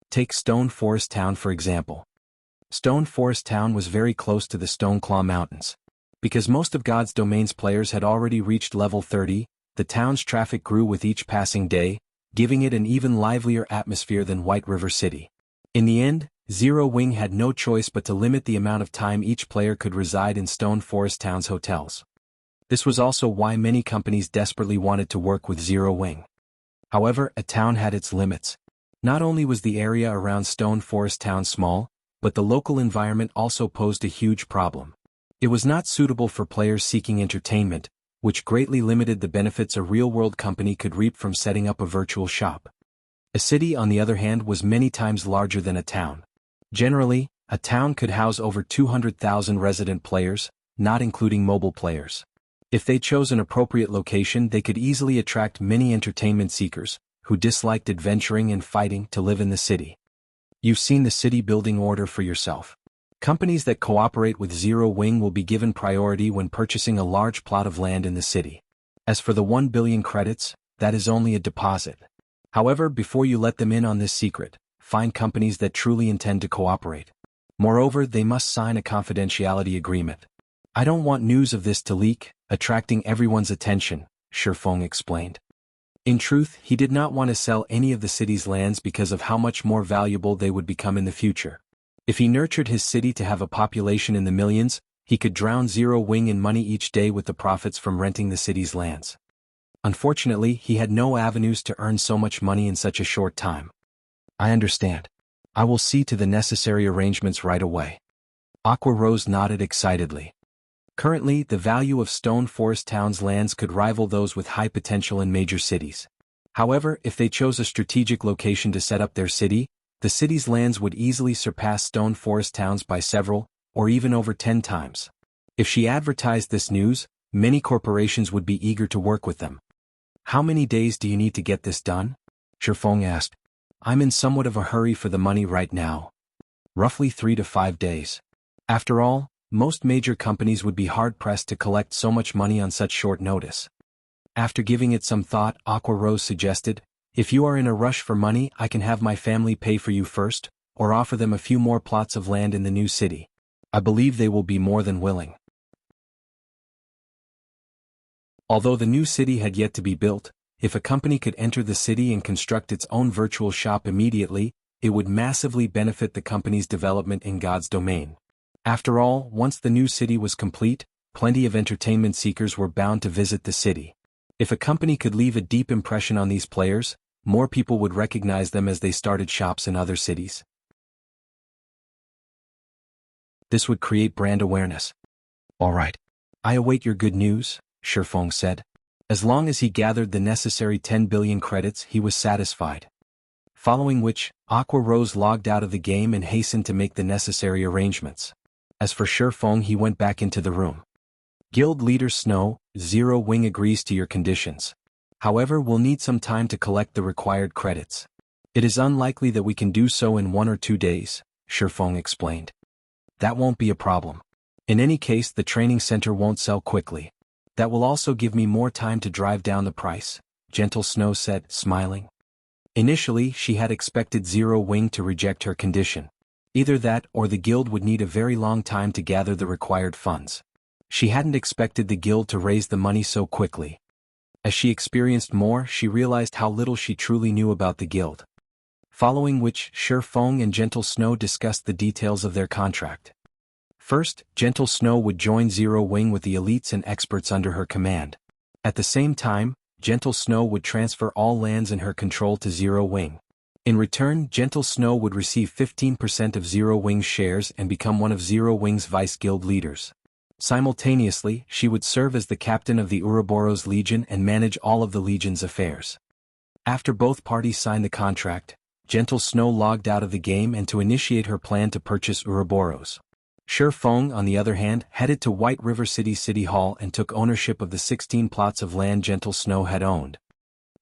Take Stone Forest Town for example. Stone Forest Town was very close to the Stoneclaw Mountains. Because most of God's Domain's players had already reached level 30, the town's traffic grew with each passing day, giving it an even livelier atmosphere than White River City. In the end, Zero Wing had no choice but to limit the amount of time each player could reside in Stone Forest Town's hotels. This was also why many companies desperately wanted to work with Zero Wing. However, a town had its limits. Not only was the area around Stone Forest Town small, but the local environment also posed a huge problem. It was not suitable for players seeking entertainment, which greatly limited the benefits a real-world company could reap from setting up a virtual shop. A city, on the other hand, was many times larger than a town. Generally, a town could house over 200,000 resident players, not including mobile players. If they chose an appropriate location, they could easily attract many entertainment seekers, who disliked adventuring and fighting, to live in the city. You've seen the city building order for yourself. Companies that cooperate with Zero Wing will be given priority when purchasing a large plot of land in the city. As for the 1 billion credits, that is only a deposit. However, before you let them in on this secret, find companies that truly intend to cooperate. Moreover, they must sign a confidentiality agreement. I don't want news of this to leak, attracting everyone's attention, Feng explained. In truth, he did not want to sell any of the city's lands because of how much more valuable they would become in the future. If he nurtured his city to have a population in the millions, he could drown Zero Wing in money each day with the profits from renting the city's lands. Unfortunately, he had no avenues to earn so much money in such a short time. I understand. I will see to the necessary arrangements right away. Aqua Rose nodded excitedly. Currently, the value of Stone Forest Town's lands could rival those with high potential in major cities. However, if they chose a strategic location to set up their city, the city's lands would easily surpass Stone Forest Town's by several, or even over 10 times. If she advertised this news, many corporations would be eager to work with them. How many days do you need to get this done? Feng asked. I'm in somewhat of a hurry for the money right now. Roughly 3 to 5 days. After all, most major companies would be hard-pressed to collect so much money on such short notice. After giving it some thought, Aqua Rose suggested, if you are in a rush for money, I can have my family pay for you first, or offer them a few more plots of land in the new city. I believe they will be more than willing. Although the new city had yet to be built, if a company could enter the city and construct its own virtual shop immediately, it would massively benefit the company's development in God's domain. After all, once the new city was complete, plenty of entertainment seekers were bound to visit the city. If a company could leave a deep impression on these players, more people would recognize them as they started shops in other cities. This would create brand awareness. All right. I await your good news, Feng said. As long as he gathered the necessary 10 billion credits, he was satisfied. Following which, Aqua Rose logged out of the game and hastened to make the necessary arrangements. As for Feng, he went back into the room. Guild Leader Snow, Zero Wing agrees to your conditions. However, we'll need some time to collect the required credits. It is unlikely that we can do so in 1 or 2 days, Feng explained. That won't be a problem. In any case, the training center won't sell quickly. That will also give me more time to drive down the price, Gentle Snow said, smiling. Initially, she had expected Zero Wing to reject her condition. Either that or the guild would need a very long time to gather the required funds. She hadn't expected the guild to raise the money so quickly. As she experienced more, she realized how little she truly knew about the guild. Following which, Feng and Gentle Snow discussed the details of their contract. First, Gentle Snow would join Zero Wing with the elites and experts under her command. At the same time, Gentle Snow would transfer all lands in her control to Zero Wing. In return, Gentle Snow would receive 15% of Zero Wing's shares and become one of Zero Wing's vice guild leaders. Simultaneously, she would serve as the captain of the Ouroboros Legion and manage all of the Legion's affairs. After both parties signed the contract, Gentle Snow logged out of the game and to initiate her plan to purchase Ouroboros. Feng, on the other hand, headed to White River City Hall and took ownership of the 16 plots of land Gentle Snow had owned.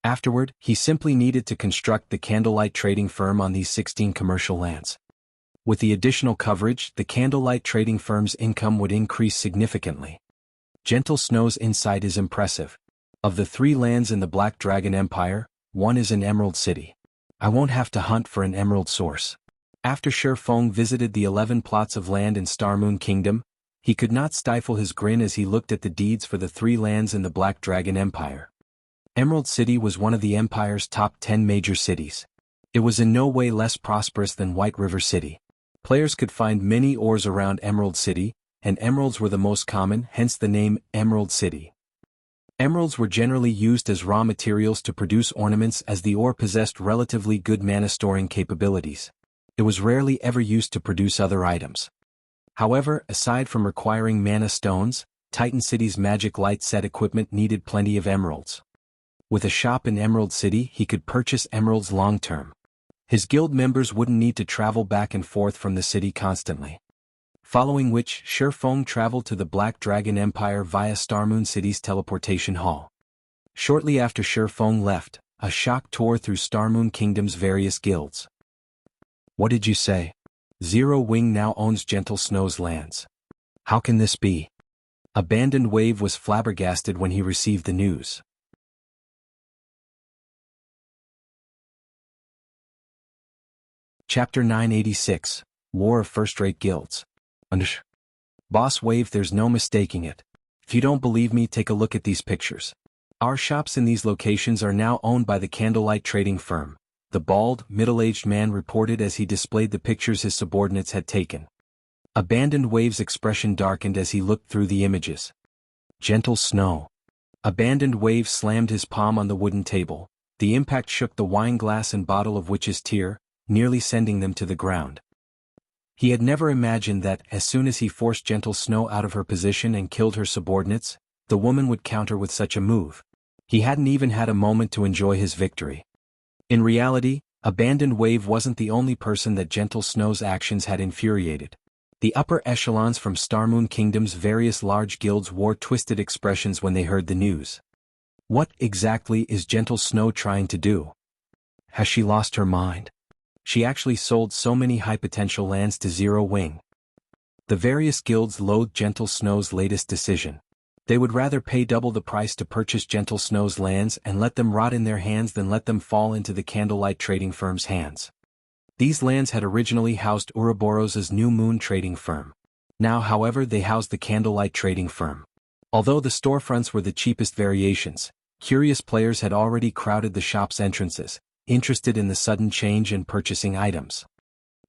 Afterward, he simply needed to construct the Candlelight trading firm on these 16 commercial lands. With the additional coverage, the Candlelight trading firm's income would increase significantly. Gentle Snow's insight is impressive. Of the 3 lands in the Black Dragon Empire, 1 is an Emerald City. I won't have to hunt for an emerald source. After Feng visited the 11 plots of land in Starmoon Kingdom, he could not stifle his grin as he looked at the deeds for the 3 lands in the Black Dragon Empire. Emerald City was one of the Empire's top 10 major cities. It was in no way less prosperous than White River City. Players could find many ores around Emerald City, and emeralds were the most common, hence the name Emerald City. Emeralds were generally used as raw materials to produce ornaments as the ore possessed relatively good mana storing capabilities. It was rarely ever used to produce other items. However, aside from requiring mana stones, Titan City's magic light set equipment needed plenty of emeralds. With a shop in Emerald City, he could purchase emeralds long-term. His guild members wouldn't need to travel back and forth from the city constantly. Following which, Feng traveled to the Black Dragon Empire via Starmoon City's teleportation hall. Shortly after Feng left, a shock tore through Starmoon Kingdom's various guilds. What did you say? Zero Wing now owns Gentle Snow's lands. How can this be? Abandoned Wave was flabbergasted when he received the news. Chapter 986, War of First-Rate Guilds. Boss Wave, there's no mistaking it. If you don't believe me, take a look at these pictures. Our shops in these locations are now owned by the Candlelight Trading Firm, the bald, middle-aged man reported as he displayed the pictures his subordinates had taken. Abandoned Wave's expression darkened as he looked through the images. Gentle Snow. Abandoned Wave slammed his palm on the wooden table. The impact shook the wine glass and bottle of Witch's Tear, nearly sending them to the ground. He had never imagined that, as soon as he forced Gentle Snow out of her position and killed her subordinates, the woman would counter with such a move. He hadn't even had a moment to enjoy his victory. In reality, Abandoned Wave wasn't the only person that Gentle Snow's actions had infuriated. The upper echelons from Starmoon Kingdom's various large guilds wore twisted expressions when they heard the news. What exactly is Gentle Snow trying to do? Has she lost her mind? She actually sold so many high-potential lands to Zero Wing. The various guilds loathed Gentle Snow's latest decision. They would rather pay double the price to purchase Gentle Snow's lands and let them rot in their hands than let them fall into the Candlelight Trading Firm's hands. These lands had originally housed Ouroboros's New Moon Trading Firm. Now, however, they housed the Candlelight Trading Firm. Although the storefronts were the cheapest variations, curious players had already crowded the shop's entrances, interested in the sudden change in purchasing items.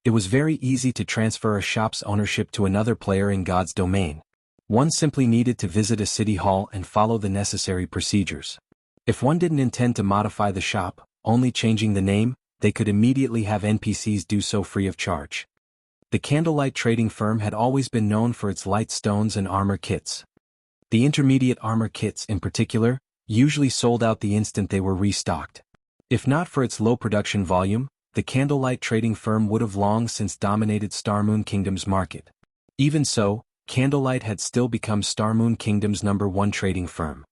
It was very easy to transfer a shop's ownership to another player in God's domain. One simply needed to visit a city hall and follow the necessary procedures. If one didn't intend to modify the shop, only changing the name, they could immediately have NPCs do so free of charge. The Candlelight Trading Firm had always been known for its light stones and armor kits. The intermediate armor kits, in particular, usually sold out the instant they were restocked. If not for its low production volume, the Candlelight Trading Firm would have long since dominated Starmoon Kingdom's market. Even so, Candlelight had still become Starmoon Kingdom's #1 trading firm.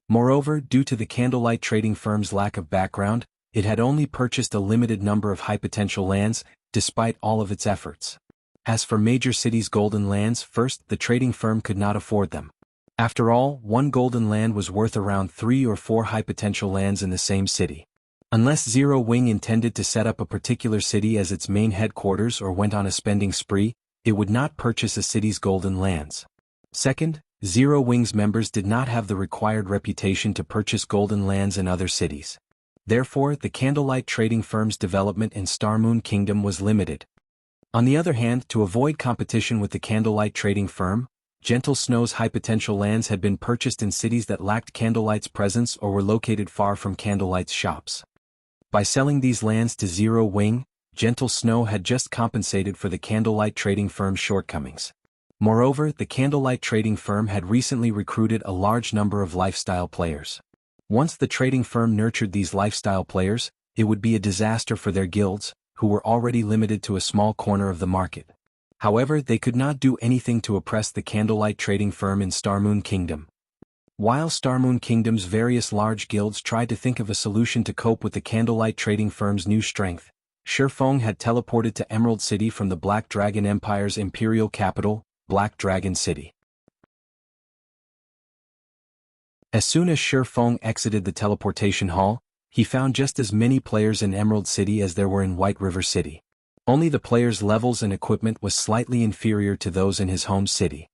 Moreover, due to the Candlelight Trading Firm's lack of background, it had only purchased a limited number of high-potential lands, despite all of its efforts. As for major cities' golden lands, first, the trading firm could not afford them. After all, one golden land was worth around 3 or 4 high-potential lands in the same city. Unless Zero Wing intended to set up a particular city as its main headquarters or went on a spending spree, it would not purchase a city's golden lands. Second, Zero Wing's members did not have the required reputation to purchase golden lands in other cities. Therefore, the Candlelight Trading Firm's development in Starmoon Kingdom was limited. On the other hand, to avoid competition with the Candlelight Trading Firm, Gentle Snow's high-potential lands had been purchased in cities that lacked Candlelight's presence or were located far from Candlelight's shops. By selling these lands to Zero Wing, Gentle Snow had just compensated for the Candlelight Trading Firm's shortcomings. Moreover, the Candlelight Trading Firm had recently recruited a large number of lifestyle players. Once the trading firm nurtured these lifestyle players, it would be a disaster for their guilds, who were already limited to a small corner of the market. However, they could not do anything to oppress the Candlelight Trading Firm in Starmoon Kingdom. While Starmoon Kingdom's various large guilds tried to think of a solution to cope with the Candlelight Trading Firm's new strength, Feng had teleported to Emerald City from the Black Dragon Empire's imperial capital, Black Dragon City. As soon as Feng exited the teleportation hall, he found just as many players in Emerald City as there were in White River City. Only the players' levels and equipment was slightly inferior to those in his home city.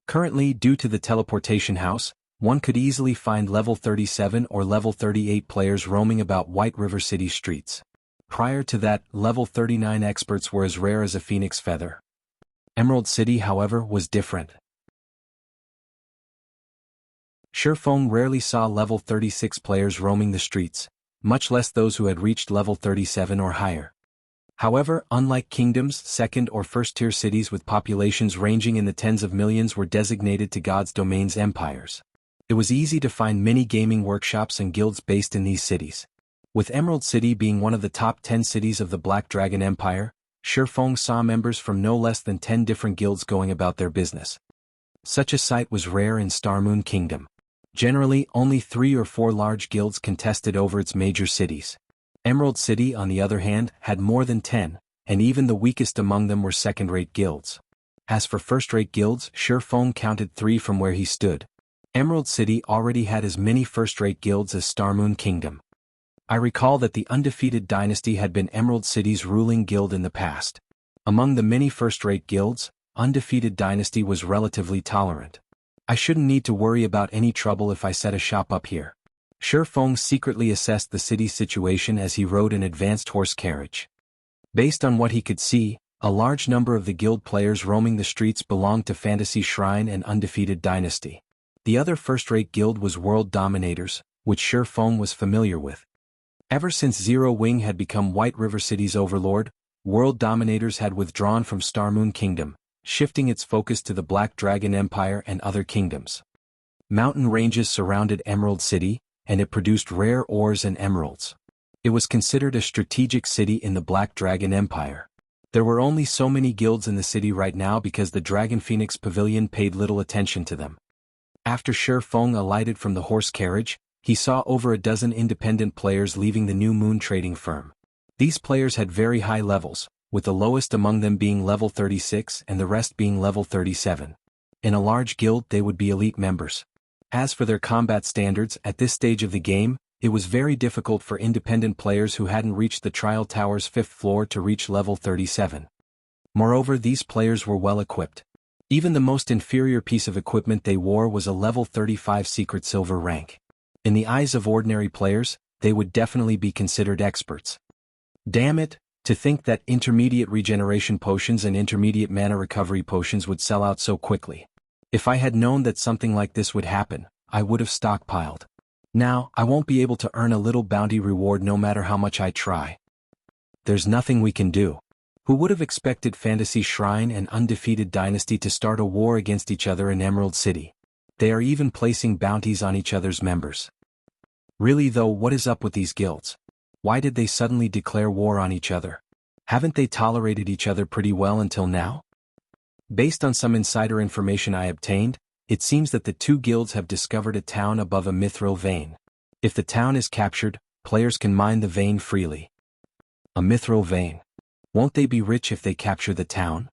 Currently, due to the teleportation house, one could easily find level 37 or level 38 players roaming about White River City streets. Prior to that, level 39 experts were as rare as a phoenix feather. Emerald City, however, was different. Feng rarely saw level 36 players roaming the streets, much less those who had reached level 37 or higher. However, unlike kingdoms, second or first-tier cities with populations ranging in the tens of millions were designated to God's domains empires. It was easy to find many gaming workshops and guilds based in these cities. With Emerald City being one of the top 10 cities of the Black Dragon Empire, Feng saw members from no less than 10 different guilds going about their business. Such a sight was rare in Starmoon Kingdom. Generally, only 3 or 4 large guilds contested over its major cities. Emerald City, on the other hand, had more than 10, and even the weakest among them were second-rate guilds. As for first-rate guilds, Feng counted 3 from where he stood. Emerald City already had as many first-rate guilds as Starmoon Kingdom. I recall that the Undefeated Dynasty had been Emerald City's ruling guild in the past. Among the many first-rate guilds, Undefeated Dynasty was relatively tolerant. I shouldn't need to worry about any trouble if I set a shop up here. Feng secretly assessed the city's situation as he rode an advanced horse carriage. Based on what he could see, a large number of the guild players roaming the streets belonged to Fantasy Shrine and Undefeated Dynasty. The other first-rate guild was World Dominators, which Feng was familiar with. Ever since Zero Wing had become White River City's overlord, World Dominators had withdrawn from Starmoon Kingdom, shifting its focus to the Black Dragon Empire and other kingdoms. Mountain ranges surrounded Emerald City, and it produced rare ores and emeralds. It was considered a strategic city in the Black Dragon Empire. There were only so many guilds in the city right now because the Dragon Phoenix Pavilion paid little attention to them. After Feng alighted from the horse carriage, he saw over a dozen independent players leaving the New Moon trading firm. These players had very high levels, with the lowest among them being level 36 and the rest being level 37. In a large guild they would be elite members. As for their combat standards, at this stage of the game, it was very difficult for independent players who hadn't reached the Trial Tower's 5th floor to reach level 37. Moreover, these players were well equipped. Even the most inferior piece of equipment they wore was a level 35 secret silver rank. In the eyes of ordinary players, they would definitely be considered experts. Damn it, to think that intermediate regeneration potions and intermediate mana recovery potions would sell out so quickly. If I had known that something like this would happen, I would have stockpiled. Now, I won't be able to earn a little bounty reward no matter how much I try. There's nothing we can do. Who would have expected Fantasy Shrine and Undefeated Dynasty to start a war against each other in Emerald City? They are even placing bounties on each other's members. Really though, what is up with these guilds? Why did they suddenly declare war on each other? Haven't they tolerated each other pretty well until now? Based on some insider information I obtained, it seems that the two guilds have discovered a town above a mithril vein. If the town is captured, players can mine the vein freely. A mithril vein. Won't they be rich if they capture the town?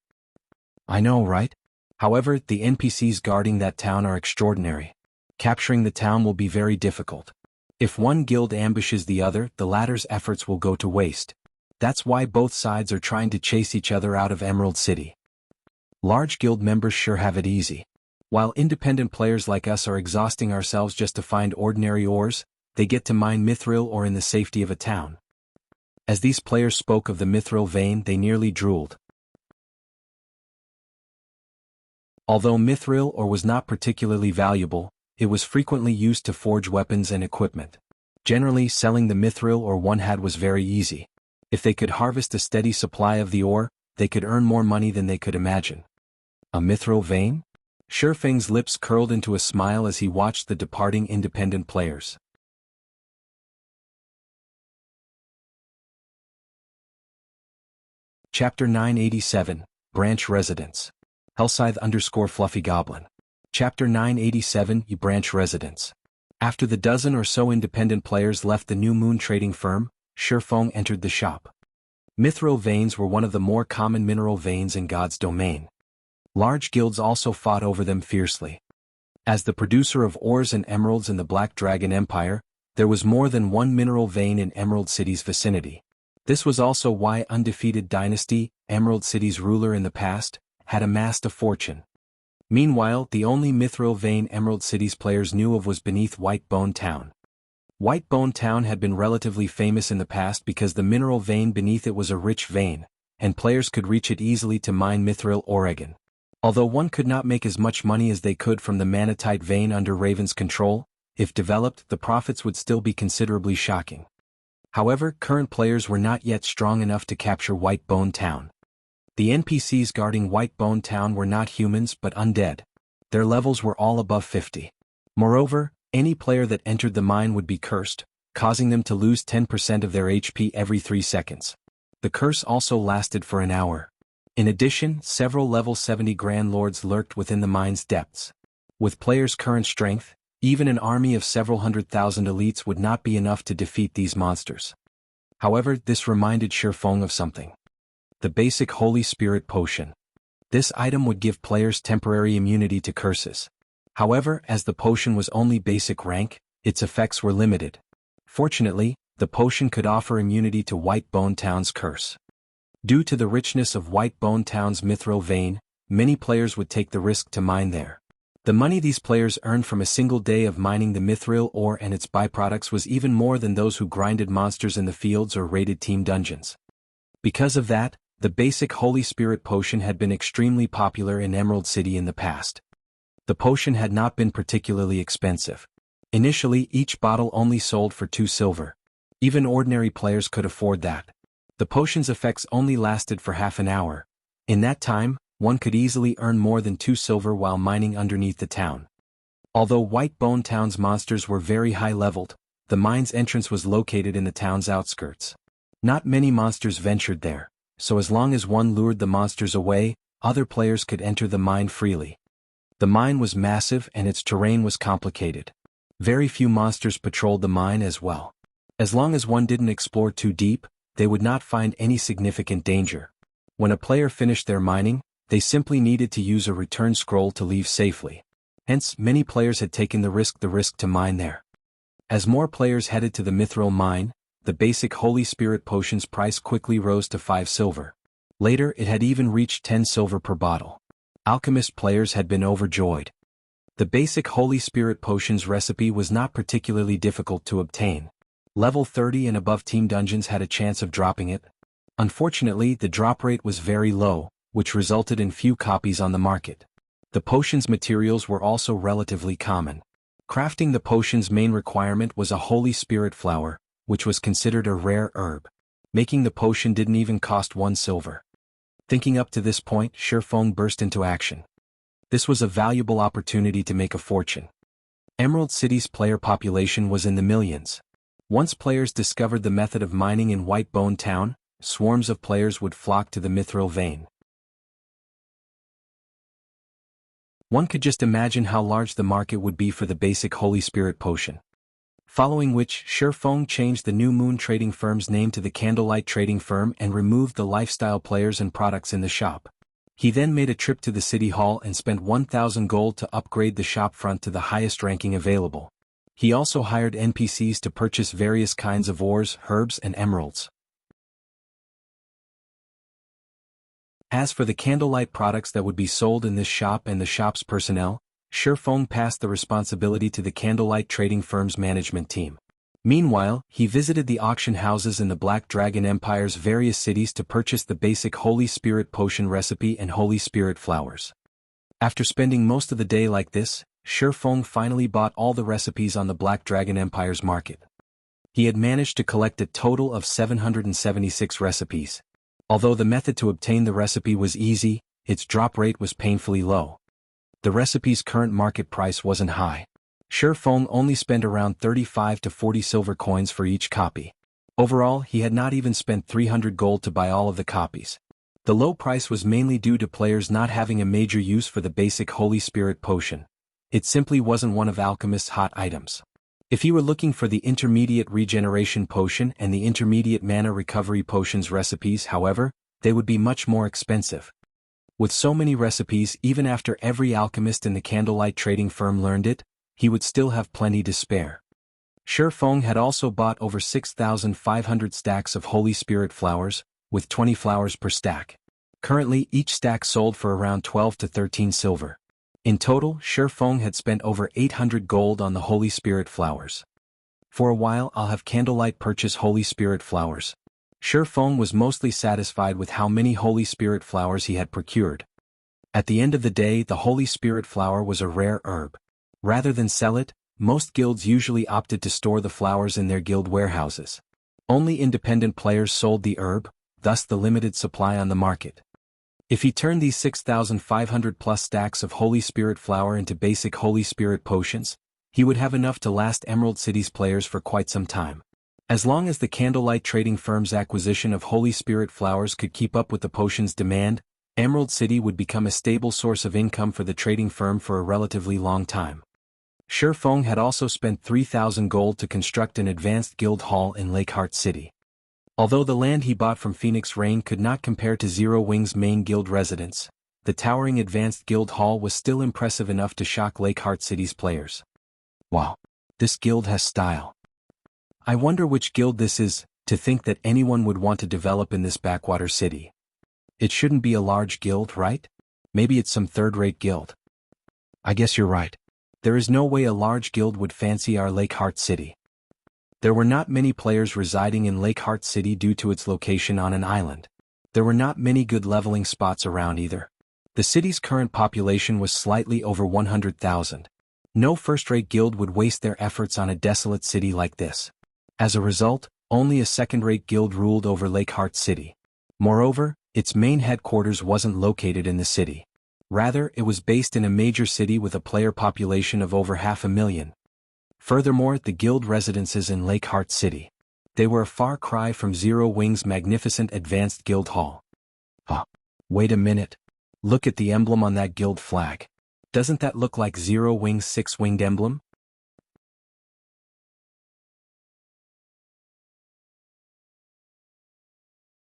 I know, right? However, the NPCs guarding that town are extraordinary. Capturing the town will be very difficult. If one guild ambushes the other, the latter's efforts will go to waste. That's why both sides are trying to chase each other out of Emerald City. Large guild members sure have it easy. While independent players like us are exhausting ourselves just to find ordinary ores, they get to mine mithril ore in the safety of a town. As these players spoke of the mithril vein, they nearly drooled. Although mithril ore was not particularly valuable, it was frequently used to forge weapons and equipment. Generally, selling the mithril ore one had was very easy. If they could harvest a steady supply of the ore, they could earn more money than they could imagine. A mithril vein? Feng's lips curled into a smile as he watched the departing independent players. Chapter 987, Branch Residence. Hellscythe_Fluffy Goblin. Chapter 987, Branch Residence. After the dozen or so independent players left the New Moon trading firm, Feng entered the shop. Mithril veins were one of the more common mineral veins in God's domain. Large guilds also fought over them fiercely. As the producer of ores and emeralds in the Black Dragon Empire, there was more than one mineral vein in Emerald City's vicinity. This was also why Undefeated Dynasty, Emerald City's ruler in the past, had amassed a fortune. Meanwhile, the only mithril vein Emerald City's players knew of was beneath Whitebone Town. Whitebone Town had been relatively famous in the past because the mineral vein beneath it was a rich vein, and players could reach it easily to mine mithril ore. Although one could not make as much money as they could from the manatite vein under Raven's control, if developed, the profits would still be considerably shocking. However, current players were not yet strong enough to capture White Bone Town. The NPCs guarding White Bone Town were not humans but undead. Their levels were all above 50. Moreover, any player that entered the mine would be cursed, causing them to lose 10% of their HP every 3 seconds. The curse also lasted for an hour. In addition, several level 70 Grand Lords lurked within the mine's depths. With players' current strength, even an army of several 100,000 elites would not be enough to defeat these monsters. However, this reminded Feng of something. The basic Holy Spirit Potion. This item would give players temporary immunity to curses. However, as the potion was only basic rank, its effects were limited. Fortunately, the potion could offer immunity to White Bone Town's curse. Due to the richness of White Bone Town's mithril vein, many players would take the risk to mine there. The money these players earned from a single day of mining the mithril ore and its byproducts was even more than those who grinded monsters in the fields or raided team dungeons. Because of that, the basic Holy Spirit Potion had been extremely popular in Emerald City in the past. The potion had not been particularly expensive. Initially, each bottle only sold for 2 silver. Even ordinary players could afford that. The potion's effects only lasted for half an hour. In that time, one could easily earn more than 2 silver while mining underneath the town. Although White Bone Town's monsters were very high-leveled, the mine's entrance was located in the town's outskirts. Not many monsters ventured there, so as long as one lured the monsters away, other players could enter the mine freely. The mine was massive and its terrain was complicated. Very few monsters patrolled the mine as well. As long as one didn't explore too deep, they would not find any significant danger. When a player finished their mining, they simply needed to use a return scroll to leave safely. Hence, many players had taken the risk to mine there. As more players headed to the mithril mine, the basic Holy Spirit Potion's price quickly rose to 5 silver. Later, it had even reached 10 silver per bottle. Alchemist players had been overjoyed. The basic Holy Spirit Potion's recipe was not particularly difficult to obtain. Level 30 and above team dungeons had a chance of dropping it. Unfortunately, the drop rate was very low, which resulted in few copies on the market. The potion's materials were also relatively common. Crafting the potion's main requirement was a Holy Spirit flower, which was considered a rare herb. Making the potion didn't even cost 1 silver. Thinking up to this point, Feng burst into action. This was a valuable opportunity to make a fortune. Emerald City's player population was in the millions. Once players discovered the method of mining in White Bone Town, swarms of players would flock to the mithril vein. One could just imagine how large the market would be for the basic Holy Spirit Potion. Following which, Feng changed the New Moon trading firm's name to the Candlelight Trading Firm and removed the lifestyle players and products in the shop. He then made a trip to the city hall and spent 1,000 gold to upgrade the shop front to the highest ranking available. He also hired NPCs to purchase various kinds of ores, herbs, and emeralds. As for the candlelight products that would be sold in this shop and the shop's personnel, Feng passed the responsibility to the Candlelight Trading Firm's management team. Meanwhile, he visited the auction houses in the Black Dragon Empire's various cities to purchase the basic Holy Spirit Potion recipe and Holy Spirit flowers. After spending most of the day like this, Feng finally bought all the recipes on the Black Dragon Empire's market. He had managed to collect a total of 776 recipes. Although the method to obtain the recipe was easy, its drop rate was painfully low. The recipe's current market price wasn't high. Feng only spent around 35 to 40 silver coins for each copy. Overall, he had not even spent 300 gold to buy all of the copies. The low price was mainly due to players not having a major use for the basic Holy Spirit Potion. It simply wasn't one of Alchemist's hot items. If you were looking for the Intermediate Regeneration Potion and the Intermediate Mana Recovery Potions recipes, however, they would be much more expensive. With so many recipes, even after every alchemist in the Candlelight Trading Firm learned it, he would still have plenty to spare. Feng had also bought over 6,500 stacks of Holy Spirit flowers, with 20 flowers per stack. Currently, each stack sold for around 12 to 13 silver. In total, Feng had spent over 800 gold on the Holy Spirit flowers. For a while, I'll have Candlelight purchase Holy Spirit flowers. Feng was mostly satisfied with how many Holy Spirit flowers he had procured. At the end of the day, the Holy Spirit flower was a rare herb. Rather than sell it, most guilds usually opted to store the flowers in their guild warehouses. Only independent players sold the herb, thus the limited supply on the market. If he turned these 6,500 plus stacks of Holy Spirit flower into basic Holy Spirit potions, he would have enough to last Emerald City's players for quite some time. As long as the Candlelight trading firm's acquisition of Holy Spirit flowers could keep up with the potion's demand, Emerald City would become a stable source of income for the trading firm for a relatively long time. Feng had also spent 3,000 gold to construct an advanced guild hall in Lakeheart City. Although the land he bought from Phoenix Rain could not compare to Zero Wing's main guild residence, the towering advanced guild hall was still impressive enough to shock Lakeheart City's players. Wow, this guild has style. I wonder which guild this is. To think that anyone would want to develop in this backwater city. It shouldn't be a large guild, right? Maybe it's some third-rate guild. I guess you're right. There is no way a large guild would fancy our Lakeheart City. There were not many players residing in Lakeheart City due to its location on an island. There were not many good leveling spots around either. The city's current population was slightly over 100,000. No first-rate guild would waste their efforts on a desolate city like this. As a result, only a second-rate guild ruled over Lakeheart City. Moreover, its main headquarters wasn't located in the city. Rather, it was based in a major city with a player population of over 500,000. Furthermore, the guild residences in Lakeheart City. They were a far cry from Zero Wing's magnificent advanced guild hall. Wait a minute. Look at the emblem on that guild flag. Doesn't that look like Zero Wing's six-winged emblem?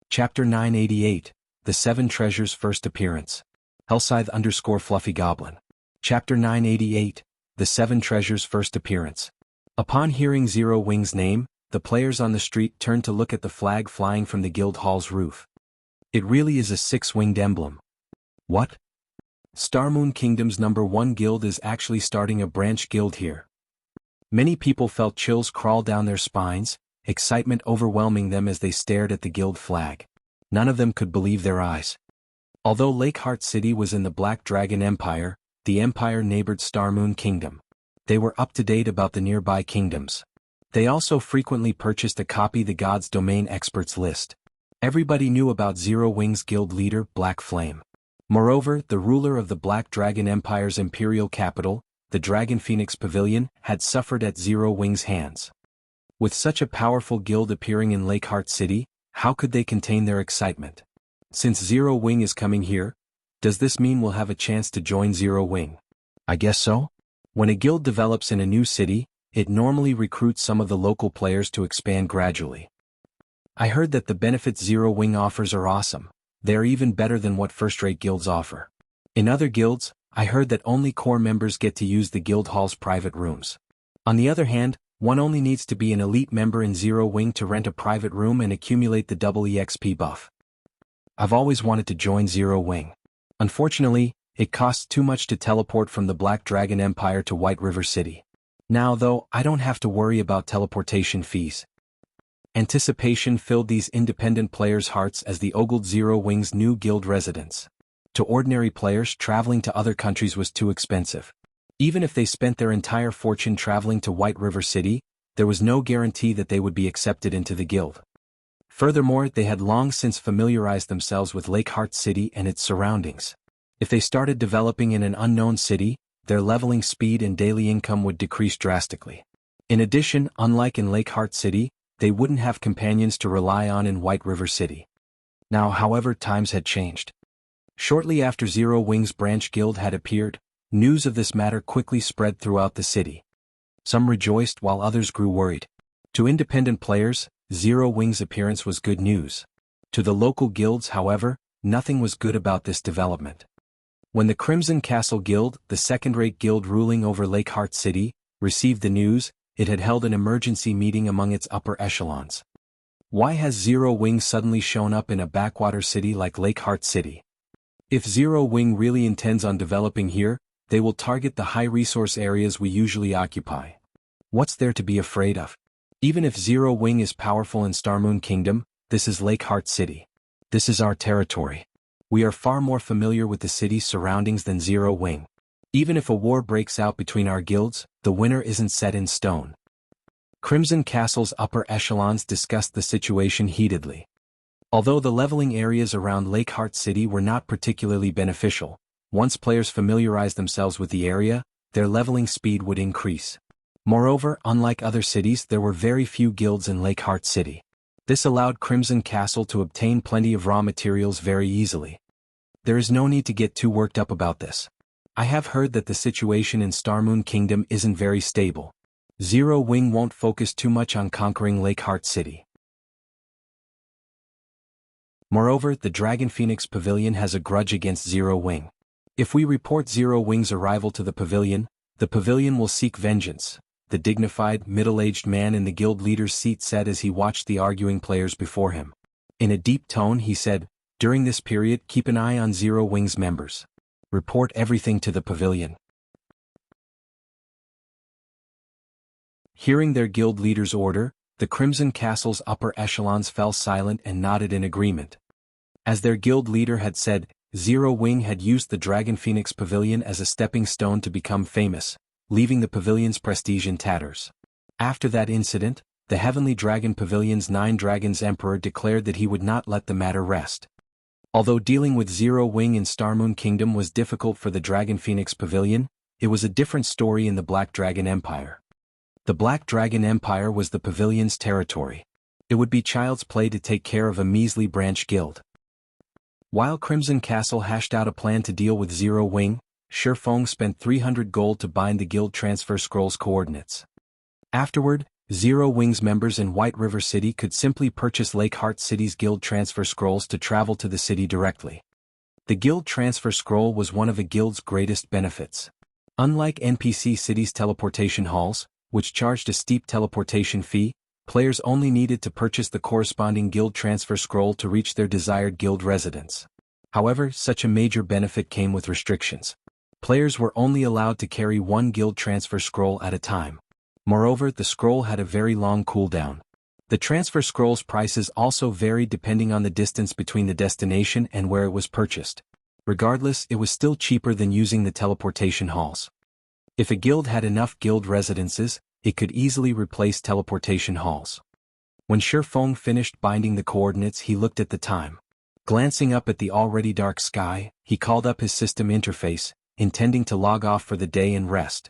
Chapter 988, The Seven Treasures' First Appearance. Hellscythe_Fluffy Goblin. Chapter 988, The Seven Treasures' First Appearance. Upon hearing Zero Wing's name, the players on the street turned to look at the flag flying from the guild hall's roof. It really is a six-winged emblem. What? Starmoon Kingdom's #1 guild is actually starting a branch guild here. Many people felt chills crawl down their spines, excitement overwhelming them as they stared at the guild flag. None of them could believe their eyes. Although Lakeheart City was in the Black Dragon Empire, the empire neighbored Starmoon Kingdom. They were up to date about the nearby kingdoms. They also frequently purchased a copy of the God's Domain Experts list. Everybody knew about Zero Wing's guild leader, Black Flame. Moreover, the ruler of the Black Dragon Empire's imperial capital, the Dragon Phoenix Pavilion, had suffered at Zero Wing's hands. With such a powerful guild appearing in Lakeheart City, how could they contain their excitement? Since Zero Wing is coming here, does this mean we'll have a chance to join Zero Wing? I guess so. When a guild develops in a new city, it normally recruits some of the local players to expand gradually. I heard that the benefits Zero Wing offers are awesome. They are even better than what first-rate guilds offer. In other guilds, I heard that only core members get to use the guild hall's private rooms. On the other hand, one only needs to be an elite member in Zero Wing to rent a private room and accumulate the double EXP buff. I've always wanted to join Zero Wing. Unfortunately, it costs too much to teleport from the Black Dragon Empire to White River City. Now though, I don't have to worry about teleportation fees. Anticipation filled these independent players' hearts as they ogled Zero Wing's new guild residence. To ordinary players, traveling to other countries was too expensive. Even if they spent their entire fortune traveling to White River City, there was no guarantee that they would be accepted into the guild. Furthermore, they had long since familiarized themselves with Lakeheart City and its surroundings. If they started developing in an unknown city, their leveling speed and daily income would decrease drastically. In addition, unlike in Lakeheart City, they wouldn't have companions to rely on in White River City. Now, however, times had changed. Shortly after Zero Wing's branch guild had appeared, news of this matter quickly spread throughout the city. Some rejoiced while others grew worried. To independent players, Zero Wing's appearance was good news. To the local guilds, however, nothing was good about this development. When the Crimson Castle Guild, the second-rate guild ruling over Lakeheart City, received the news, it had held an emergency meeting among its upper echelons. Why has Zero Wing suddenly shown up in a backwater city like Lakeheart City? If Zero Wing really intends on developing here, they will target the high-resource areas we usually occupy. What's there to be afraid of? Even if Zero Wing is powerful in Starmoon Kingdom, this is Lakeheart City. This is our territory. We are far more familiar with the city's surroundings than Zero Wing. Even if a war breaks out between our guilds, the winner isn't set in stone. Crimson Castle's upper echelons discussed the situation heatedly. Although the leveling areas around Lakeheart City were not particularly beneficial, once players familiarized themselves with the area, their leveling speed would increase. Moreover, unlike other cities, there were very few guilds in Lakeheart City. This allowed Crimson Castle to obtain plenty of raw materials very easily. There is no need to get too worked up about this. I have heard that the situation in Starmoon Kingdom isn't very stable. Zero Wing won't focus too much on conquering Lakeheart City. Moreover, the Dragon Phoenix Pavilion has a grudge against Zero Wing. If we report Zero Wing's arrival to the pavilion will seek vengeance, the dignified, middle-aged man in the guild leader's seat said as he watched the arguing players before him. In a deep tone he said, "During this period, keep an eye on Zero Wing's members. Report everything to the pavilion." Hearing their guild leader's order, the Crimson Castle's upper echelons fell silent and nodded in agreement. As their guild leader had said, Zero Wing had used the Dragon Phoenix Pavilion as a stepping stone to become famous, leaving the pavilion's prestige in tatters. After that incident, the Heavenly Dragon Pavilion's 9 Dragons Emperor declared that he would not let the matter rest. Although dealing with Zero Wing in Starmoon Kingdom was difficult for the Dragon Phoenix Pavilion, it was a different story in the Black Dragon Empire. The Black Dragon Empire was the pavilion's territory. It would be child's play to take care of a measly branch guild. While Crimson Castle hashed out a plan to deal with Zero Wing, Feng spent 300 gold to bind the guild transfer scroll's coordinates. Afterward, Zero Wing's members in White River City could simply purchase Lakeheart City's guild transfer scrolls to travel to the city directly. The guild transfer scroll was one of a guild's greatest benefits. Unlike NPC cities' teleportation halls, which charged a steep teleportation fee, players only needed to purchase the corresponding guild transfer scroll to reach their desired guild residence. However, such a major benefit came with restrictions. Players were only allowed to carry one guild transfer scroll at a time. Moreover, the scroll had a very long cooldown. The transfer scroll's prices also varied depending on the distance between the destination and where it was purchased. Regardless, it was still cheaper than using the teleportation halls. If a guild had enough guild residences, it could easily replace teleportation halls. When Feng finished binding the coordinates, he looked at the time. Glancing up at the already dark sky, he called up his system interface, intending to log off for the day and rest.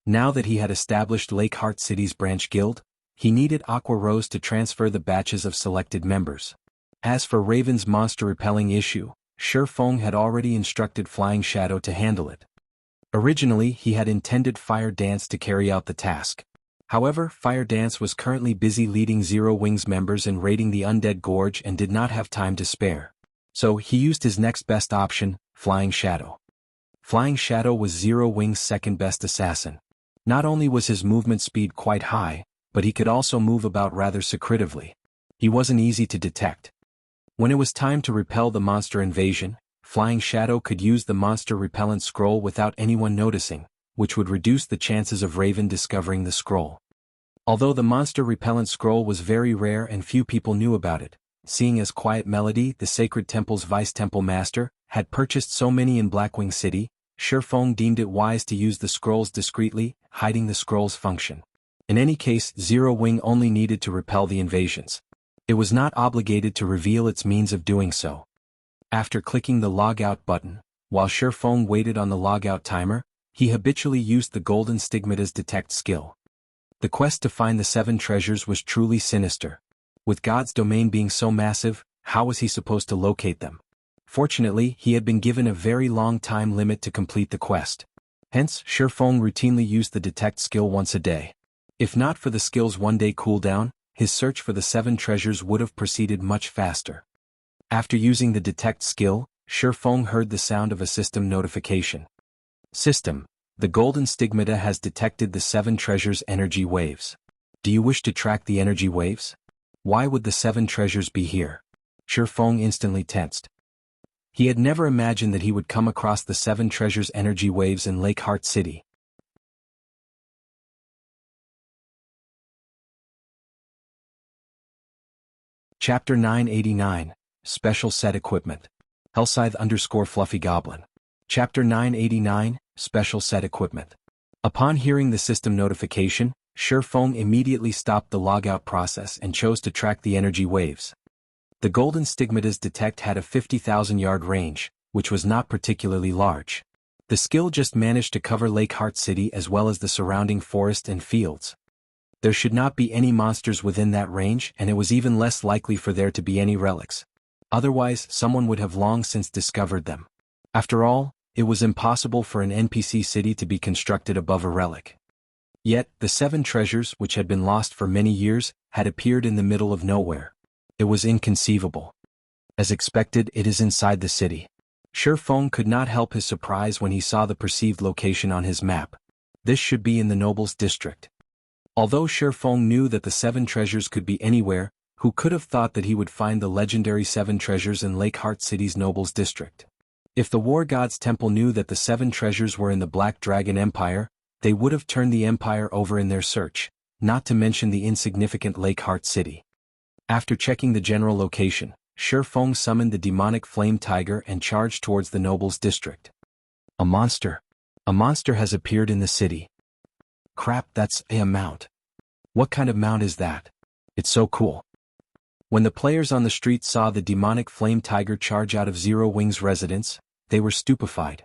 Now that he had established Lakeheart City's branch guild, he needed Aqua Rose to transfer the batches of selected members. As for Raven's monster-repelling issue, Feng had already instructed Flying Shadow to handle it. Originally, he had intended Fire Dance to carry out the task. However, Fire Dance was currently busy leading Zero Wing's members in raiding the Undead Gorge and did not have time to spare. So he used his next best option, Flying Shadow. Flying Shadow was Zero Wing's second best assassin. Not only was his movement speed quite high, but he could also move about rather secretively. He wasn't easy to detect. When it was time to repel the monster invasion, Flying Shadow could use the monster repellent scroll without anyone noticing, which would reduce the chances of Raven discovering the scroll. Although the monster repellent scroll was very rare and few people knew about it, seeing as Quiet Melody, the Sacred Temple's vice-temple master, had purchased so many in Blackwing City, Feng deemed it wise to use the scrolls discreetly, hiding the scroll's function. In any case, Zero Wing only needed to repel the invasions. It was not obligated to reveal its means of doing so. After clicking the logout button, while Feng waited on the logout timer, he habitually used the Golden Stigmata's detect skill. The quest to find the 7 treasures was truly sinister. With God's domain being so massive, how was he supposed to locate them? Fortunately, he had been given a very long time limit to complete the quest. Hence, Feng routinely used the detect skill once a day. If not for the skill's one-day cooldown, his search for the 7 treasures would have proceeded much faster. After using the detect skill, Feng heard the sound of a system notification. System: the Golden Stigmata has detected the 7 treasures' energy waves. Do you wish to track the energy waves? Why would the 7 treasures be here? Feng instantly tensed. He had never imagined that he would come across the 7 treasures' energy waves in Lakeheart City. Chapter 989, Special Set Equipment. Hellscythe_Fluffy Goblin. Chapter 989, Special Set Equipment. Upon hearing the system notification, Feng immediately stopped the logout process and chose to track the energy waves. The golden stigmatas detect had a 50,000-yard range, which was not particularly large. The skill just managed to cover Lake Heart City as well as the surrounding forest and fields. There should not be any monsters within that range, and it was even less likely for there to be any relics. Otherwise, someone would have long since discovered them. After all, it was impossible for an NPC city to be constructed above a relic. Yet, the 7 treasures, which had been lost for many years, had appeared in the middle of nowhere. It was inconceivable. As expected, it is inside the city. Feng could not help his surprise when he saw the perceived location on his map. This should be in the Nobles District. Although Feng knew that the 7 treasures could be anywhere, who could have thought that he would find the legendary 7 treasures in Lake Heart City's Nobles District? If the War God's Temple knew that the 7 treasures were in the Black Dragon Empire, they would have turned the Empire over in their search, not to mention the insignificant Lake Heart City. After checking the general location, Feng summoned the demonic flame tiger and charged towards the Nobles District. A monster. A monster has appeared in the city. Crap, that's a mount. What kind of mount is that? It's so cool. When the players on the street saw the demonic flame tiger charge out of Zero Wing's residence, they were stupefied.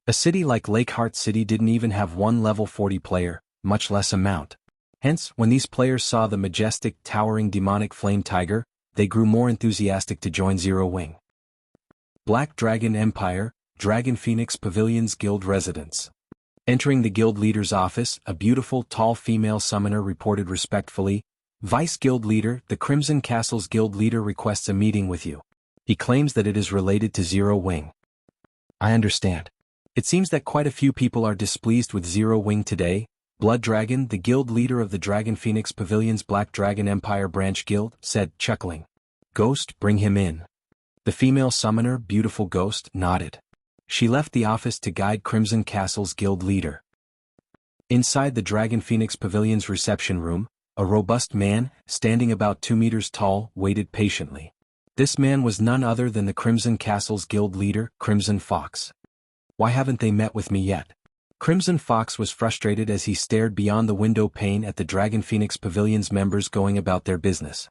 A city like Lake Heart City didn't even have one level 40 player, much less a mount. Hence, when these players saw the majestic, towering demonic flame tiger, they grew more enthusiastic to join Zero Wing. Black Dragon Empire, Dragon Phoenix Pavilion's Guild Residence. Entering the guild leader's office, a beautiful, tall female summoner reported respectfully, "Vice Guild Leader, the Crimson Castle's Guild Leader requests a meeting with you. He claims that it is related to Zero Wing." I understand. It seems that quite a few people are displeased with Zero Wing today. Blood Dragon, the guild leader of the Dragon Phoenix Pavilion's Black Dragon Empire Branch Guild, said, chuckling. "Ghost, bring him in." The female summoner, Beautiful Ghost, nodded. She left the office to guide Crimson Castle's guild leader. Inside the Dragon Phoenix Pavilion's reception room, a robust man, standing about 2 meters tall, waited patiently. This man was none other than the Crimson Castle's guild leader, Crimson Fox. Why haven't they met with me yet? Crimson Fox was frustrated as he stared beyond the window pane at the Dragon Phoenix Pavilion's members going about their business.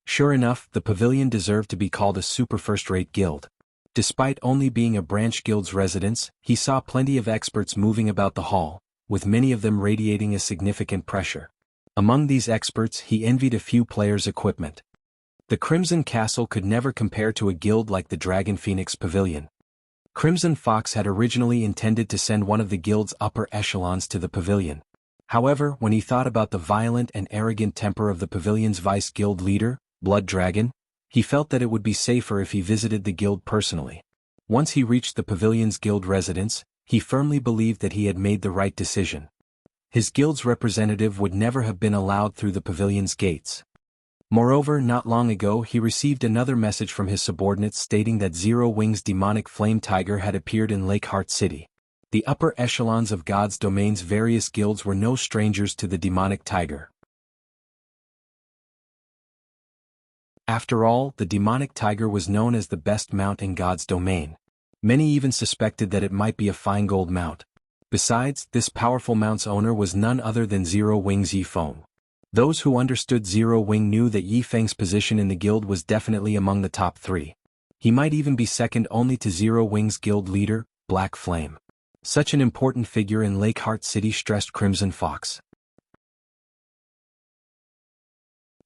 Sure enough, the pavilion deserved to be called a super first-rate guild. Despite only being a branch guild's residence, he saw plenty of experts moving about the hall, with many of them radiating a significant pressure. Among these experts, he envied a few players' equipment. The Crimson Castle could never compare to a guild like the Dragon Phoenix Pavilion. Crimson Fox had originally intended to send one of the guild's upper echelons to the pavilion. However, when he thought about the violent and arrogant temper of the pavilion's vice guild leader, Blood Dragon, he felt that it would be safer if he visited the guild personally. Once he reached the pavilion's guild residence, he firmly believed that he had made the right decision. His guild's representative would never have been allowed through the pavilion's gates. Moreover, not long ago he received another message from his subordinates stating that Zero Wing's demonic flame tiger had appeared in Lake Heart City. The upper echelons of God's domain's various guilds were no strangers to the demonic tiger. After all, the demonic tiger was known as the best mount in God's domain. Many even suspected that it might be a fine gold mount. Besides, this powerful mount's owner was none other than Zero Wing's Feng. Those who understood Zero Wing knew that Feng's position in the guild was definitely among the top 3. He might even be second only to Zero Wing's guild leader, Black Flame. Such an important figure in Lake Heart City stressed Crimson Fox.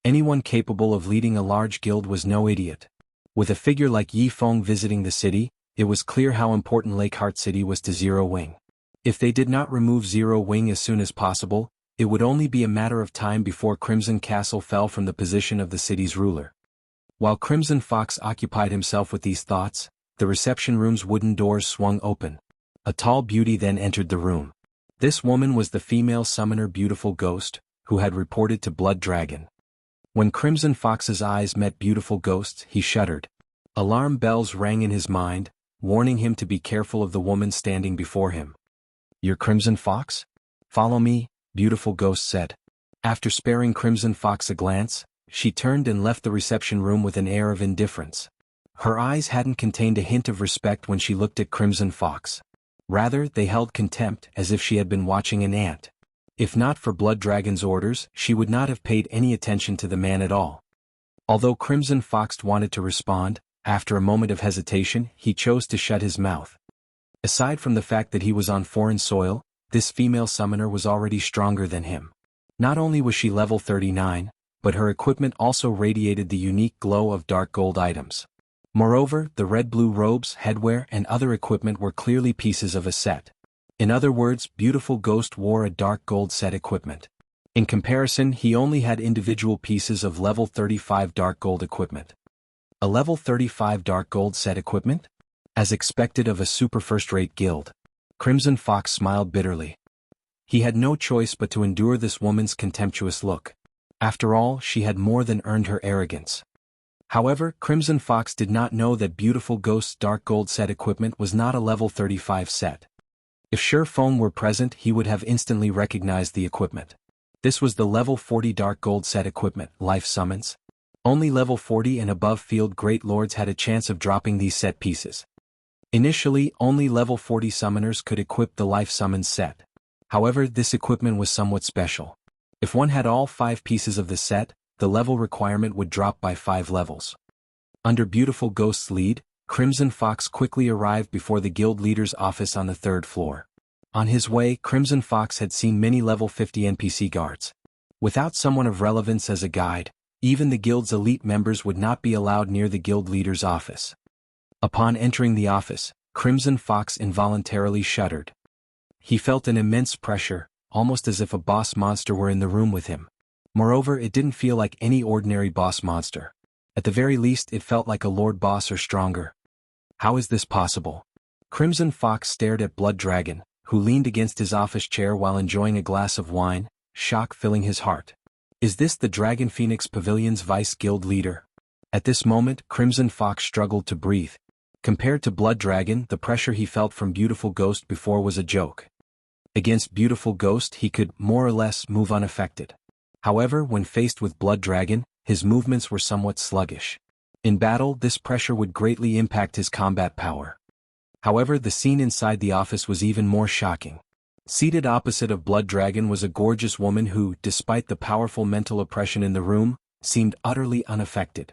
Anyone capable of leading a large guild was no idiot. With a figure like Feng visiting the city, it was clear how important Lake Heart City was to Zero Wing. If they did not remove Zero Wing as soon as possible, it would only be a matter of time before Crimson Castle fell from the position of the city's ruler. While Crimson Fox occupied himself with these thoughts, the reception room's wooden doors swung open. A tall beauty then entered the room. This woman was the female summoner Beautiful Ghost, who had reported to Blood Dragon. When Crimson Fox's eyes met Beautiful Ghost, he shuddered. Alarm bells rang in his mind, warning him to be careful of the woman standing before him. "You're Crimson Fox? Follow me," Beautiful Ghost said. After sparing Crimson Fox a glance, she turned and left the reception room with an air of indifference. Her eyes hadn't contained a hint of respect when she looked at Crimson Fox. Rather, they held contempt as if she had been watching an ant. If not for Blood Dragon's orders, she would not have paid any attention to the man at all. Although Crimson Fox wanted to respond, after a moment of hesitation, he chose to shut his mouth. Aside from the fact that he was on foreign soil, this female summoner was already stronger than him. Not only was she level 39, but her equipment also radiated the unique glow of dark gold items. Moreover, the red-blue robes, headwear, and other equipment were clearly pieces of a set. In other words, Beautiful Ghost wore a dark gold set equipment. In comparison, he only had individual pieces of level 35 dark gold equipment. A level 35 dark gold set equipment? As expected of a super first-rate guild. Crimson Fox smiled bitterly. He had no choice but to endure this woman's contemptuous look. After all, she had more than earned her arrogance. However, Crimson Fox did not know that Beautiful Ghost's dark gold set equipment was not a level 35 set. If Feng were present, he would have instantly recognized the equipment. This was the level 40 dark gold set equipment, life summons. Only level 40 and above field great lords had a chance of dropping these set pieces. Initially, only level 40 summoners could equip the life summons set. However, this equipment was somewhat special. If one had all 5 pieces of the set, the level requirement would drop by 5 levels. Under Beautiful Ghost's lead, Crimson Fox quickly arrived before the guild leader's office on the 3rd floor. On his way, Crimson Fox had seen many level 50 NPC guards. Without someone of relevance as a guide, even the guild's elite members would not be allowed near the guild leader's office. Upon entering the office, Crimson Fox involuntarily shuddered. He felt an immense pressure, almost as if a boss monster were in the room with him. Moreover, it didn't feel like any ordinary boss monster. At the very least, it felt like a lord boss or stronger. How is this possible? Crimson Fox stared at Blood Dragon, who leaned against his office chair while enjoying a glass of wine, shock filling his heart. Is this the Dragon Phoenix Pavilion's vice guild leader? At this moment, Crimson Fox struggled to breathe. Compared to Blood Dragon, the pressure he felt from Beautiful Ghost before was a joke. Against Beautiful Ghost, he could, more or less, move unaffected. However, when faced with Blood Dragon, his movements were somewhat sluggish. In battle, this pressure would greatly impact his combat power. However, the scene inside the office was even more shocking. Seated opposite of Blood Dragon was a gorgeous woman who, despite the powerful mental oppression in the room, seemed utterly unaffected.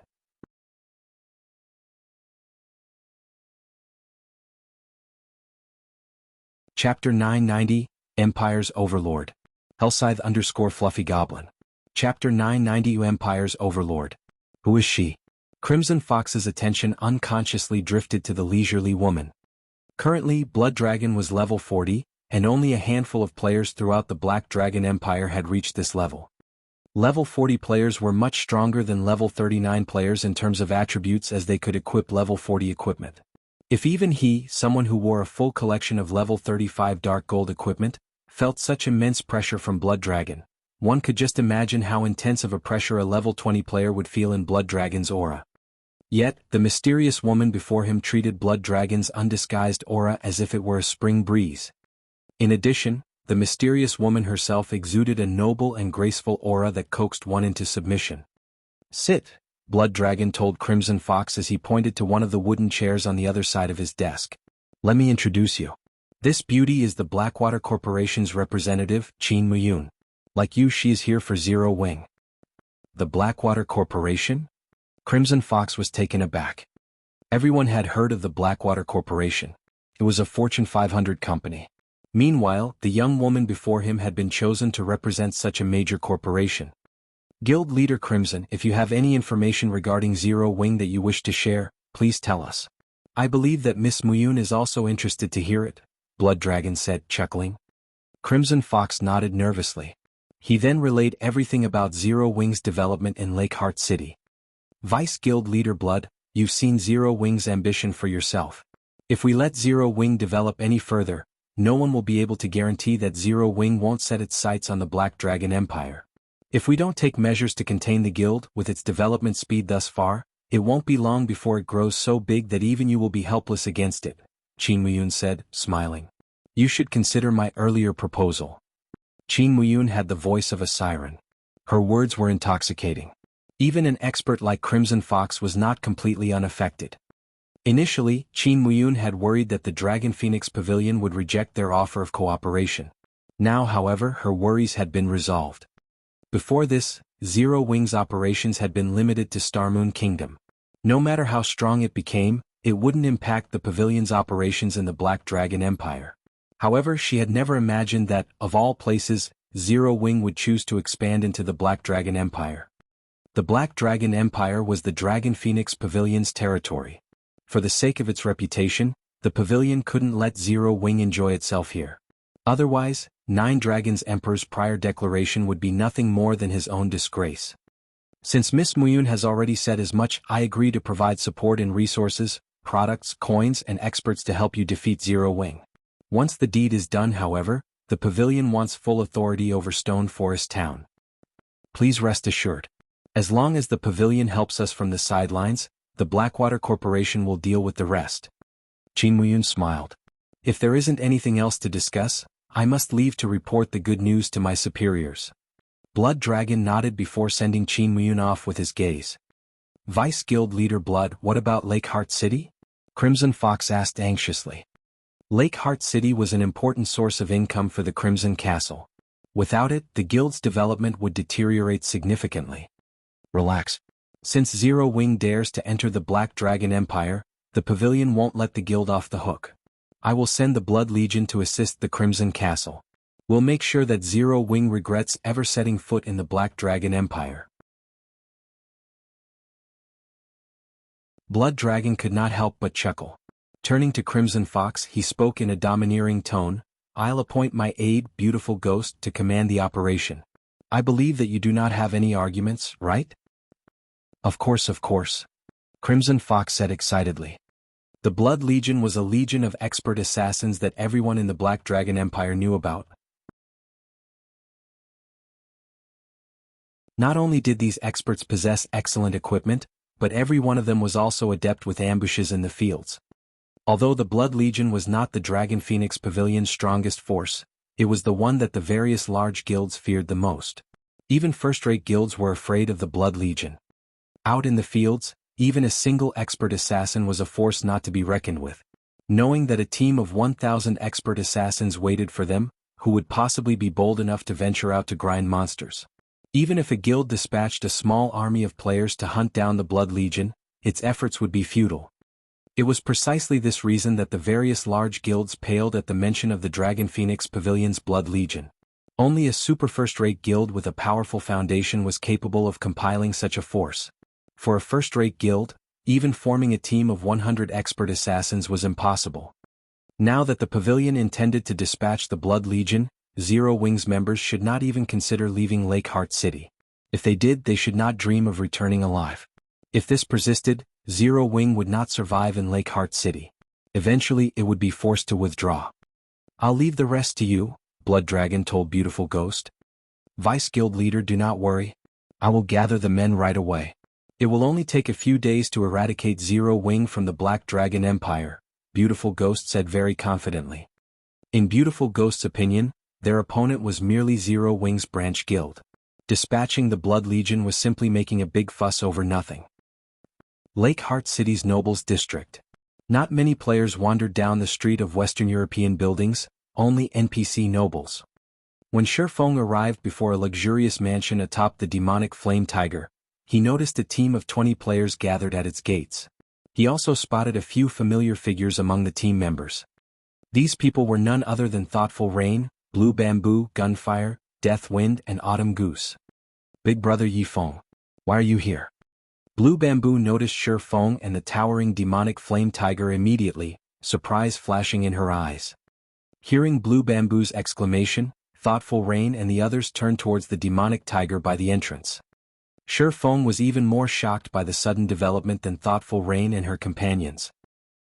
Chapter 990, Empire's Overlord. Hellscythe_Fluffy Goblin. Chapter 990 Empire's Overlord. Who is she? Crimson Fox's attention unconsciously drifted to the leisurely woman. Currently, Blood Dragon was level 40, and only a handful of players throughout the Black Dragon Empire had reached this level. Level 40 players were much stronger than level 39 players in terms of attributes as they could equip level 40 equipment. If even he, someone who wore a full collection of level 35 dark gold equipment, felt such immense pressure from Blood Dragon, one could just imagine how intense of a pressure a level 20 player would feel in Blood Dragon's aura. Yet, the mysterious woman before him treated Blood Dragon's undisguised aura as if it were a spring breeze. In addition, the mysterious woman herself exuded a noble and graceful aura that coaxed one into submission. Sit, Blood Dragon told Crimson Fox as he pointed to one of the wooden chairs on the other side of his desk. Let me introduce you. This beauty is the Blackwater Corporation's representative, Qin Muyun. Like you, she is here for Zero Wing. The Blackwater Corporation? Crimson Fox was taken aback. Everyone had heard of the Blackwater Corporation. It was a Fortune 500 company. Meanwhile, the young woman before him had been chosen to represent such a major corporation. Guild Leader Crimson, if you have any information regarding Zero Wing that you wish to share, please tell us. I believe that Miss Muyun is also interested to hear it, Blood Dragon said, chuckling. Crimson Fox nodded nervously. He then relayed everything about Zero Wing's development in Lakeheart City. Vice Guild Leader Blood, you've seen Zero Wing's ambition for yourself. If we let Zero Wing develop any further, no one will be able to guarantee that Zero Wing won't set its sights on the Black Dragon Empire. If we don't take measures to contain the guild with its development speed thus far, it won't be long before it grows so big that even you will be helpless against it, Qin Muyun said, smiling. You should consider my earlier proposal. Qin Muyun had the voice of a siren. Her words were intoxicating. Even an expert like Crimson Fox was not completely unaffected. Initially, Qin Muyun had worried that the Dragon Phoenix Pavilion would reject their offer of cooperation. Now, however, her worries had been resolved. Before this, Zero Wing's operations had been limited to Starmoon Kingdom. No matter how strong it became, it wouldn't impact the pavilion's operations in the Black Dragon Empire. However, she had never imagined that, of all places, Zero Wing would choose to expand into the Black Dragon Empire. The Black Dragon Empire was the Dragon Phoenix Pavilion's territory. For the sake of its reputation, the pavilion couldn't let Zero Wing enjoy itself here. Otherwise, Nine Dragons Emperor's prior declaration would be nothing more than his own disgrace. Since Miss Muyun has already said as much, I agree to provide support in resources, products, coins, and experts to help you defeat Zero Wing. Once the deed is done, however, the pavilion wants full authority over Stone Forest Town. Please rest assured. As long as the pavilion helps us from the sidelines, the Blackwater Corporation will deal with the rest. Qin Muyun smiled. If there isn't anything else to discuss, I must leave to report the good news to my superiors. Blood Dragon nodded before sending Qin Muyun off with his gaze. Vice Guild Leader Blood, what about Lakeheart City? Crimson Fox asked anxiously. Lakeheart City was an important source of income for the Crimson Castle. Without it, the guild's development would deteriorate significantly. Relax. Since Zero Wing dares to enter the Black Dragon Empire, the pavilion won't let the guild off the hook. I will send the Blood Legion to assist the Crimson Castle. We'll make sure that Zero Wing regrets ever setting foot in the Black Dragon Empire. Blood Dragon could not help but chuckle. Turning to Crimson Fox, he spoke in a domineering tone, I'll appoint my aide, Beautiful Ghost, to command the operation. I believe that you do not have any arguments, right? Of course. Crimson Fox said excitedly. The Blood Legion was a legion of expert assassins that everyone in the Black Dragon Empire knew about. Not only did these experts possess excellent equipment, but every one of them was also adept with ambushes in the fields. Although the Blood Legion was not the Dragon Phoenix Pavilion's strongest force, it was the one that the various large guilds feared the most. Even first-rate guilds were afraid of the Blood Legion. Out in the fields, even a single expert assassin was a force not to be reckoned with. Knowing that a team of 1,000 expert assassins waited for them, who would possibly be bold enough to venture out to grind monsters. Even if a guild dispatched a small army of players to hunt down the Blood Legion, its efforts would be futile. It was precisely this reason that the various large guilds paled at the mention of the Dragon Phoenix Pavilion's Blood Legion. Only a super first-rate guild with a powerful foundation was capable of compiling such a force. For a first-rate guild, even forming a team of 100 expert assassins was impossible. Now that the pavilion intended to dispatch the Blood Legion, Zero Wing's members should not even consider leaving Lakeheart City. If they did, they should not dream of returning alive. If this persisted, Zero Wing would not survive in Lakeheart City. Eventually, it would be forced to withdraw. I'll leave the rest to you, Blood Dragon told Beautiful Ghost. Vice Guild Leader, do not worry. I will gather the men right away. It will only take a few days to eradicate Zero Wing from the Black Dragon Empire, Beautiful Ghost said very confidently. In Beautiful Ghost's opinion, their opponent was merely Zero Wing's branch guild. Dispatching the Blood Legion was simply making a big fuss over nothing. Lakeheart City's Nobles District. Not many players wandered down the street of Western European buildings, only NPC nobles. When Feng arrived before a luxurious mansion atop the demonic Flame Tiger, he noticed a team of 20 players gathered at its gates. He also spotted a few familiar figures among the team members. These people were none other than Thoughtful Rain, Blue Bamboo, Gunfire, Death Wind, and Autumn Goose. Big brother Feng, why are you here? Blue Bamboo noticed Feng and the towering demonic Flame Tiger immediately, surprise flashing in her eyes. Hearing Blue Bamboo's exclamation, Thoughtful Rain and the others turned towards the demonic tiger by the entrance. Feng was even more shocked by the sudden development than Thoughtful Rain and her companions.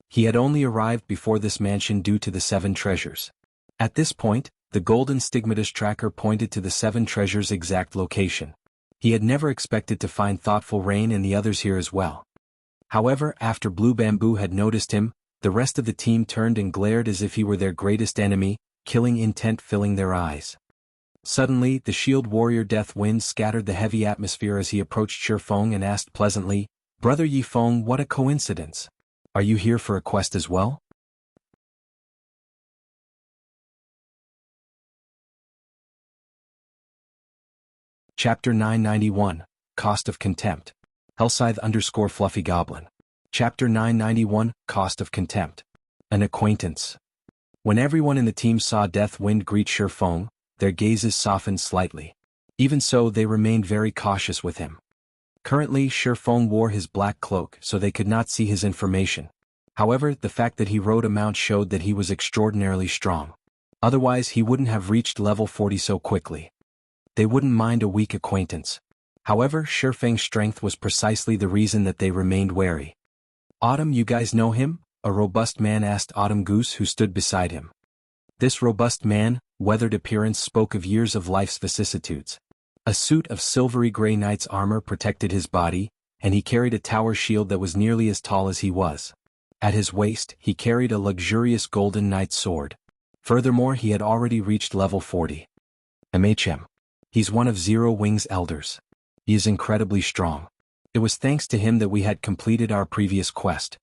He had only arrived before this mansion due to the 7 treasures. At this point, the golden stigmatist tracker pointed to the 7 treasures' exact location. He had never expected to find Thoughtful Rain and the others here as well. However, after Blue Bamboo had noticed him, the rest of the team turned and glared as if he were their greatest enemy, killing intent filling their eyes. Suddenly, the shield warrior Death Wind scattered the heavy atmosphere as he approached Feng and asked pleasantly, Brother Feng, what a coincidence. Are you here for a quest as well? Chapter 991, Cost of Contempt. Hellscythe_Fluffy Goblin. Chapter 991, Cost of Contempt. An acquaintance. When everyone in the team saw Deathwind greet Feng, their gazes softened slightly. Even so, they remained very cautious with him. Currently, Feng wore his black cloak so they could not see his information. However, the fact that he rode a mount showed that he was extraordinarily strong. Otherwise, he wouldn't have reached level 40 so quickly. They wouldn't mind a weak acquaintance. However, Feng's strength was precisely the reason that they remained wary. Autumn, you guys know him? A robust man asked Autumn Goose, who stood beside him. This robust man, weathered appearance spoke of years of life's vicissitudes. A suit of silvery gray knight's armor protected his body, and he carried a tower shield that was nearly as tall as he was. At his waist, he carried a luxurious golden knight's sword. Furthermore, he had already reached level 40. MHM. He's one of Zero Wing's elders. He is incredibly strong. It was thanks to him that we had completed our previous quest.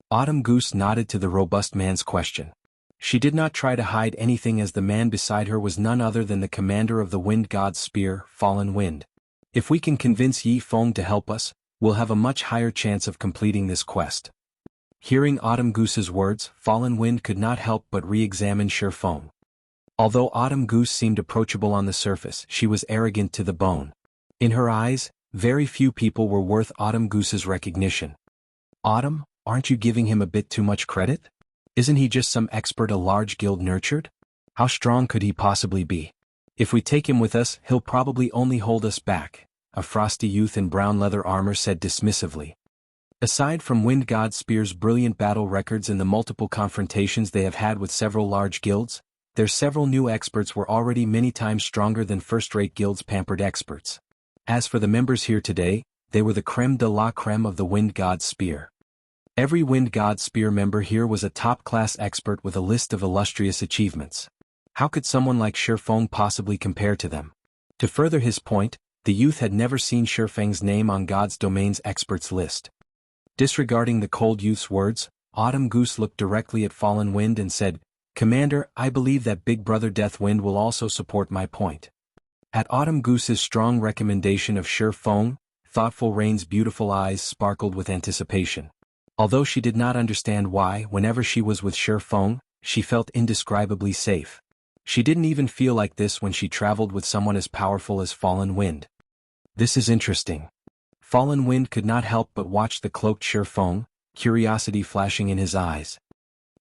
Autumn Goose nodded to the robust man's question. She did not try to hide anything, as the man beside her was none other than the commander of the Wind God's Spear, Fallen Wind. If we can convince Yi Feng to help us, we'll have a much higher chance of completing this quest. Hearing Autumn Goose's words, Fallen Wind could not help but re-examine Feng. Although Autumn Goose seemed approachable on the surface, she was arrogant to the bone. In her eyes, very few people were worth Autumn Goose's recognition. Autumn, aren't you giving him a bit too much credit? Isn't he just some expert a large guild nurtured? How strong could he possibly be? If we take him with us, he'll probably only hold us back, a frosty youth in brown leather armor said dismissively. Aside from Wind God Spear's brilliant battle records and the multiple confrontations they have had with several large guilds, their several new experts were already many times stronger than first-rate guilds' pampered experts. As for the members here today, they were the creme de la creme of the Wind God Spear. Every Wind God Spear member here was a top-class expert with a list of illustrious achievements. How could someone like Feng possibly compare to them? To further his point, the youth had never seen Feng's name on God's Domain's experts list. Disregarding the cold youth's words, Autumn Goose looked directly at Fallen Wind and said, "Commander, I believe that Big Brother Deathwind will also support my point." At Autumn Goose's strong recommendation of Feng, Thoughtful Rain's beautiful eyes sparkled with anticipation. Although she did not understand why, whenever she was with Feng, she felt indescribably safe. She didn't even feel like this when she traveled with someone as powerful as Fallen Wind. This is interesting. Fallen Wind could not help but watch the cloaked Feng, curiosity flashing in his eyes.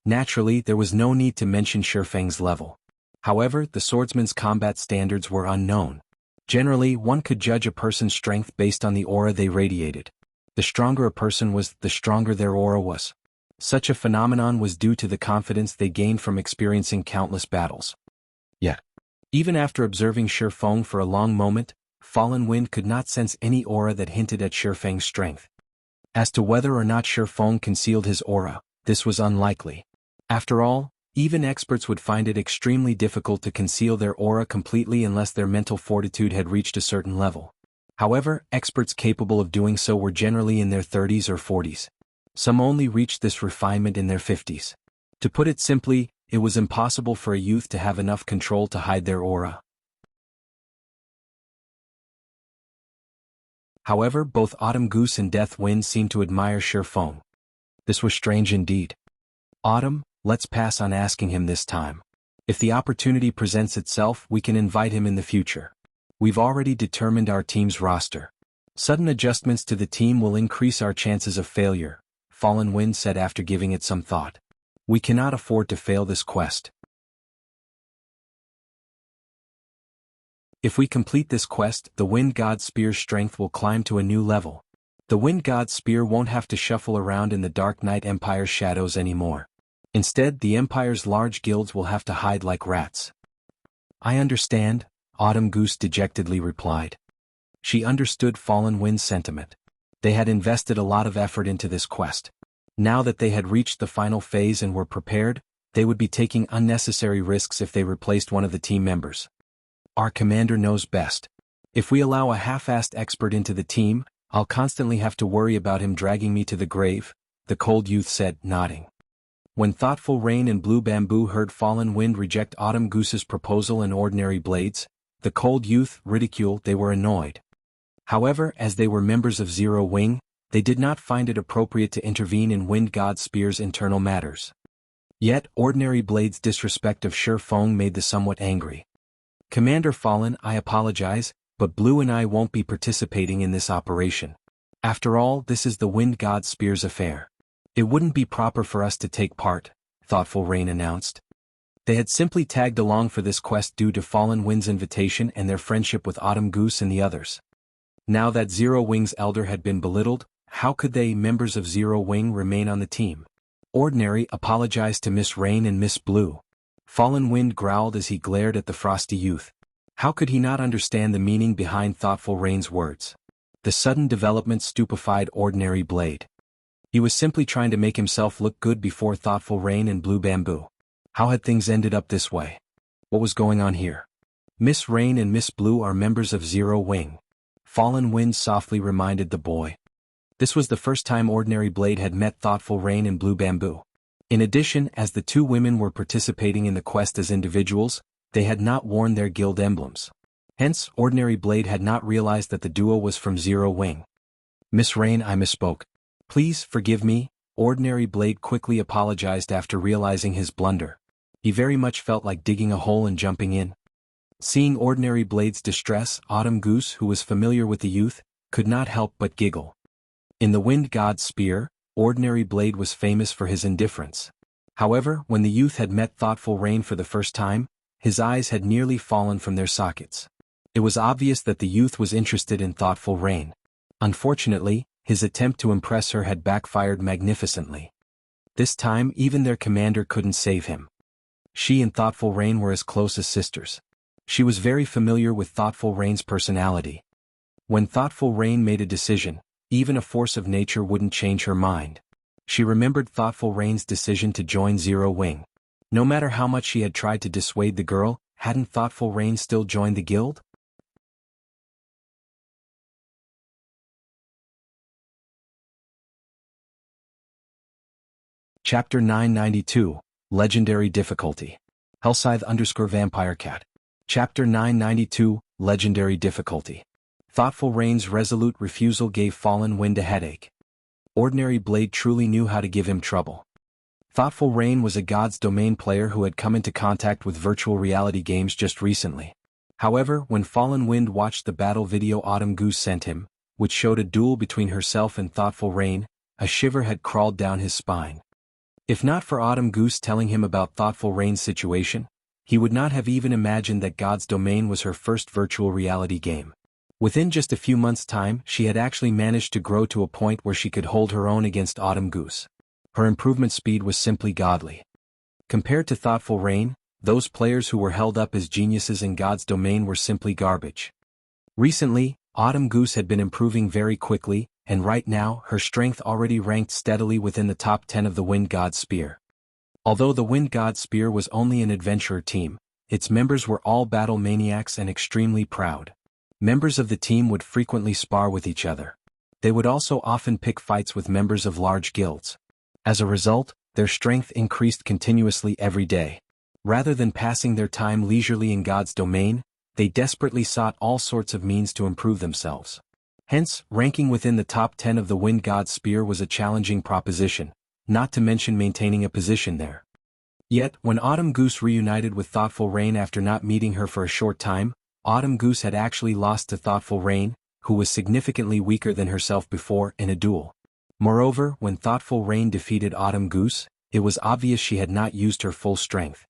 Naturally, there was no need to mention Feng's level. However, the swordsman's combat standards were unknown. Generally, one could judge a person's strength based on the aura they radiated. The stronger a person was, the stronger their aura was. Such a phenomenon was due to the confidence they gained from experiencing countless battles. Yet, even after observing Feng for a long moment, Fallen Wind could not sense any aura that hinted at Feng's strength. As to whether or not Feng concealed his aura, this was unlikely. After all, even experts would find it extremely difficult to conceal their aura completely unless their mental fortitude had reached a certain level. However, experts capable of doing so were generally in their 30s or 40s. Some only reached this refinement in their 50s. To put it simply, it was impossible for a youth to have enough control to hide their aura. However, both Autumn Goose and Deathwind seemed to admire Feng. This was strange indeed. Autumn, let's pass on asking him this time. If the opportunity presents itself, we can invite him in the future. We've already determined our team's roster. Sudden adjustments to the team will increase our chances of failure, Fallen Wind said after giving it some thought. We cannot afford to fail this quest. If we complete this quest, the Wind God Spear's strength will climb to a new level. The Wind God Spear won't have to shuffle around in the Dark Knight Empire's shadows anymore. Instead, the Empire's large guilds will have to hide like rats. I understand, Autumn Goose dejectedly replied. She understood Fallen Wind's sentiment. They had invested a lot of effort into this quest. Now that they had reached the final phase and were prepared, they would be taking unnecessary risks if they replaced one of the team members. Our commander knows best. If we allow a half-assed expert into the team, I'll constantly have to worry about him dragging me to the grave, the cold youth said, nodding. When Thoughtful Rain and Blue Bamboo heard Fallen Wind reject Autumn Goose's proposal and Ordinary Blades, the cold youth ridiculed. They were annoyed. However, as they were members of Zero Wing, they did not find it appropriate to intervene in Wind God Spear's internal matters. Yet, Ordinary Blade's disrespect of Feng made the somewhat angry. Commander Fallen, I apologize, but Blue and I won't be participating in this operation. After all, this is the Wind God Spear's affair. It wouldn't be proper for us to take part, Thoughtful Rain announced. They had simply tagged along for this quest due to Fallen Wind's invitation and their friendship with Autumn Goose and the others. Now that Zero Wing's elder had been belittled, how could they, members of Zero Wing, remain on the team? Ordinary apologized to Miss Rain and Miss Blue. Fallen Wind growled as he glared at the frosty youth. How could he not understand the meaning behind Thoughtful Rain's words? The sudden development stupefied Ordinary Blade. He was simply trying to make himself look good before Thoughtful Rain and Blue Bamboo. How had things ended up this way? What was going on here? Miss Rain and Miss Blue are members of Zero Wing. Fallen Wind softly reminded the boy. This was the first time Ordinary Blade had met Thoughtful Rain and Blue Bamboo. In addition, as the two women were participating in the quest as individuals, they had not worn their guild emblems. Hence, Ordinary Blade had not realized that the duo was from Zero Wing. Miss Rain, I misspoke. Please forgive me, Ordinary Blade quickly apologized after realizing his blunder. He very much felt like digging a hole and jumping in. Seeing Ordinary Blade's distress, Autumn Goose, who was familiar with the youth, could not help but giggle. In the Wind God's Spear, Ordinary Blade was famous for his indifference. However, when the youth had met Thoughtful Rain for the first time, his eyes had nearly fallen from their sockets. It was obvious that the youth was interested in Thoughtful Rain. Unfortunately, his attempt to impress her had backfired magnificently. This time, even their commander couldn't save him. She and Thoughtful Rain were as close as sisters. She was very familiar with Thoughtful Rain's personality. When Thoughtful Rain made a decision, even a force of nature wouldn't change her mind. She remembered Thoughtful Rain's decision to join Zero Wing. No matter how much she had tried to dissuade the girl, hadn't Thoughtful Rain still joined the guild? Chapter 992, Legendary Difficulty. Hellscythe_VampireCat. Chapter 992, Legendary Difficulty. Thoughtful Rain's resolute refusal gave Fallen Wind a headache. Ordinary Blade truly knew how to give him trouble. Thoughtful Rain was a God's Domain player who had come into contact with virtual reality games just recently. However, when Fallen Wind watched the battle video Autumn Goose sent him, which showed a duel between herself and Thoughtful Rain, a shiver had crawled down his spine. If not for Autumn Goose telling him about Thoughtful Rain's situation, he would not have even imagined that God's Domain was her first virtual reality game. Within just a few months' time, she had actually managed to grow to a point where she could hold her own against Autumn Goose. Her improvement speed was simply godly. Compared to Thoughtful Rain, those players who were held up as geniuses in God's Domain were simply garbage. Recently, Autumn Goose had been improving very quickly, and right now, her strength already ranked steadily within the top 10 of the Wind God Spear. Although the Wind God Spear was only an adventurer team, its members were all battle maniacs and extremely proud. Members of the team would frequently spar with each other. They would also often pick fights with members of large guilds. As a result, their strength increased continuously every day. Rather than passing their time leisurely in God's Domain, they desperately sought all sorts of means to improve themselves. Hence, ranking within the top 10 of the Wind God Spear was a challenging proposition, not to mention maintaining a position there. Yet, when Autumn Goose reunited with Thoughtful Rain after not meeting her for a short time, Autumn Goose had actually lost to Thoughtful Rain, who was significantly weaker than herself before, in a duel. Moreover, when Thoughtful Rain defeated Autumn Goose, it was obvious she had not used her full strength.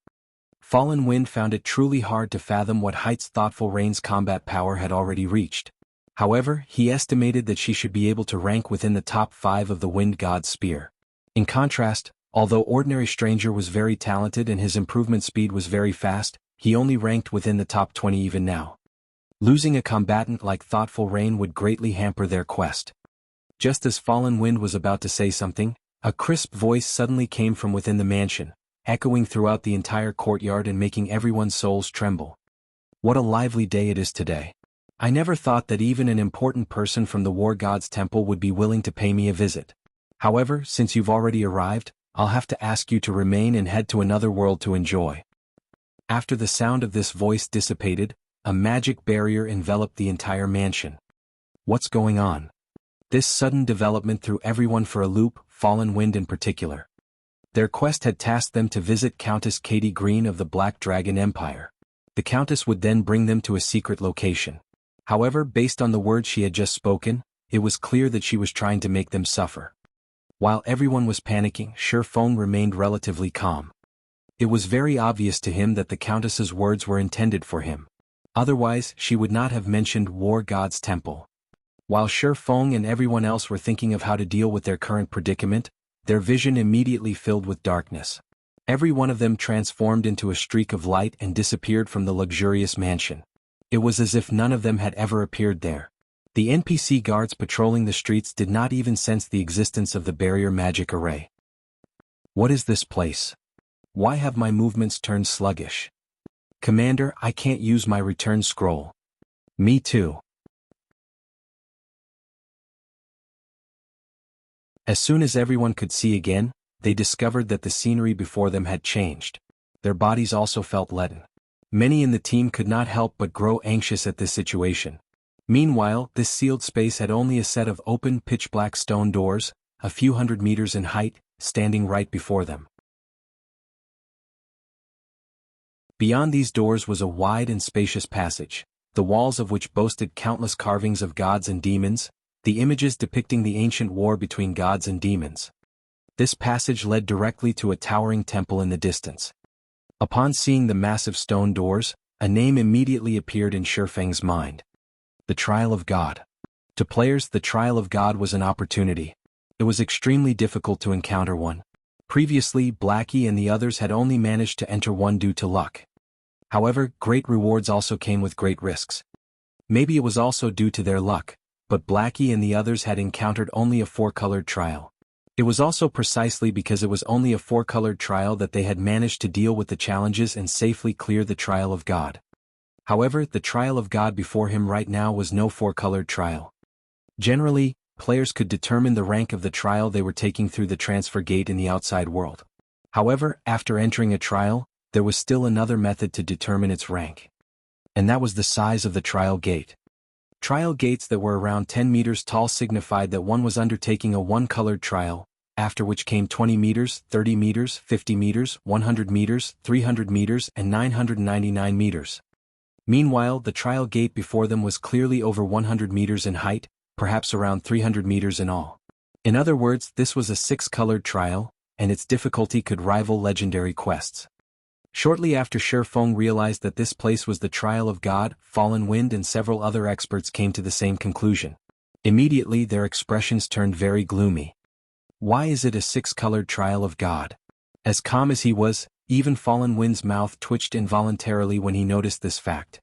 Fallen Wind found it truly hard to fathom what heights Thoughtful Rain's combat power had already reached. However, he estimated that she should be able to rank within the top 5 of the Wind God Spear. In contrast, although Ordinary Stranger was very talented and his improvement speed was very fast, he only ranked within the top 20 even now. Losing a combatant like Thoughtful Rain would greatly hamper their quest. Just as Fallen Wind was about to say something, a crisp voice suddenly came from within the mansion, echoing throughout the entire courtyard and making everyone's souls tremble. What a lively day it is today. I never thought that even an important person from the War God's Temple would be willing to pay me a visit. However, since you've already arrived, I'll have to ask you to remain and head to another world to enjoy." After the sound of this voice dissipated, a magic barrier enveloped the entire mansion. What's going on? This sudden development threw everyone for a loop, Fallen Wind in particular. Their quest had tasked them to visit Countess Katie Green of the Black Dragon Empire. The Countess would then bring them to a secret location. However, based on the words she had just spoken, it was clear that she was trying to make them suffer. While everyone was panicking, Feng remained relatively calm. It was very obvious to him that the Countess's words were intended for him. Otherwise, she would not have mentioned War God's Temple. While Feng and everyone else were thinking of how to deal with their current predicament, their vision immediately filled with darkness. Every one of them transformed into a streak of light and disappeared from the luxurious mansion. It was as if none of them had ever appeared there. The NPC guards patrolling the streets did not even sense the existence of the barrier magic array. What is this place? Why have my movements turned sluggish? Commander, I can't use my return scroll. Me too. As soon as everyone could see again, they discovered that the scenery before them had changed. Their bodies also felt leaden. Many in the team could not help but grow anxious at this situation. Meanwhile, this sealed space had only a set of open pitch-black stone doors, a few hundred meters in height, standing right before them. Beyond these doors was a wide and spacious passage, the walls of which boasted countless carvings of gods and demons, the images depicting the ancient war between gods and demons. This passage led directly to a towering temple in the distance. Upon seeing the massive stone doors, a name immediately appeared in Feng's mind. The Trial of God. To players, the Trial of God was an opportunity. It was extremely difficult to encounter one. Previously, Blackie and the others had only managed to enter one due to luck. However, great rewards also came with great risks. Maybe it was also due to their luck, but Blackie and the others had encountered only a four-colored trial. It was also precisely because it was only a four-colored trial that they had managed to deal with the challenges and safely clear the Trial of God. However, the Trial of God before him right now was no four-colored trial. Generally, players could determine the rank of the trial they were taking through the transfer gate in the outside world. However, after entering a trial, there was still another method to determine its rank. And that was the size of the trial gate. Trial gates that were around 10 meters tall signified that one was undertaking a one-colored trial, after which came 20 meters, 30 meters, 50 meters, 100 meters, 300 meters, and 999 meters. Meanwhile, the trial gate before them was clearly over 100 meters in height, perhaps around 300 meters in all. In other words, this was a six-colored trial, and its difficulty could rival legendary quests. Shortly after Feng realized that this place was the Trial of God, Fallen Wind and several other experts came to the same conclusion. Immediately their expressions turned very gloomy. Why is it a six-colored Trial of God? As calm as he was, even Fallen Wind's mouth twitched involuntarily when he noticed this fact.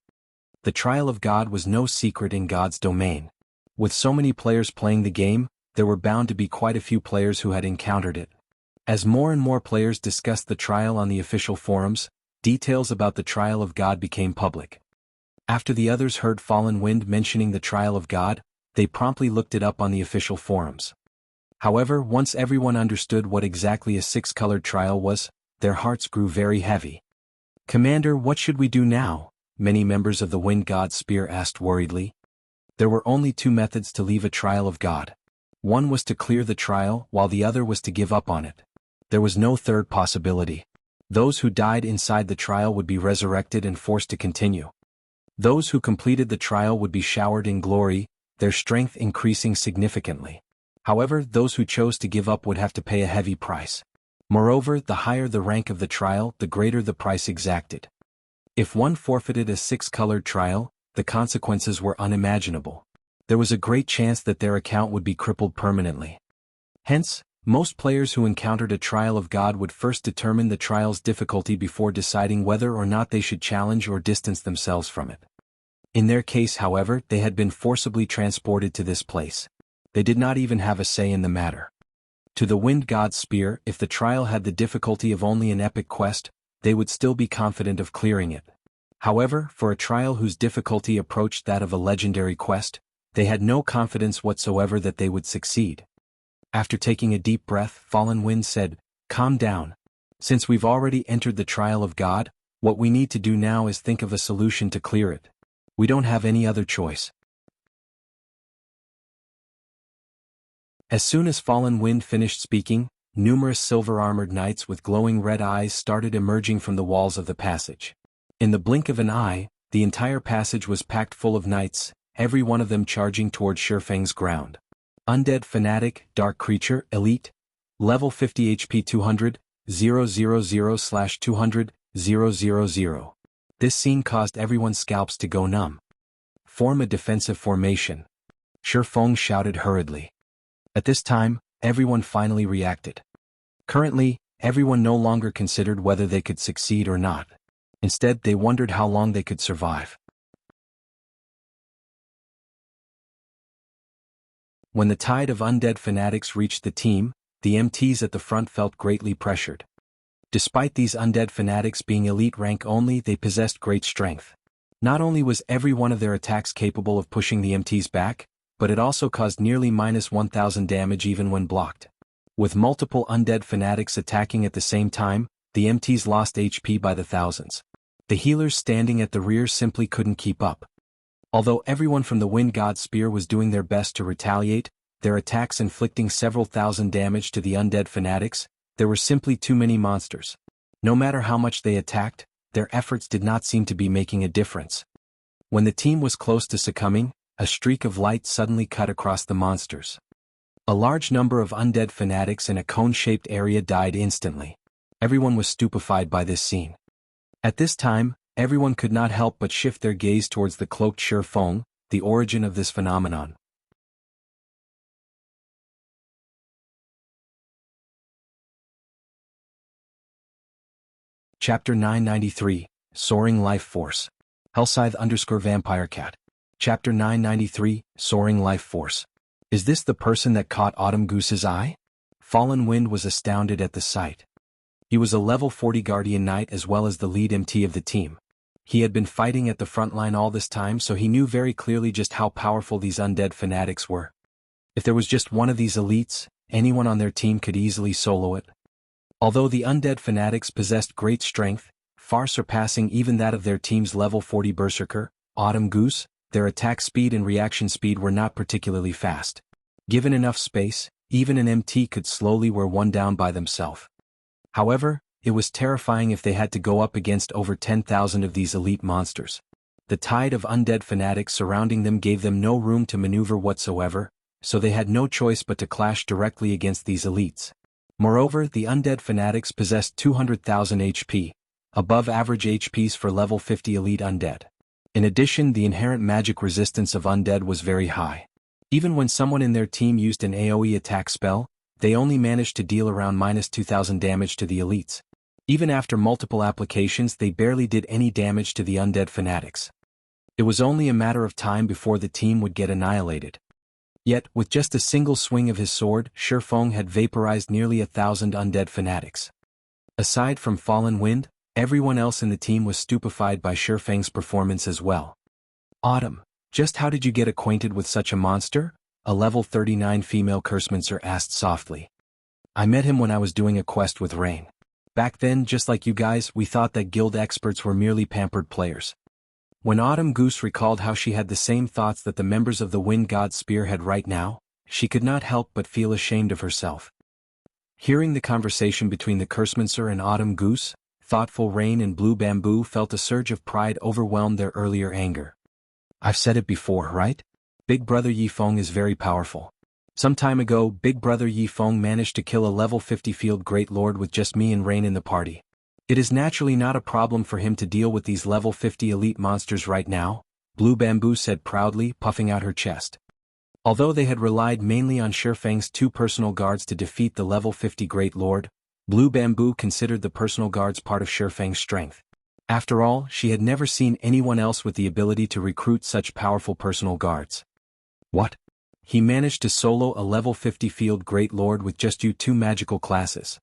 The Trial of God was no secret in God's domain. With so many players playing the game, there were bound to be quite a few players who had encountered it. As more and more players discussed the trial on the official forums, details about the Trial of God became public. After the others heard Fallen Wind mentioning the Trial of God, they promptly looked it up on the official forums. However, once everyone understood what exactly a six-colored trial was, their hearts grew very heavy. "Commander, what should we do now?" many members of the Wind God's Spear asked worriedly. There were only two methods to leave a Trial of God. One was to clear the trial, while the other was to give up on it. There was no third possibility. Those who died inside the trial would be resurrected and forced to continue. Those who completed the trial would be showered in glory, their strength increasing significantly. However, those who chose to give up would have to pay a heavy price. Moreover, the higher the rank of the trial, the greater the price exacted. If one forfeited a six-colored trial, the consequences were unimaginable. There was a great chance that their account would be crippled permanently. Hence, most players who encountered a Trial of God would first determine the trial's difficulty before deciding whether or not they should challenge or distance themselves from it. In their case, however, they had been forcibly transported to this place. They did not even have a say in the matter. To the Wind God's Spear, if the trial had the difficulty of only an epic quest, they would still be confident of clearing it. However, for a trial whose difficulty approached that of a legendary quest, they had no confidence whatsoever that they would succeed. After taking a deep breath, Fallen Wind said, "Calm down. Since we've already entered the trial of God, what we need to do now is think of a solution to clear it. We don't have any other choice." As soon as Fallen Wind finished speaking, numerous silver-armored knights with glowing red eyes started emerging from the walls of the passage. In the blink of an eye, the entire passage was packed full of knights, every one of them charging toward Feng's ground. Undead Fanatic, Dark Creature, Elite, Level 50 HP 200, 000/200, 000. This scene caused everyone's scalps to go numb. "Form a defensive formation," Feng shouted hurriedly. At this time, everyone finally reacted. Currently, everyone no longer considered whether they could succeed or not. Instead, they wondered how long they could survive. When the tide of undead fanatics reached the team, the MTs at the front felt greatly pressured. Despite these undead fanatics being elite rank only, they possessed great strength. Not only was every one of their attacks capable of pushing the MTs back, but it also caused nearly -1000 damage even when blocked. With multiple undead fanatics attacking at the same time, the MTs lost HP by the thousands. The healers standing at the rear simply couldn't keep up. Although everyone from the Wind God's Spear was doing their best to retaliate, their attacks inflicting several thousand damage to the undead fanatics, there were simply too many monsters. No matter how much they attacked, their efforts did not seem to be making a difference. When the team was close to succumbing, a streak of light suddenly cut across the monsters. A large number of undead fanatics in a cone-shaped area died instantly. Everyone was stupefied by this scene. At this time, everyone could not help but shift their gaze towards the cloaked Feng, the origin of this phenomenon. Chapter 993, Soaring Life Force. Hellscythe_VampireCat. Chapter 993, Soaring Life Force. Is this the person that caught Autumn Goose's eye? Fallen Wind was astounded at the sight. He was a level 40 Guardian Knight as well as the lead MT of the team. He had been fighting at the front line all this time, so he knew very clearly just how powerful these undead fanatics were. If there was just one of these elites, anyone on their team could easily solo it. Although the undead fanatics possessed great strength, far surpassing even that of their team's level 40 Berserker, Autumn Goose, their attack speed and reaction speed were not particularly fast. Given enough space, even an MT could slowly wear one down by themselves. However, it was terrifying if they had to go up against over 10,000 of these elite monsters. The tide of undead fanatics surrounding them gave them no room to maneuver whatsoever, so they had no choice but to clash directly against these elites. Moreover, the undead fanatics possessed 200,000 HP, above average HPs for level 50 elite undead. In addition, the inherent magic resistance of undead was very high. Even when someone in their team used an AoE attack spell, they only managed to deal around -2000 damage to the elites. Even after multiple applications, they barely did any damage to the undead fanatics. It was only a matter of time before the team would get annihilated. Yet, with just a single swing of his sword, Feng had vaporized nearly 1,000 undead fanatics. Aside from Fallen Wind, everyone else in the team was stupefied by Feng's performance as well. "Autumn, just how did you get acquainted with such a monster?" a level 39 female Cursemancer asked softly. "I met him when I was doing a quest with Rain. Back then, just like you guys, we thought that guild experts were merely pampered players." When Autumn Goose recalled how she had the same thoughts that the members of the Wind God's Spear had right now, she could not help but feel ashamed of herself. Hearing the conversation between the Cursemancer and Autumn Goose, thoughtful Rain and Blue Bamboo felt a surge of pride overwhelm their earlier anger. "I've said it before, right? Big Brother Yi Feng is very powerful. Some time ago, Big Brother Yi Feng managed to kill a level 50 Field Great Lord with just me and Rain in the party. It is naturally not a problem for him to deal with these level 50 elite monsters right now," Blue Bamboo said proudly, puffing out her chest. Although they had relied mainly on Feng's 2 personal guards to defeat the level 50 Great Lord, Blue Bamboo considered the personal guards part of Feng's strength. After all, she had never seen anyone else with the ability to recruit such powerful personal guards. "What? He managed to solo a level 50 Field Great Lord with just you 2 magical classes?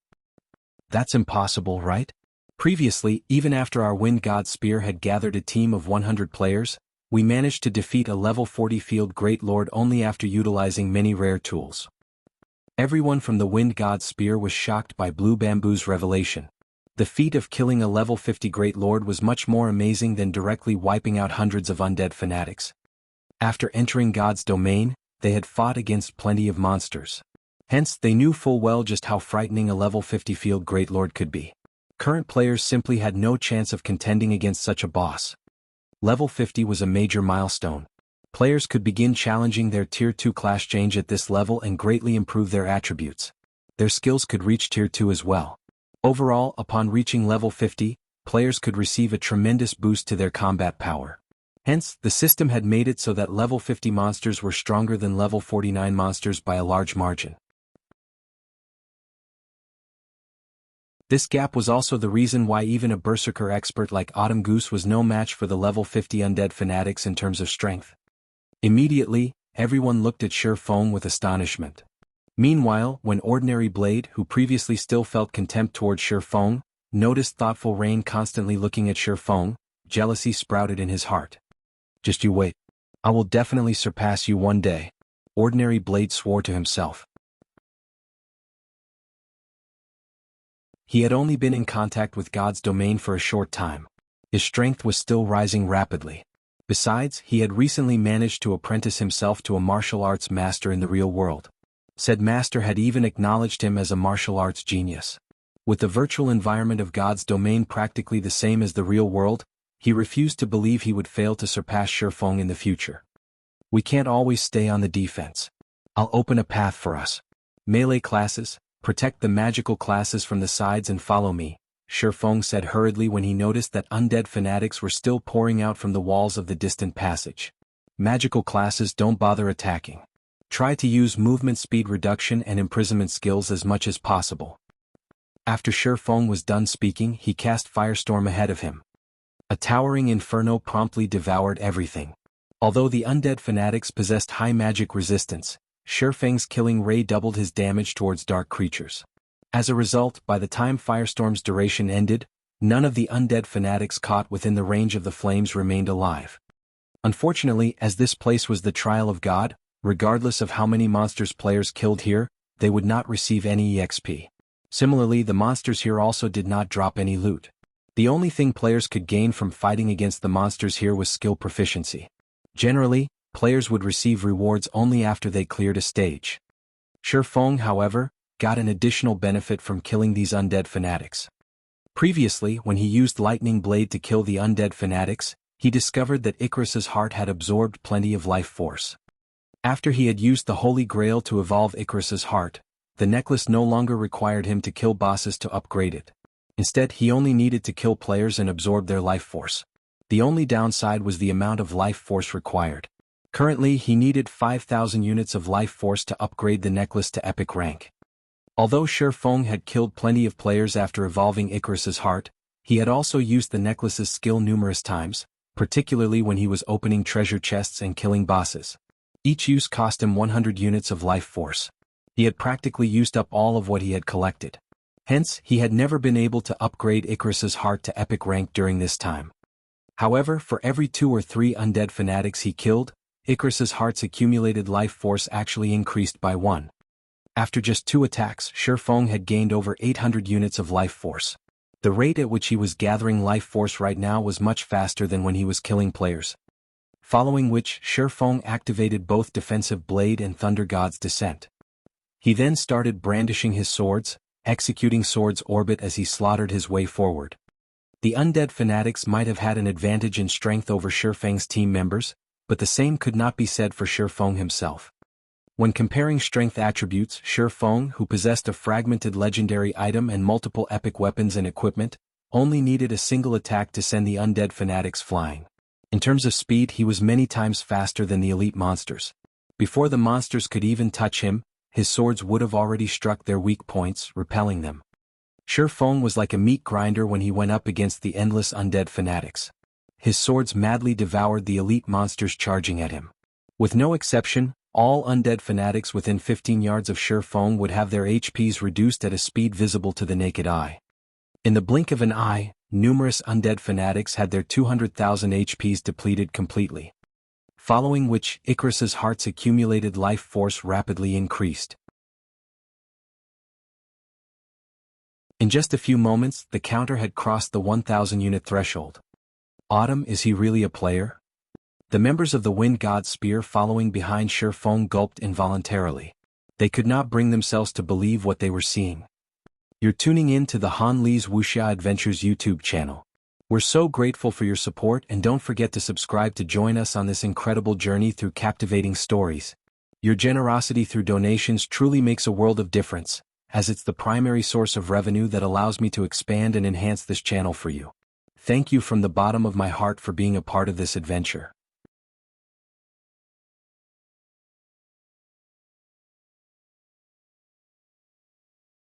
That's impossible, right? Previously, even after our Wind God's Spear had gathered a team of 100 players, we managed to defeat a level 40 Field Great Lord only after utilizing many rare tools." Everyone from the Wind God's Spear was shocked by Blue Bamboo's revelation. The feat of killing a level 50 Great Lord was much more amazing than directly wiping out hundreds of undead fanatics. After entering God's domain, they had fought against plenty of monsters. Hence, they knew full well just how frightening a level 50 field Great Lord could be. Current players simply had no chance of contending against such a boss. Level 50 was a major milestone. Players could begin challenging their Tier 2 class change at this level and greatly improve their attributes. Their skills could reach Tier 2 as well. Overall, upon reaching level 50, players could receive a tremendous boost to their combat power. Hence, the system had made it so that level 50 monsters were stronger than level 49 monsters by a large margin. This gap was also the reason why even a berserker expert like Autumn Goose was no match for the level 50 undead fanatics in terms of strength. Immediately, everyone looked at Feng with astonishment. Meanwhile, when Ordinary Blade, who previously still felt contempt toward Feng, noticed thoughtful Rain constantly looking at Feng, jealousy sprouted in his heart. "Just you wait. I will definitely surpass you one day," Ordinary Blade swore to himself. He had only been in contact with God's domain for a short time. His strength was still rising rapidly. Besides, he had recently managed to apprentice himself to a martial arts master in the real world. Said master had even acknowledged him as a martial arts genius. With the virtual environment of God's domain practically the same as the real world, he refused to believe he would fail to surpass Feng in the future. "We can't always stay on the defense. I'll open a path for us. Melee classes, protect the magical classes from the sides and follow me," Feng said hurriedly when he noticed that undead fanatics were still pouring out from the walls of the distant passage. "Magical classes don't bother attacking. Try to use movement speed reduction and imprisonment skills as much as possible." After Feng was done speaking, he cast Firestorm ahead of him. A towering inferno promptly devoured everything. Although the undead fanatics possessed high magic resistance, Feng's killing ray doubled his damage towards dark creatures. As a result, by the time Firestorm's duration ended, none of the undead fanatics caught within the range of the flames remained alive. Unfortunately, as this place was the trial of God, regardless of how many monsters players killed here, they would not receive any EXP. Similarly, the monsters here also did not drop any loot. The only thing players could gain from fighting against the monsters here was skill proficiency. Generally, players would receive rewards only after they cleared a stage. Feng, however, got an additional benefit from killing these undead fanatics. Previously, when he used Lightning Blade to kill the undead fanatics, he discovered that Icarus's heart had absorbed plenty of life force. After he had used the Holy Grail to evolve Icarus's heart, the necklace no longer required him to kill bosses to upgrade it. Instead, he only needed to kill players and absorb their life force. The only downside was the amount of life force required. Currently, he needed 5,000 units of life force to upgrade the necklace to epic rank. Although Feng had killed plenty of players after evolving Icarus's heart, he had also used the necklace's skill numerous times, particularly when he was opening treasure chests and killing bosses. Each use cost him 100 units of life force. He had practically used up all of what he had collected. Hence, he had never been able to upgrade Icarus's heart to epic rank during this time. However, for every 2 or 3 undead fanatics he killed, Icarus's heart's accumulated life force actually increased by 1. After just 2 attacks, Feng had gained over 800 units of life force. The rate at which he was gathering life force right now was much faster than when he was killing players. Following which, Feng activated both Defensive Blade and Thunder God's Descent. He then started brandishing his swords, executing Sword's Orbit as he slaughtered his way forward. The undead fanatics might have had an advantage in strength over Feng's team members, but the same could not be said for Feng himself. When comparing strength attributes, Feng, who possessed a fragmented legendary item and multiple epic weapons and equipment, only needed a single attack to send the undead fanatics flying. In terms of speed, he was many times faster than the elite monsters. Before the monsters could even touch him, his swords would have already struck their weak points, repelling them. Feng was like a meat grinder when he went up against the endless undead fanatics. His swords madly devoured the elite monsters charging at him. With no exception, all undead fanatics within 15 yards of Feng would have their HPs reduced at a speed visible to the naked eye. In the blink of an eye, numerous undead fanatics had their 200,000 HPs depleted completely. Following which, Icarus's heart's accumulated life force rapidly increased. In just a few moments, the counter had crossed the 1,000-unit threshold. Autumn, is he really a player? The members of the Wind God's Spear following behind Feng gulped involuntarily. They could not bring themselves to believe what they were seeing. You're tuning in to the Han Li's Wuxia Adventures YouTube channel. We're so grateful for your support, and don't forget to subscribe to join us on this incredible journey through captivating stories. Your generosity through donations truly makes a world of difference, as it's the primary source of revenue that allows me to expand and enhance this channel for you. Thank you from the bottom of my heart for being a part of this adventure.